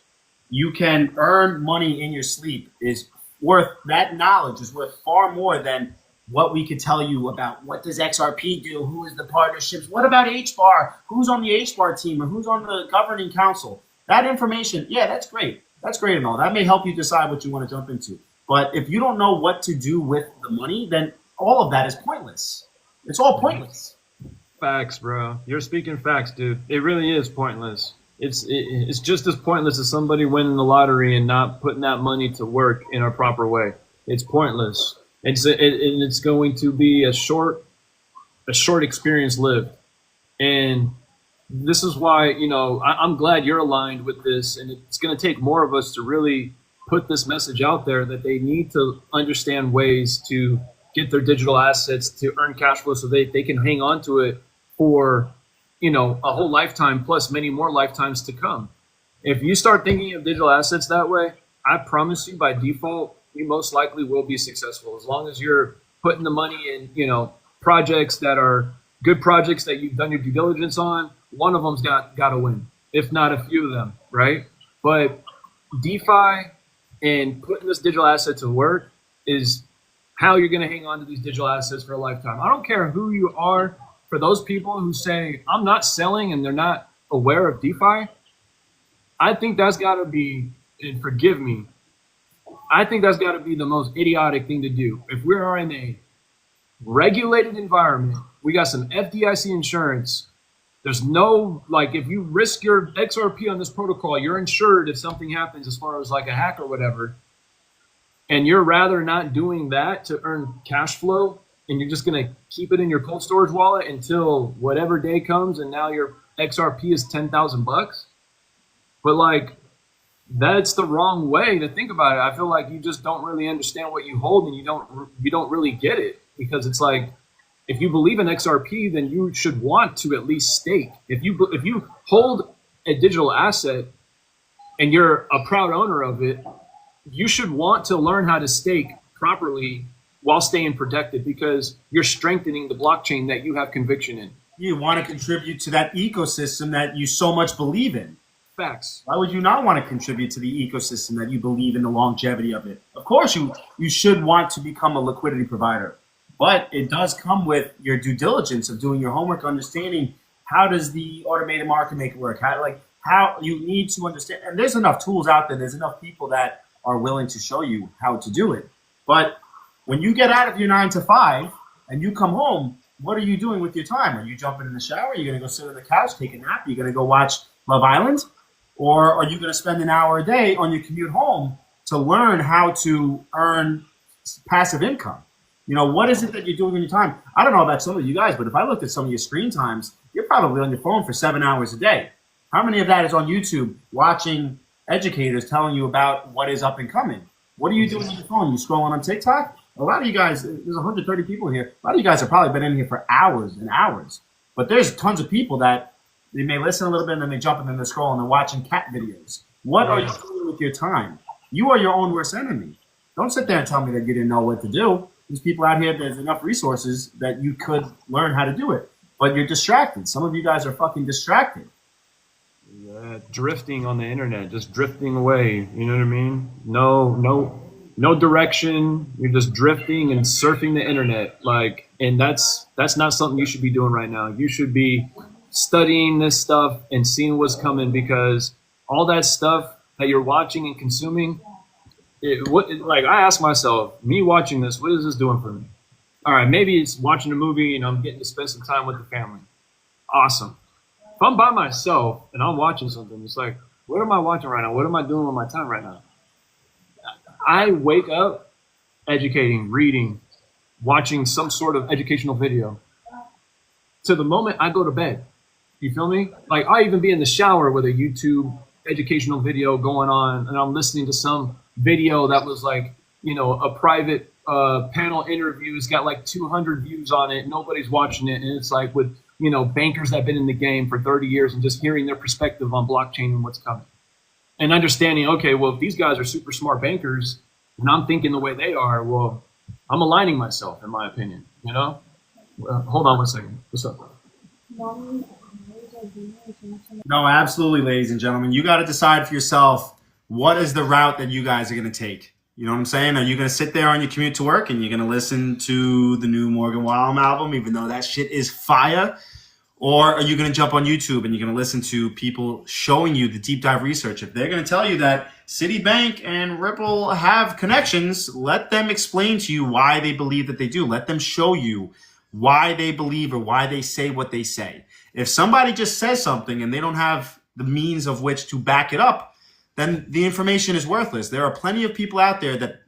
you can earn money in your sleep is worth, that knowledge is worth far more than what we could tell you about what does XRP do, who is the partnerships, what about HBAR, who's on the HBAR team, or who's on the governing council. That information, yeah, that's great. That's great and all. That may help you decide what you want to jump into. But if you don't know what to do with the money, then all of that is pointless. It's all pointless. Facts, bro. You're speaking facts, dude. It really is pointless. It's just as pointless as somebody winning the lottery and not putting that money to work in a proper way. It's pointless. It's going to be a short experience lived. And this is why, I'm glad you're aligned with this, and it's going to take more of us to really put this message out there that they need to understand ways to get their digital assets to earn cash flow so they can hang on to it for, a whole lifetime plus many more lifetimes to come. If you start thinking of digital assets that way, I promise you by default, you most likely will be successful as long as you're putting the money in, projects that are good projects that you've done your due diligence on, one of them's got to win, if not a few of them, right? But DeFi and putting this digital asset to work is how you're going to hang on to these digital assets for a lifetime. I don't care who you are. For those people who say, I'm not selling and they're not aware of DeFi, I think that's got to be, and forgive me, I think that's got to be the most idiotic thing to do. If we are in a regulated environment, we got some FDIC insurance. There's no, like, if you risk your XRP on this protocol, you're insured if something happens as far as like a hack or whatever. And you're rather not doing that to earn cash flow, and you're just going to keep it in your cold storage wallet until whatever day comes, and now your XRP is $10,000. But like, that's the wrong way to think about it. I feel like you just don't really understand what you hold, and you don't really get it, because it's like, if you believe in XRP, then you should want to at least stake. If you hold a digital asset and you're a proud owner of it, you should want to learn how to stake properly while staying protected, because you're strengthening the blockchain that you have conviction in. You want to contribute to that ecosystem that you so much believe in. Facts. Why would you not want to contribute to the ecosystem that you believe in the longevity of it? Of course, you should want to become a liquidity provider, but it does come with your due diligence of doing your homework, understanding how does the automated market maker work, how you need to understand. And there's enough tools out there. There's enough people that are willing to show you how to do it. But when you get out of your 9 to 5 and you come home, what are you doing with your time? Are you jumping in the shower? Are you going to go sit on the couch, take a nap? Are you going to go watch Love Island? Or are you going to spend an hour a day on your commute home to learn how to earn passive income? You know, what is it that you're doing in your time? I don't know about some of you guys, but if I looked at some of your screen times, you're probably on your phone for 7 hours a day. How many of that is on YouTube watching educators telling you about what is up and coming? What are you doing on your phone? You scrolling on TikTok? A lot of you guys, there's 130 people here. A lot of you guys have probably been in here for hours and hours. But there's tons of people that they may listen a little bit and then they jump and then they scroll and they're watching cat videos. What are you doing with your time? You are your own worst enemy. Don't sit there and tell me that you didn't know what to do. There's people out here, there's enough resources that you could learn how to do it. But you're distracted. Some of you guys are fucking distracted. Yeah, drifting on the internet, just drifting away. You know what I mean? No direction. You're just drifting and surfing the internet. Like, and that's not something you should be doing right now. You should be studying this stuff and seeing what's coming, because all that stuff that you're watching and consuming, like, I ask myself, me watching this, what is this doing for me? All right, maybe it's watching a movie and I'm getting to spend some time with the family. Awesome. If I'm by myself and I'm watching something, it's like, what am I watching right now? What am I doing with my time right now? I wake up educating, reading, watching some sort of educational video to the moment I go to bed. You feel me? Like, I even be in the shower with a YouTube educational video going on, and I'm listening to some video that was like, you know, a private panel interview. It's got like 200 views on it. Nobody's watching it. And it's like with, you know, bankers that have been in the game for 30 years and just hearing their perspective on blockchain and what's coming. And understanding, okay, well, if these guys are super smart bankers and I'm thinking the way they are, well, I'm aligning myself, in my opinion, you know? Hold on one second. What's up? No, absolutely, ladies and gentlemen. You got to decide for yourself, what is the route that you guys are going to take? You know what I'm saying? Are you going to sit there on your commute to work and you're going to listen to the new Morgan Wallen album, even though that shit is fire? Or are you going to jump on YouTube and you're going to listen to people showing you the deep dive research? If they're going to tell you that Citibank and Ripple have connections, let them explain to you why they believe that they do. Let them show you why they believe or why they say what they say. If somebody just says something and they don't have the means of which to back it up, then the information is worthless. There are plenty of people out there that,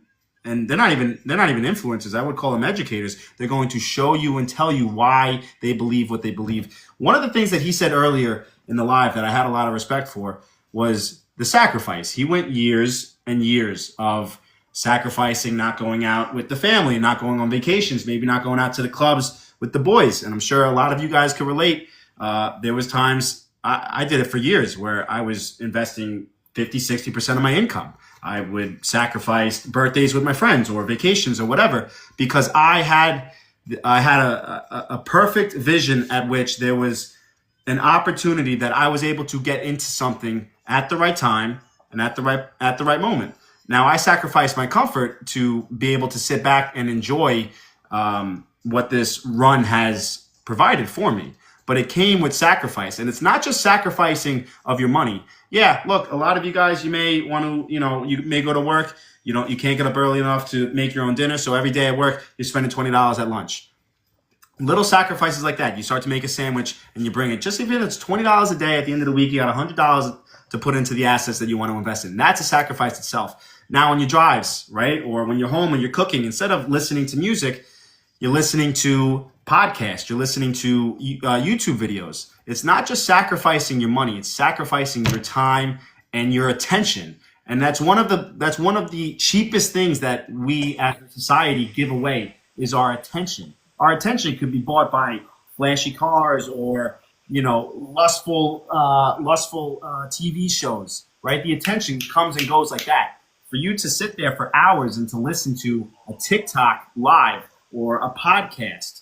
and they're not even influencers. I would call them educators. They're going to show you and tell you why they believe what they believe. One of the things that he said earlier in the live that I had a lot of respect for was the sacrifice. He went years and years of sacrificing, not going out with the family, not going on vacations, maybe not going out to the clubs with the boys. And I'm sure a lot of you guys can relate. There was times I did it for years where I was investing 50, 60% of my income. I would sacrifice birthdays with my friends or vacations or whatever, because I had a perfect vision at which there was an opportunity that I was able to get into something at the right time and at the right moment. Now, I sacrificed my comfort to be able to sit back and enjoy what this run has provided for me. But it came with sacrifice. And it's not just sacrificing of your money. Yeah, look, a lot of you guys, you may want to, you may go to work. You can't get up early enough to make your own dinner. So every day at work, you're spending $20 at lunch. Little sacrifices like that. You start to make a sandwich and you bring it. Just even if it's $20 a day, at the end of the week, you got $100 to put into the assets that you want to invest in. That's a sacrifice itself. Now, on your drives, right, or when you're home and you're cooking, instead of listening to music, you're listening to podcasts. You're listening to YouTube videos. It's not just sacrificing your money; it's sacrificing your time and your attention. And that's one of the cheapest things that we as a society give away is our attention. Our attention could be bought by flashy cars or lustful TV shows, right? The attention comes and goes like that. For you to sit there for hours and to listen to a TikTok live or a podcast,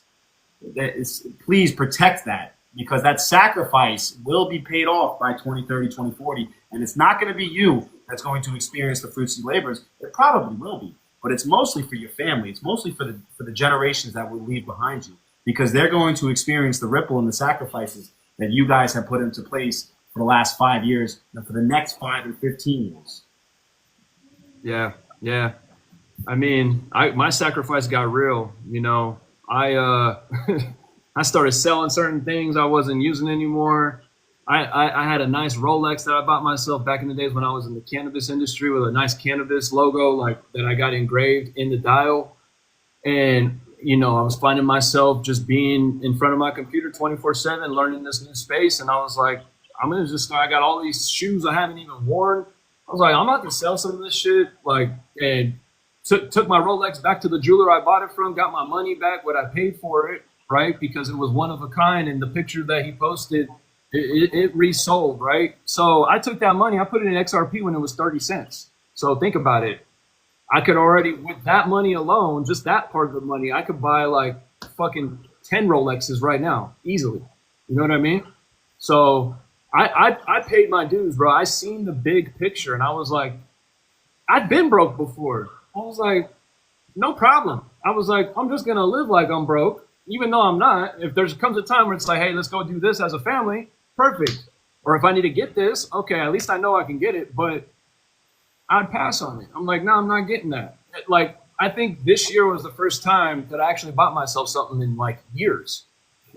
please protect that, because that sacrifice will be paid off by 2030, 2040. And it's not going to be you that's going to experience the fruits of your labors. It probably will be, but it's mostly for your family. It's mostly for the generations that will leave behind you, because they're going to experience the ripple and the sacrifices that you guys have put into place for the last 5 years and for the next 5 and 15 years. Yeah. I mean, my sacrifice got real. I I started selling certain things I wasn't using anymore. I had a nice Rolex that I bought myself back in the days when I was in the cannabis industry, with a nice cannabis logo that I got engraved in the dial. And, I was finding myself just being in front of my computer 24/7, learning this new space. And I was like, I got all these shoes I haven't even worn. I was like, I'm about to sell some of this shit. And took my Rolex back to the jeweler I bought it from, got my money back, what I paid for it, right? Because it was one of a kind. And the picture that he posted, it resold, right? So I took that money, I put it in XRP when it was 30 cents. So think about it. I could already, with that money alone, just that part of the money, I could buy like fucking 10 Rolexes right now, easily. You know what I mean? So I paid my dues, bro. I seen the big picture and I was like, I've been broke before. I was like, no problem. I was like, I'm just going to live like I'm broke, even though I'm not. If there comes a time where it's like, hey, let's go do this as a family, perfect. Or if I need to get this, okay, at least I know I can get it, but I'd pass on it. I'm like, no, I'm not getting that. I think this year was the first time that I actually bought myself something in like years.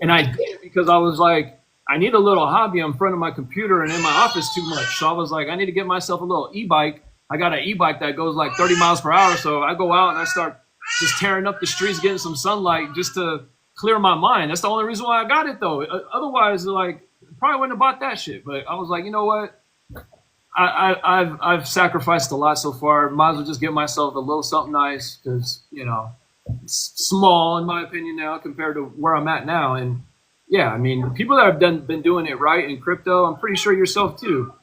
And I did it because I was like, I need a little hobby in front of my computer and in my office too much. So I was like, I need to get myself a little e-bike. I got an e-bike that goes like 30 miles per hour. So I go out and I start just tearing up the streets, getting some sunlight just to clear my mind. That's the only reason why I got it though. Otherwise, probably wouldn't have bought that shit. But I was like, you know what? I've sacrificed a lot so far. Might as well just get myself a little something nice, because it's small in my opinion now compared to where I'm at now. And yeah, I mean, people that have been doing it right in crypto, I'm pretty sure yourself too.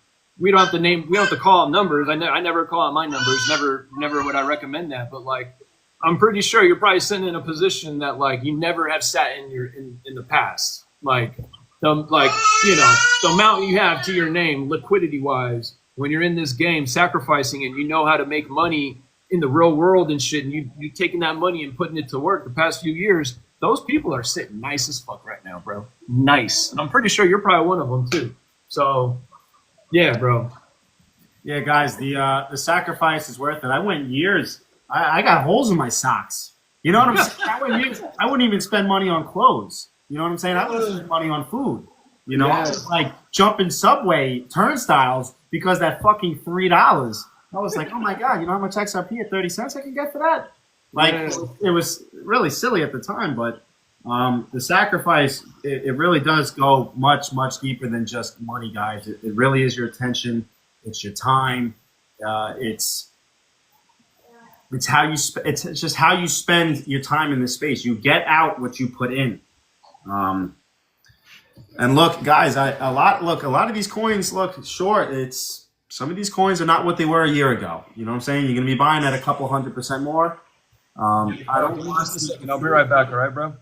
We don't have to call out numbers. I never call out my numbers. Never would I recommend that. But I'm pretty sure you're probably sitting in a position that you never have sat in the past. The amount you have to your name, liquidity wise, when you're in this game, sacrificing and you know how to make money in the real world and shit, and you taking that money and putting it to work the past few years, those people are sitting nice as fuck right now, bro. Nice. And I'm pretty sure you're probably one of them too. So yeah, bro. Yeah, guys, the sacrifice is worth it. I went years. I got holes in my socks. You know what I'm saying? I went years. I wouldn't even spend money on clothes. You know what I'm saying? I would spend money on food. I was jumping subway turnstiles because that fucking $3. I was like, oh my God, you know how much XRP at 30 cents I can get for that? It was really silly at the time, but the sacrifice, it really does go much, much deeper than just money, guys. It really is your attention. It's your time. It's just how you spend your time in this space. You get out what you put in. And look, guys, a lot of these coins, some of these coins are not what they were a year ago. You know what I'm saying? You're going to be buying at a couple 100% more. I don't want just a second. I'll be right back. All right, bro?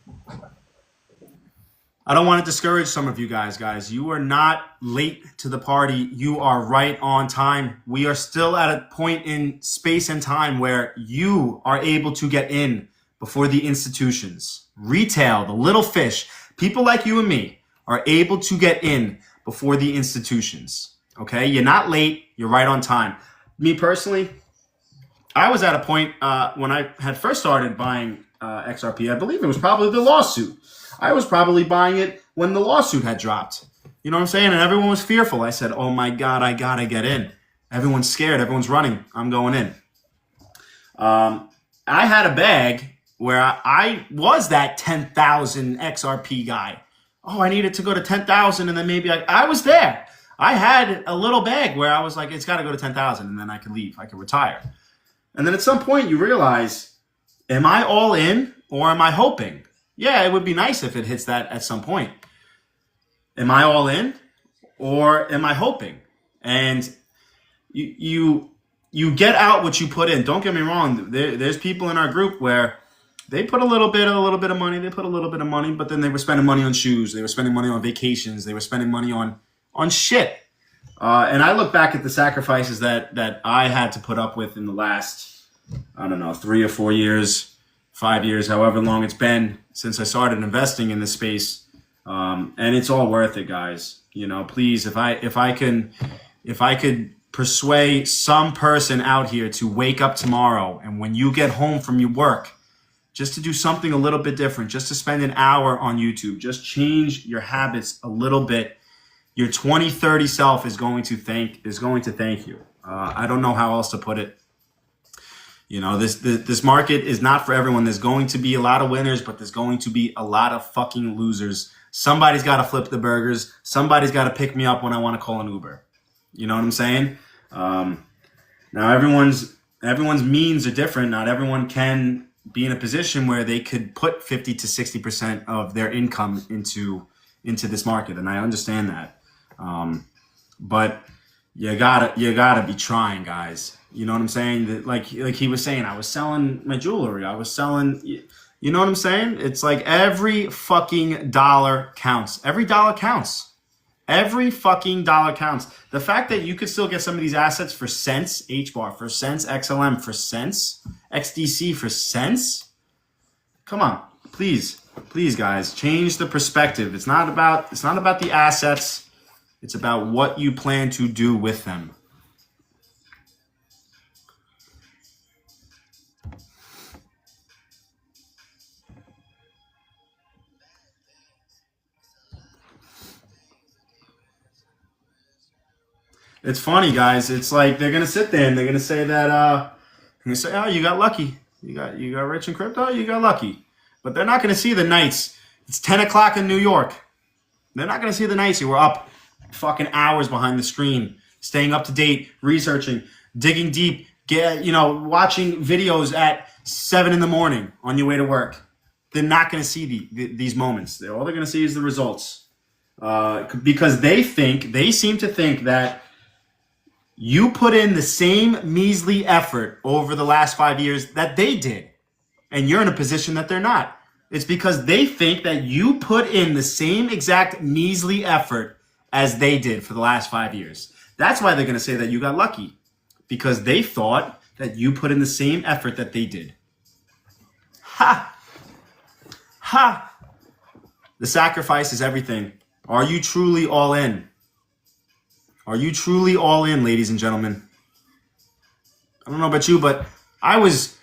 I don't want to discourage some of you guys. You are not late to the party. You are right on time. We are still at a point in space and time where you are able to get in before the institutions. Retail, the little fish, people like you and me are able to get in before the institutions. Okay? You're not late. You're right on time. Me personally, I was at a point when I had first started buying XRP. I believe it was probably the lawsuit. I was probably buying it when the lawsuit had dropped. You know what I'm saying? And everyone was fearful. I said, oh my God, I gotta get in. Everyone's scared. Everyone's running. I'm going in. I had a bag where I was that 10,000 XRP guy. Oh, I needed to go to 10,000 and then maybe I was there. I had a little bag where I was like, it's got to go to 10,000 and then I can leave. I can retire. And then at some point you realize, am I all in or am I hoping? Yeah, it would be nice if it hits that at some point. Am I all in or am I hoping? And you get out what you put in. Don't get me wrong. There's people in our group where they put a little bit of money. They put a little bit of money, but then they were spending money on shoes. They were spending money on vacations. They were spending money on shit. And I look back at the sacrifices that I had to put up with in the last, I don't know, 3 or 4 years, 5 years, however long it's been since I started investing in this space. And it's all worth it, guys. You know, please, if I could persuade some person out here to wake up tomorrow and when you get home from your work, just to do something a little bit different, just to spend an hour on YouTube, just change your habits a little bit. Your 2030 self is going to thank you. I don't know how else to put it. You know, this market is not for everyone. There's going to be a lot of winners, but there's going to be a lot of fucking losers. Somebody's got to flip the burgers. Somebody's got to pick me up when I want to call an Uber. You know what I'm saying? Now everyone's means are different. Not everyone can be in a position where they could put 50 to 60% of their income into this market, and I understand that. But you gotta be trying, guys. You know what I'm saying? Like he was saying, I was selling my jewelry. I was selling, you know what I'm saying? It's like every fucking dollar counts. Every dollar counts. Every fucking dollar counts. The fact that you could still get some of these assets for cents, HBAR for cents, XLM for cents, XDC for cents. Come on, please, guys, change the perspective. It's not about the assets. It's about what you plan to do with them. It's funny, guys. It's like they're gonna sit there and they're gonna say that oh, you got lucky. You got rich in crypto, you got lucky. But they're not gonna see the nights. It's 10 o'clock in New York. They're not gonna see the nights you were up fucking hours behind the screen, staying up to date, researching, digging deep, watching videos at 7 in the morning on your way to work. They're not gonna see these moments. All they're gonna see is the results. Because they seem to think that you put in the same measly effort over the last 5 years that they did, and you're in a position that they're not. It's because they think that you put in the same exact measly effort as they did for the last 5 years. That's why they're going to say that you got lucky, because they thought that you put in the same effort that they did. Ha! Ha! The sacrifice is everything. Are you truly all in? Are you truly all in, ladies and gentlemen? I don't know about you, but I was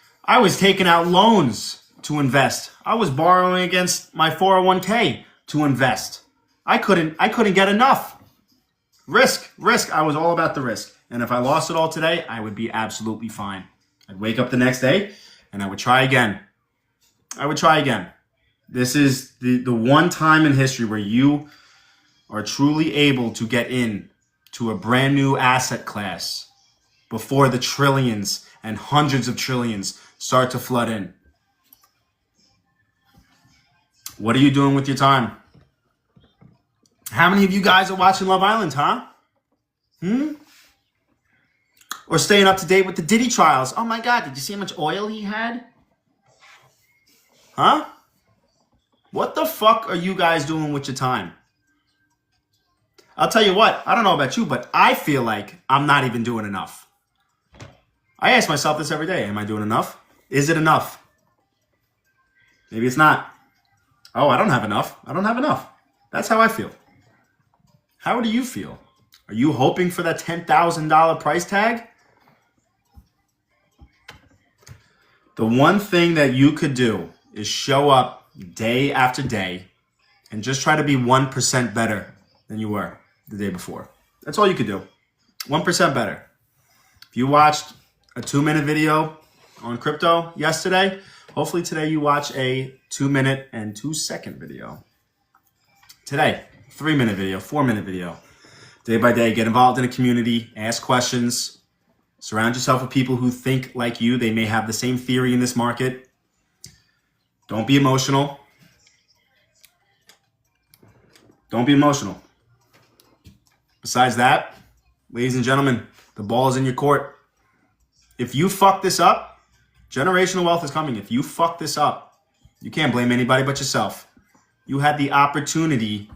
taking out loans to invest. I was borrowing against my 401k to invest. I couldn't get enough. Risk. I was all about the risk. And if I lost it all today, I would be absolutely fine. I'd wake up the next day and I would try again. This is the one time in history where you are truly able to get in to a brand new asset class before the trillions and hundreds of trillions start to flood in. What are you doing with your time? How many of you guys are watching Love Island, huh? Or staying up to date with the Diddy trials? Oh my God, did you see how much oil he had? Huh? What the fuck are you guys doing with your time? I'll tell you what, I don't know about you, but I feel like I'm not even doing enough. I ask myself this every day. Am I doing enough? Is it enough? Maybe it's not. Oh, I don't have enough. I don't have enough. That's how I feel. How do you feel? Are you hoping for that $10,000 price tag? The one thing that you could do is show up day after day and just try to be 1% better than you were the day before. That's all you could do. 1% better. If you watched a 2-minute video on crypto yesterday, hopefully today you watch a 2-minute and 2-second video. Today, 3-minute video, 4-minute video. Day by day, get involved in a community, ask questions, surround yourself with people who think like you. They may have the same theory in this market. Don't be emotional. Don't be emotional. Besides that, ladies and gentlemen, the ball is in your court. If you fuck this up, generational wealth is coming. If you fuck this up, you can't blame anybody but yourself. You had the opportunity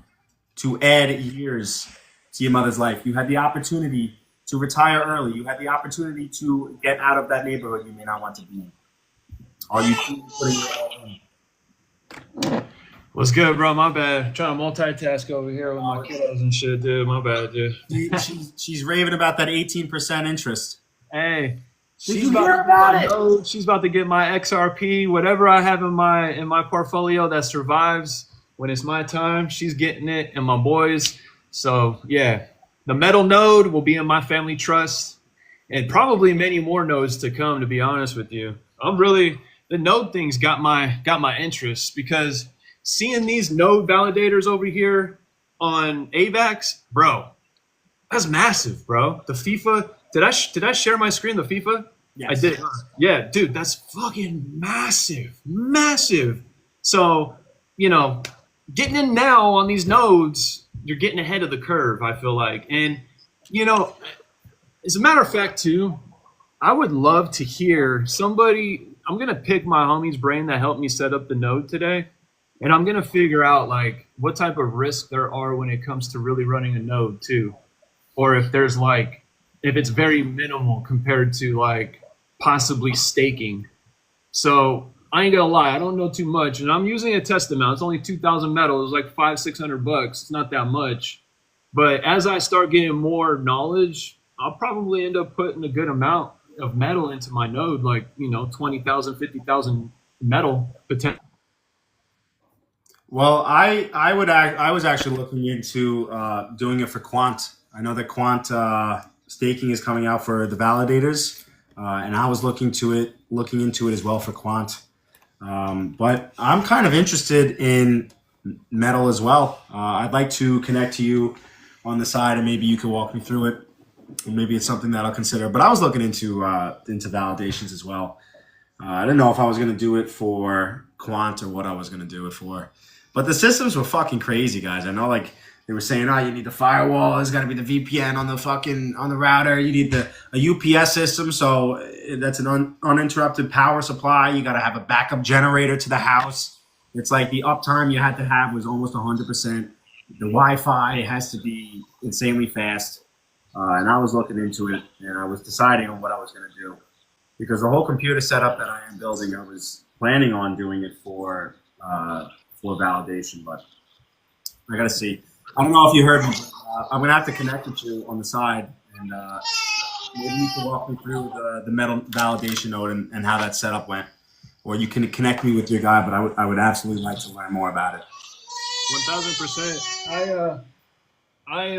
to add years to your mother's life. You had the opportunity to retire early. You had the opportunity to get out of that neighborhood you may not want to be in. Are you putting your all in? What's good, bro? My bad. Trying to multitask over here with my kiddos and shit, dude. My bad, dude. She's raving about that 18% interest. Hey, she's about to get my XRP, whatever I have in my portfolio that survives when it's my time. She's getting it, and my boys. So yeah, the metal node will be in my family trust, and probably many more nodes to come. To be honest with you, the node thing's got my interest, because seeing these node validators over here on AVAX, bro, that's massive, bro. The FIFA, did I share my screen? The FIFA, yes. I did. Yeah, dude, that's fucking massive. So getting in now on these nodes, you're getting ahead of the curve, I feel like. And, as a matter of fact, too, I would love to hear somebody. I'm going to pick my homie's brain that helped me set up the node today. And I'm going to figure out, like, what type of risk there are when it comes to really running a node, too. Or if there's, like, if it's very minimal compared to, like, possibly staking. So I ain't gonna lie, I don't know too much, and I'm using a test amount. It's only 2,000 metal. It's like $500-600. It's not that much, but as I start getting more knowledge, I'll probably end up putting a good amount of metal into my node, like 20,000, 50,000 metal potential. Well, I was actually looking into doing it for quant. I know that quant staking is coming out for the validators, and I was looking into it as well for quant. But I'm kind of interested in metal as well. I'd like to connect to you on the side, and maybe you can walk me through it. And maybe it's something that I'll consider. But I was looking into validations as well. I didn't know if I was going to do it for quant or what I was going to do it for. But the systems were fucking crazy, guys. I know, like, they were saying, you need the firewall. There's got to be the VPN on the router. You need a UPS system, so that's an uninterrupted power supply. You got to have a backup generator to the house. It's like the uptime you had to have was almost 100%. The Wi-Fi has to be insanely fast. And I was looking into it, and I was deciding on what I was going to do, because the whole computer setup that I am building, I was planning on doing it for validation, but I got to see. I don't know if you heard me, but I'm going to have to connect with you on the side, and maybe you can walk me through the metal validation node and how that setup went. Or you can connect me with your guy, but I would absolutely like to learn more about it. 1,000%. I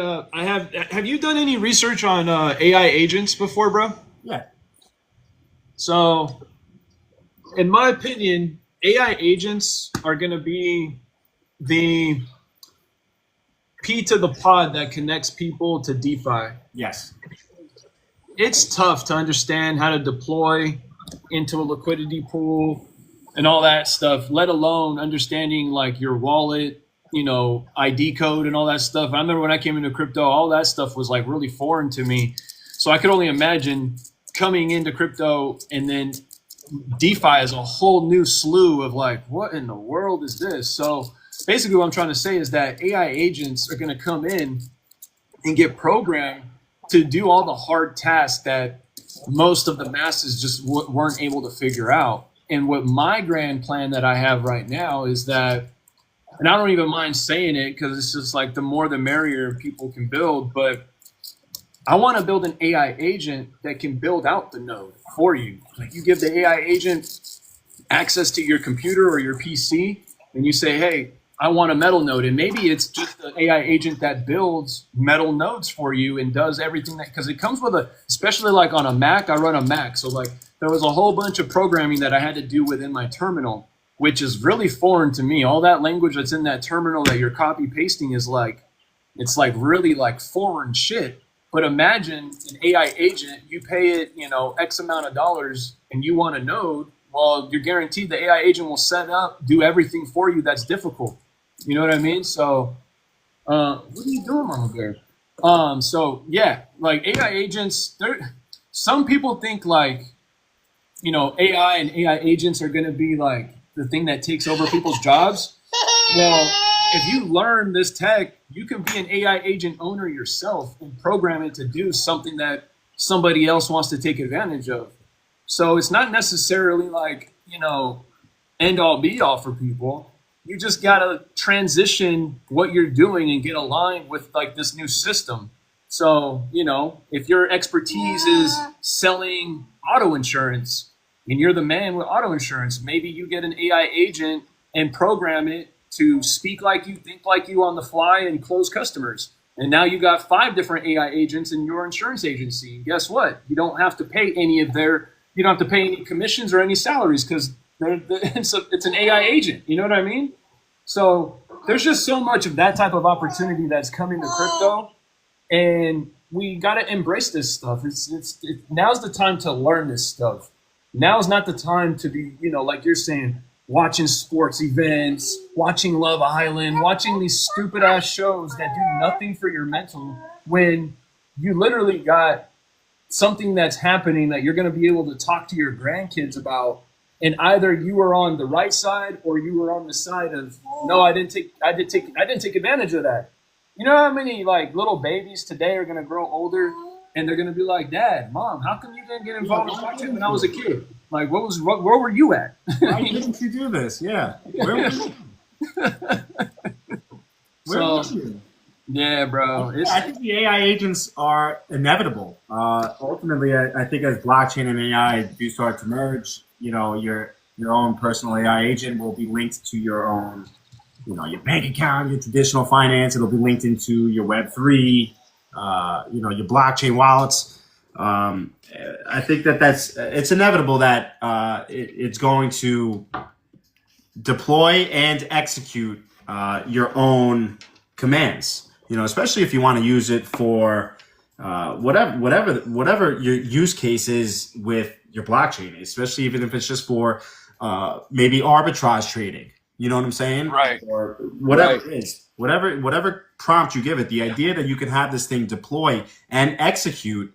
have you done any research on AI agents before, bro? Yeah. So, in my opinion, AI agents are going to be the P to the pod that connects people to DeFi. Yes. It's tough to understand how to deploy into a liquidity pool and all that stuff, let alone understanding like your wallet, ID code and all that stuff. I remember when I came into crypto, all that stuff was like really foreign to me. So I could only imagine coming into crypto and then DeFi is a whole new slew of like, what in the world is this? So basically, what I'm trying to say is that AI agents are going to come in and get programmed to do all the hard tasks that most of the masses just weren't able to figure out. And what my grand plan that I have right now is that, and I don't even mind saying it because it's just like the more the merrier people can build, but I want to build an AI agent that can build out the node for you. Like you give the AI agent access to your computer or your PC, and you say, hey, I want a metal node. And maybe it's just the AI agent that builds metal nodes for you and does everything that, because it comes with a, especially like on a Mac, I run a Mac. So like there was a whole bunch of programming that I had to do within my terminal, which is really foreign to me. All that language that's in that terminal that you're copy pasting is like, it's like really like foreign shit. But imagine an AI agent, you pay it, you know, X amount of dollars and you want a node, well, you're guaranteed the AI agent will set up, do everything for you that's difficult. You know what I mean? So, what are you doing, Mama Bear? So yeah, like AI agents, some people think like, you know, AI and AI agents are going to be like the thing that takes over people's jobs. Well, if you learn this tech, you can be an AI agent owner yourself and program it to do something that somebody else wants to take advantage of. So it's not necessarily like, you know, end all be all for people. You just got to transition what you're doing and get aligned with like this new system. So, you know, if your expertise is selling auto insurance and you're the man with auto insurance, maybe you get an AI agent and program it to speak like you, think like you on the fly and close customers. And now you got 5 different AI agents in your insurance agency. And guess what? You don't have to pay any of their, you don't have to pay any commissions or any salaries because it's an AI agent. You know what I mean? So there's just so much of that type of opportunity that's coming to crypto. And we got to embrace this stuff. Now's the time to learn this stuff. Now's not the time to be, you know, like you're saying, watching sports events, watching Love Island, watching these stupid ass shows that do nothing for your mental when you literally got something that's happening that you're going to be able to talk to your grandkids about. And either you were on the right side or you were on the side of, no, I didn't take advantage of that. You know how many like little babies today are going to grow older and they're going to be like, Dad, Mom, how come you didn't get involved in blockchain when I was a kid? Like, where were you at? Why didn't you do this? Yeah. Where were you? Were you? Yeah, bro. I think the AI agents are inevitable. Ultimately, I think as blockchain and AI do start to merge, you know, your own personal AI agent will be linked to your own, you know, your bank account, your traditional finance. It'll be linked into your Web3, you know, your blockchain wallets. I think it's inevitable that it's going to deploy and execute your own commands. You know, especially if you want to use it for whatever your use case is with your blockchain, especially even if it's just for maybe arbitrage trading. You know what I'm saying? Right. Or whatever it is, whatever prompt you give it, the idea that you can have this thing deploy and execute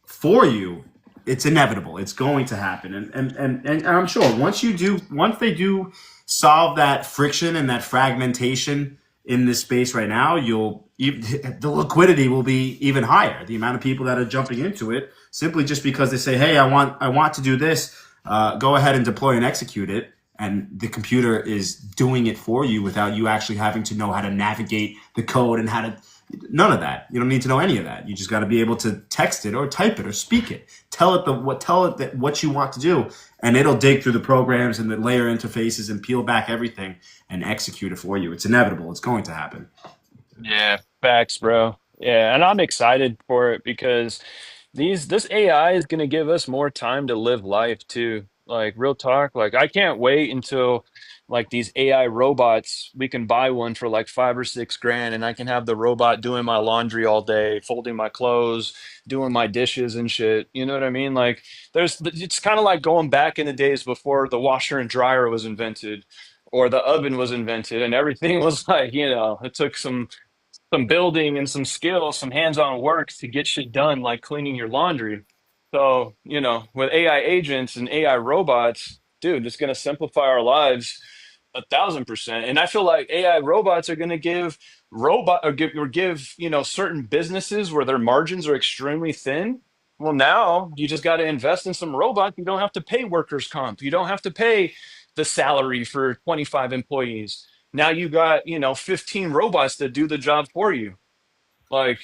for you, it's inevitable. It's going to happen. And I'm sure once they do solve that friction and that fragmentation in this space right now, the liquidity will be even higher. The amount of people that are jumping into it simply just because they say, hey, I want to do this, go ahead and deploy and execute it. And the computer is doing it for you without you actually having to know how to navigate the code and how to, none of that. You don't need to know any of that. You just got to be able to text it or type it or speak it. Tell it what you want to do, and it'll dig through the programs and the layer interfaces and peel back everything and execute it for you. It's inevitable. It's going to happen. Yeah, facts, bro. Yeah, and I'm excited for it because this AI is going to give us more time to live life too. Like real talk, like I can't wait until like these AI robots, we can buy one for like 5 or 6 grand and I can have the robot doing my laundry all day, folding my clothes, doing my dishes and shit. You know what I mean? Like it's kind of like going back in the days before the washer and dryer was invented or the oven was invented and everything was like, you know, it took some building and some skill, some hands-on work to get shit done, like cleaning your laundry. So, with AI agents and AI robots, dude, it's going to simplify our lives 1,000%. And I feel like AI robots are going to give certain businesses where their margins are extremely thin. Well, now you just got to invest in some robots. You don't have to pay workers' comp. You don't have to pay the salary for 25 employees. Now you got, 15 robots that do the job for you. Like,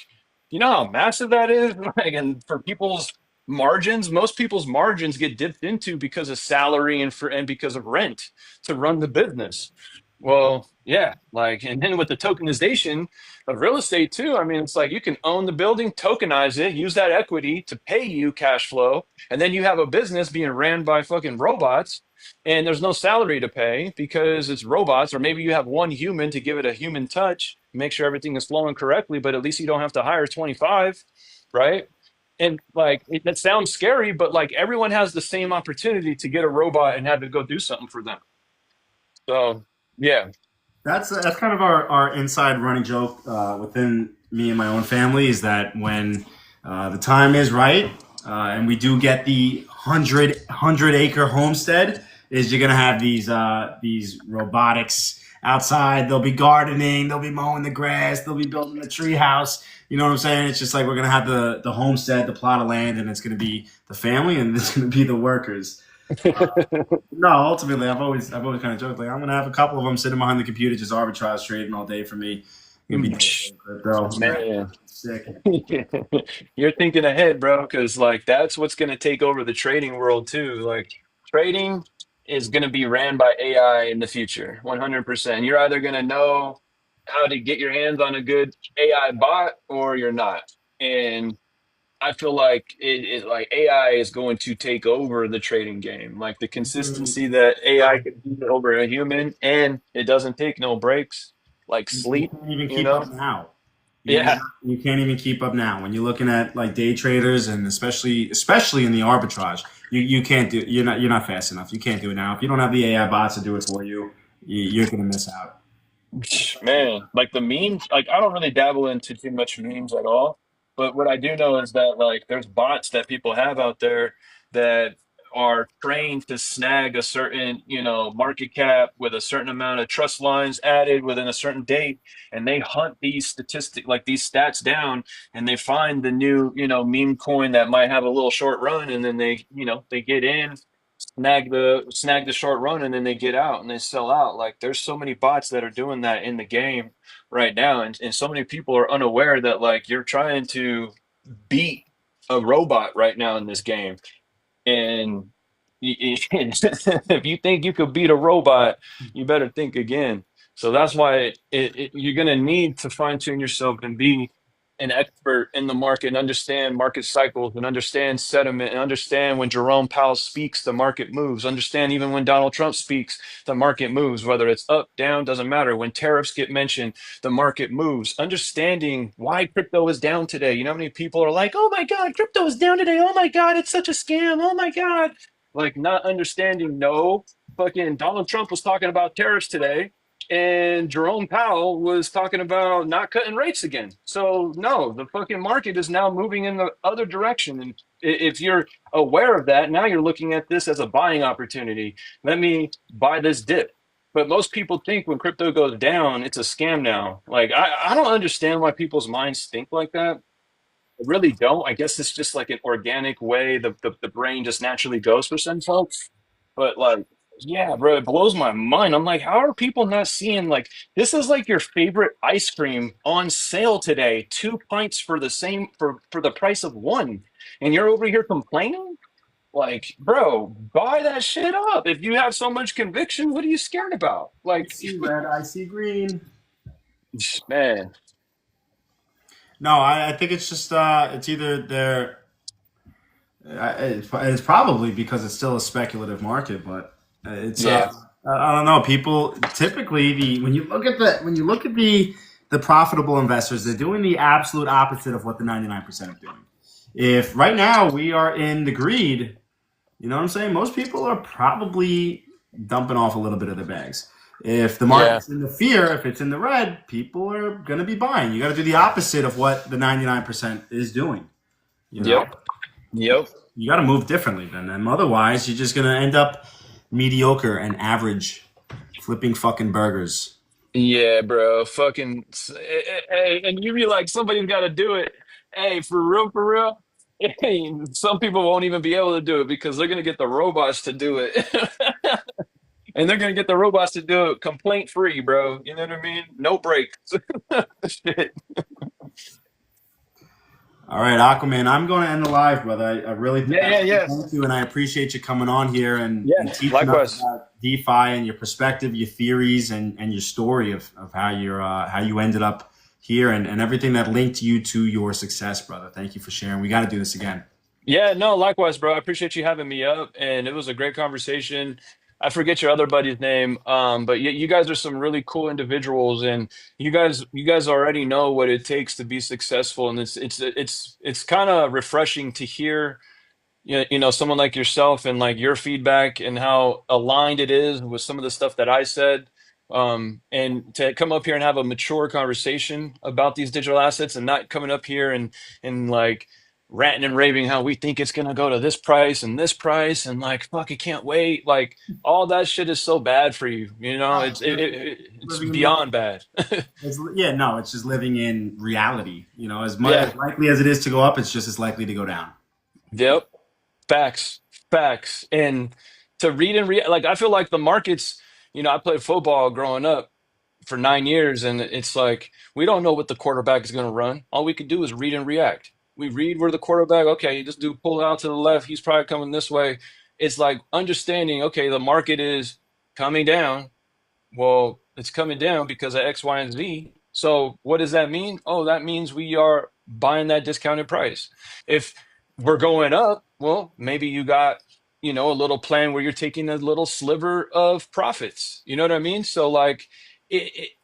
you know how massive that is? Like, and for people's margins, most people's margins get dipped into because of salary and because of rent to run the business. Well, yeah, like, and then with the tokenization of real estate too, I mean, it's like you can own the building, tokenize it, use that equity to pay you cash flow, and then you have a business being ran by fucking robots, and there's no salary to pay because it's robots, or maybe you have one human to give it a human touch, make sure everything is flowing correctly, but at least you don't have to hire 25, right? And like that sounds scary, but like everyone has the same opportunity to get a robot and have it go do something for them. So yeah. That's kind of our inside running joke within me and my own family is that when the time is right and we do get the 100 acre homestead, is you're gonna have these robotics outside. They'll be gardening, they'll be mowing the grass, they'll be building the tree house. You know what I'm saying? It's just like we're gonna have the homestead, the plot of land, and it's gonna be the family, and it's gonna be the workers. No, ultimately, I've always kind of joked like I'm gonna have a couple of them sitting behind the computer just arbitrage trading all day for me. Gonna be crypto. Man, Sick. you're thinking ahead, bro, because like that's what's going to take over the trading world too. Like trading is going to be ran by AI in the future, 100%. You're either going to know how to get your hands on a good AI bot or you're not. And I feel like like AI is going to take over the trading game. Like the consistency that AI can do over a human, and it doesn't take no breaks, like You sleep. can't even You keep know? up now. You, Yeah. you can't even keep up now. When you're looking at like day traders and especially in the arbitrage, you can't do you're not fast enough. You can't do it now. If you don't have the AI bots to do it for you, you're gonna miss out. Man, like the memes, like I don't really dabble into too much memes at all. But what I do know is that like there's bots that people have out there that are trained to snag a certain, market cap with a certain amount of trust lines added within a certain date, and they hunt these like these stats down, and they find the new, meme coin that might have a little short run, and then they get in, snag the short run, and then they get out and they sell out. Like there's so many bots that are doing that in the game right now, and so many people are unaware that like you're trying to beat a robot right now in this game. And if you think you could beat a robot, you better think again. So that's why you're going to need to fine tune yourself and be an expert in the market and understand market cycles and understand sentiment and understand when Jerome Powell speaks, the market moves. Understand even when Donald Trump speaks, the market moves, whether it's up, down, doesn't matter. When tariffs get mentioned, the market moves. Understanding why crypto is down today. You know how many people are like, oh my God, crypto is down today. Oh my God, it's such a scam. Oh my God. Like not understanding, no, fucking Donald Trump was talking about tariffs today, and Jerome Powell was talking about not cutting rates again. So no, the fucking market is now moving in the other direction. And if you're aware of that, now you're looking at this as a buying opportunity. Let me buy this dip. But most people think when crypto goes down, it's a scam now. Like I don't understand why people's minds think like that. I really don't. I guess it's just like an organic way the brain just naturally goes for some folks. But like, yeah, bro, it blows my mind. I'm like, how are people not seeing like this is like your favorite ice cream on sale today, 2 pints for the same for the price of one, and you're over here complaining? Like, bro, buy that shit up. If you have so much conviction, what are you scared about? I Like, see red, I see green. man, No, I think it's just it's either they're it's probably because it's still a speculative market, but it's yeah, I don't know. People typically when you look at the profitable investors, they're doing the absolute opposite of what the 99% are doing. If right now we are in the greed, you know what I'm saying? Most people are probably dumping off a little bit of their bags. If the yeah, market's in the fear, if it's in the red, people are gonna be buying. You got to do the opposite of what the 99% is doing. You know. yep. Yep. You got to move differently than them. Otherwise, you're just gonna end up mediocre and average, flipping fucking burgers. Yeah, bro. Fucking, hey, and you be like, somebody's got to do it. Hey, for real, for real. Hey, some people won't even be able to do it because they're gonna get the robots to do it, and they're gonna get the robots to do it complaint free, bro. You know what I mean? No breaks. Shit. All right, Aquaman, I'm going to end the live, brother. I really Yeah, yeah, yeah, thank you, and I appreciate you coming on here and yeah. teaching us Likewise. about DeFi and your perspective, your theories, and your story of how you ended up here and everything that linked you to your success, brother. Thank you for sharing. We got to do this again. Yeah, no, likewise, bro. I appreciate you having me up, and it was a great conversation. I forget your other buddy's name, but you guys are some really cool individuals, and you guys already know what it takes to be successful, and it's kind of refreshing to hear someone like yourself and like your feedback and how aligned it is with some of the stuff that I said. And to come up here and have a mature conversation about these digital assets and not coming up here and like ranting and raving how we think it's gonna go to this price and like fuck it can't wait. Like all that shit is so bad for you. It's Living in the beyond bad. yeah, no, it's just living in reality. As much Yeah. as likely as it is to go up, it's just as likely to go down. Yep. Facts, facts. And to read and react, like I feel like the markets, I played football growing up for 9 years, and it's like we don't know what the quarterback is going to run. All we can do is read and react. We read where the quarterback, okay, this dude pulled out to the left, he's probably coming this way. It's like understanding, okay, the market is coming down. Well, it's coming down because of X, Y, and Z. So what does that mean? Oh, that means we are buying that discounted price. If we're going up, well, maybe you got, a little plan where you're taking a little sliver of profits. You know what I mean? So like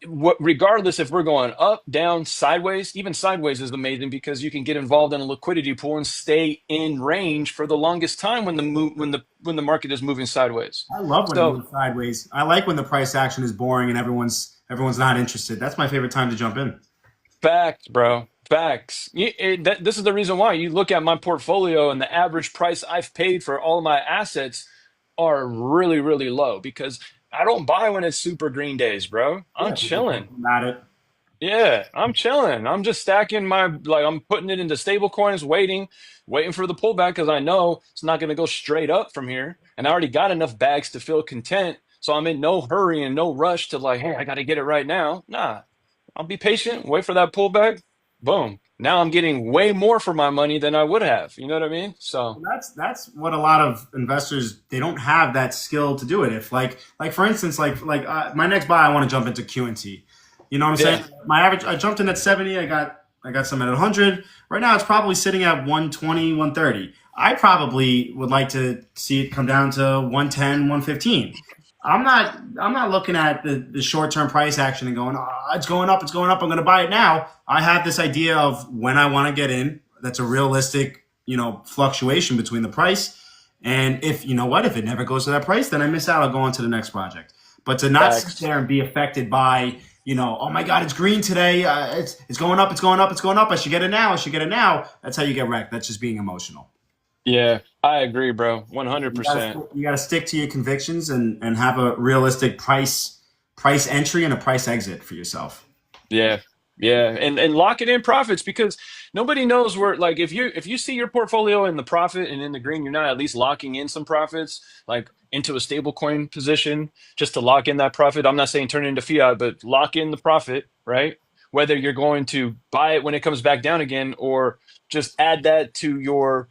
regardless if we're going up, down, sideways, even sideways is amazing because you can get involved in a liquidity pool and stay in range for the longest time when the market is moving sideways. I love when it So moves sideways. I like when the price action is boring and everyone's not interested. That's my favorite time to jump in. facts, bro. Facts. This is the reason why you look at my portfolio and the average price I've paid for all my assets are really, really low because I don't buy when it's super green days, bro. I'm Yeah, people chilling. talking about it. Yeah, I'm chilling. I'm just stacking I'm putting it into stable coins, waiting for the pullback because I know it's not going to go straight up from here. And I already got enough bags to feel content. So I'm in no hurry and no rush to like, hey, I got to get it right now. Nah, I'll be patient, wait for that pullback. Boom. Now I'm getting way more for my money than I would have. You know what I mean? So, That's what a lot of investors, they don't have that skill to do it. If like for instance, my next buy, I want to jump into QNT. You know what I'm yeah, saying? My average, I jumped in at 70. I got some at 100. Right now, it's probably sitting at 120, 130. I probably would like to see it come down to 110, 115. I'm not looking at the short term price action and going, oh, it's going up, it's going up. I'm going to buy it now. I have this idea of when I want to get in. That's a realistic, fluctuation between the price. And if if it never goes to that price, then I miss out. I'll go on to the next project. But to not sit facts. there and be affected by, oh my God, it's green today. It's going up, it's going up, it's going up. I should get it now. I should get it now. That's how you get wrecked. That's just being emotional. Yeah, I agree, bro. You 100%. gotta, you gotta stick to your convictions and have a realistic price entry and a price exit for yourself. Yeah. Yeah. And lock it in profits because nobody knows where like if you see your portfolio in the profit and in the green, you're not at least locking in some profits like into a stable coin position just to lock in that profit. I'm not saying turn it into fiat, but lock in the profit, right? Whether you're going to buy it when it comes back down again or just add that to your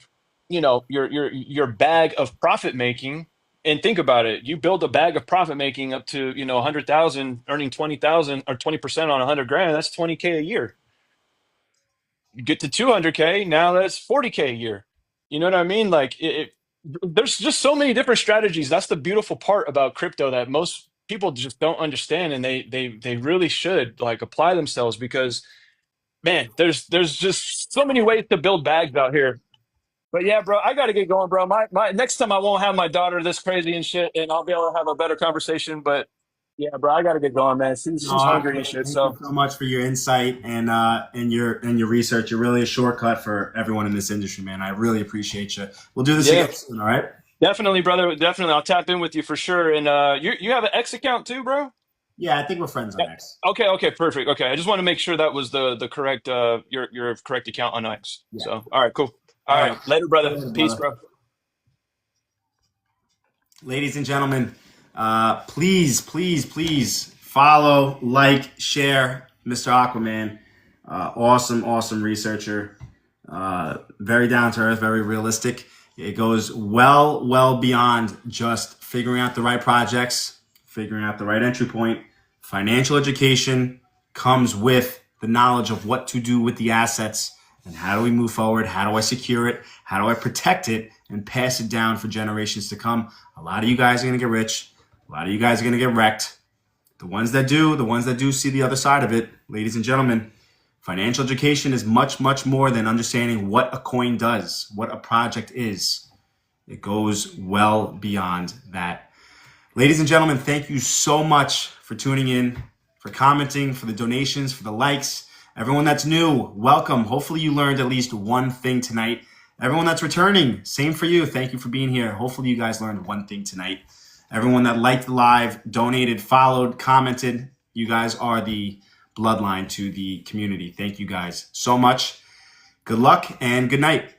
bag of profit making. And think about it. You build a bag of profit making up to, 100,000, earning 20,000 or 20% on 100 grand. That's 20K a year. You get to 200K. Now that's 40K a year. You know what I mean? Like there's just so many different strategies. That's the beautiful part about crypto that most people just don't understand. And they really should like apply themselves because man, there's just so many ways to build bags out here. But yeah, bro, I got to get going, bro. My next time I won't have my daughter this crazy and shit, and I'll be able to have a better conversation. But Yeah, bro, I gotta get going, man. She's hungry and shit. Thank you So so much for your insight and your research. You're really a shortcut for everyone in this industry, man. I really appreciate you. We'll do this yeah, again soon, all right? definitely, brother. Definitely, I'll tap in with you for sure. And you have an X account too, bro? Yeah, I think we're friends Yeah. on X. Okay, okay, perfect. Okay, I just want to make sure that was the correct your correct account on X. Yeah. So, all right, cool. All All right, right. later, brother. Later, Peace, brother. bro. Ladies and gentlemen, please, please, please follow, like, share Mr. Aquaman. Awesome, awesome researcher. Very down to earth, very realistic. It goes well beyond just figuring out the right projects, figuring out the right entry point. Financial education comes with the knowledge of what to do with the assets and how do we move forward? How do I secure it? How do I protect it and pass it down for generations to come? A lot of you guys are going to get rich. A lot of you guys are going to get wrecked. The ones that do see the other side of it, ladies and gentlemen, financial education is much, much more than understanding what a coin does, what a project is. It goes well beyond that. Ladies and gentlemen, thank you so much for tuning in, for commenting, for the donations, for the likes. Everyone that's new, welcome. Hopefully you learned at least one thing tonight. Everyone that's returning, same for you. Thank you for being here. Hopefully you guys learned one thing tonight. Everyone that liked the live, donated, followed, commented, you guys are the bloodline to the community. Thank you guys so much. Good luck and good night.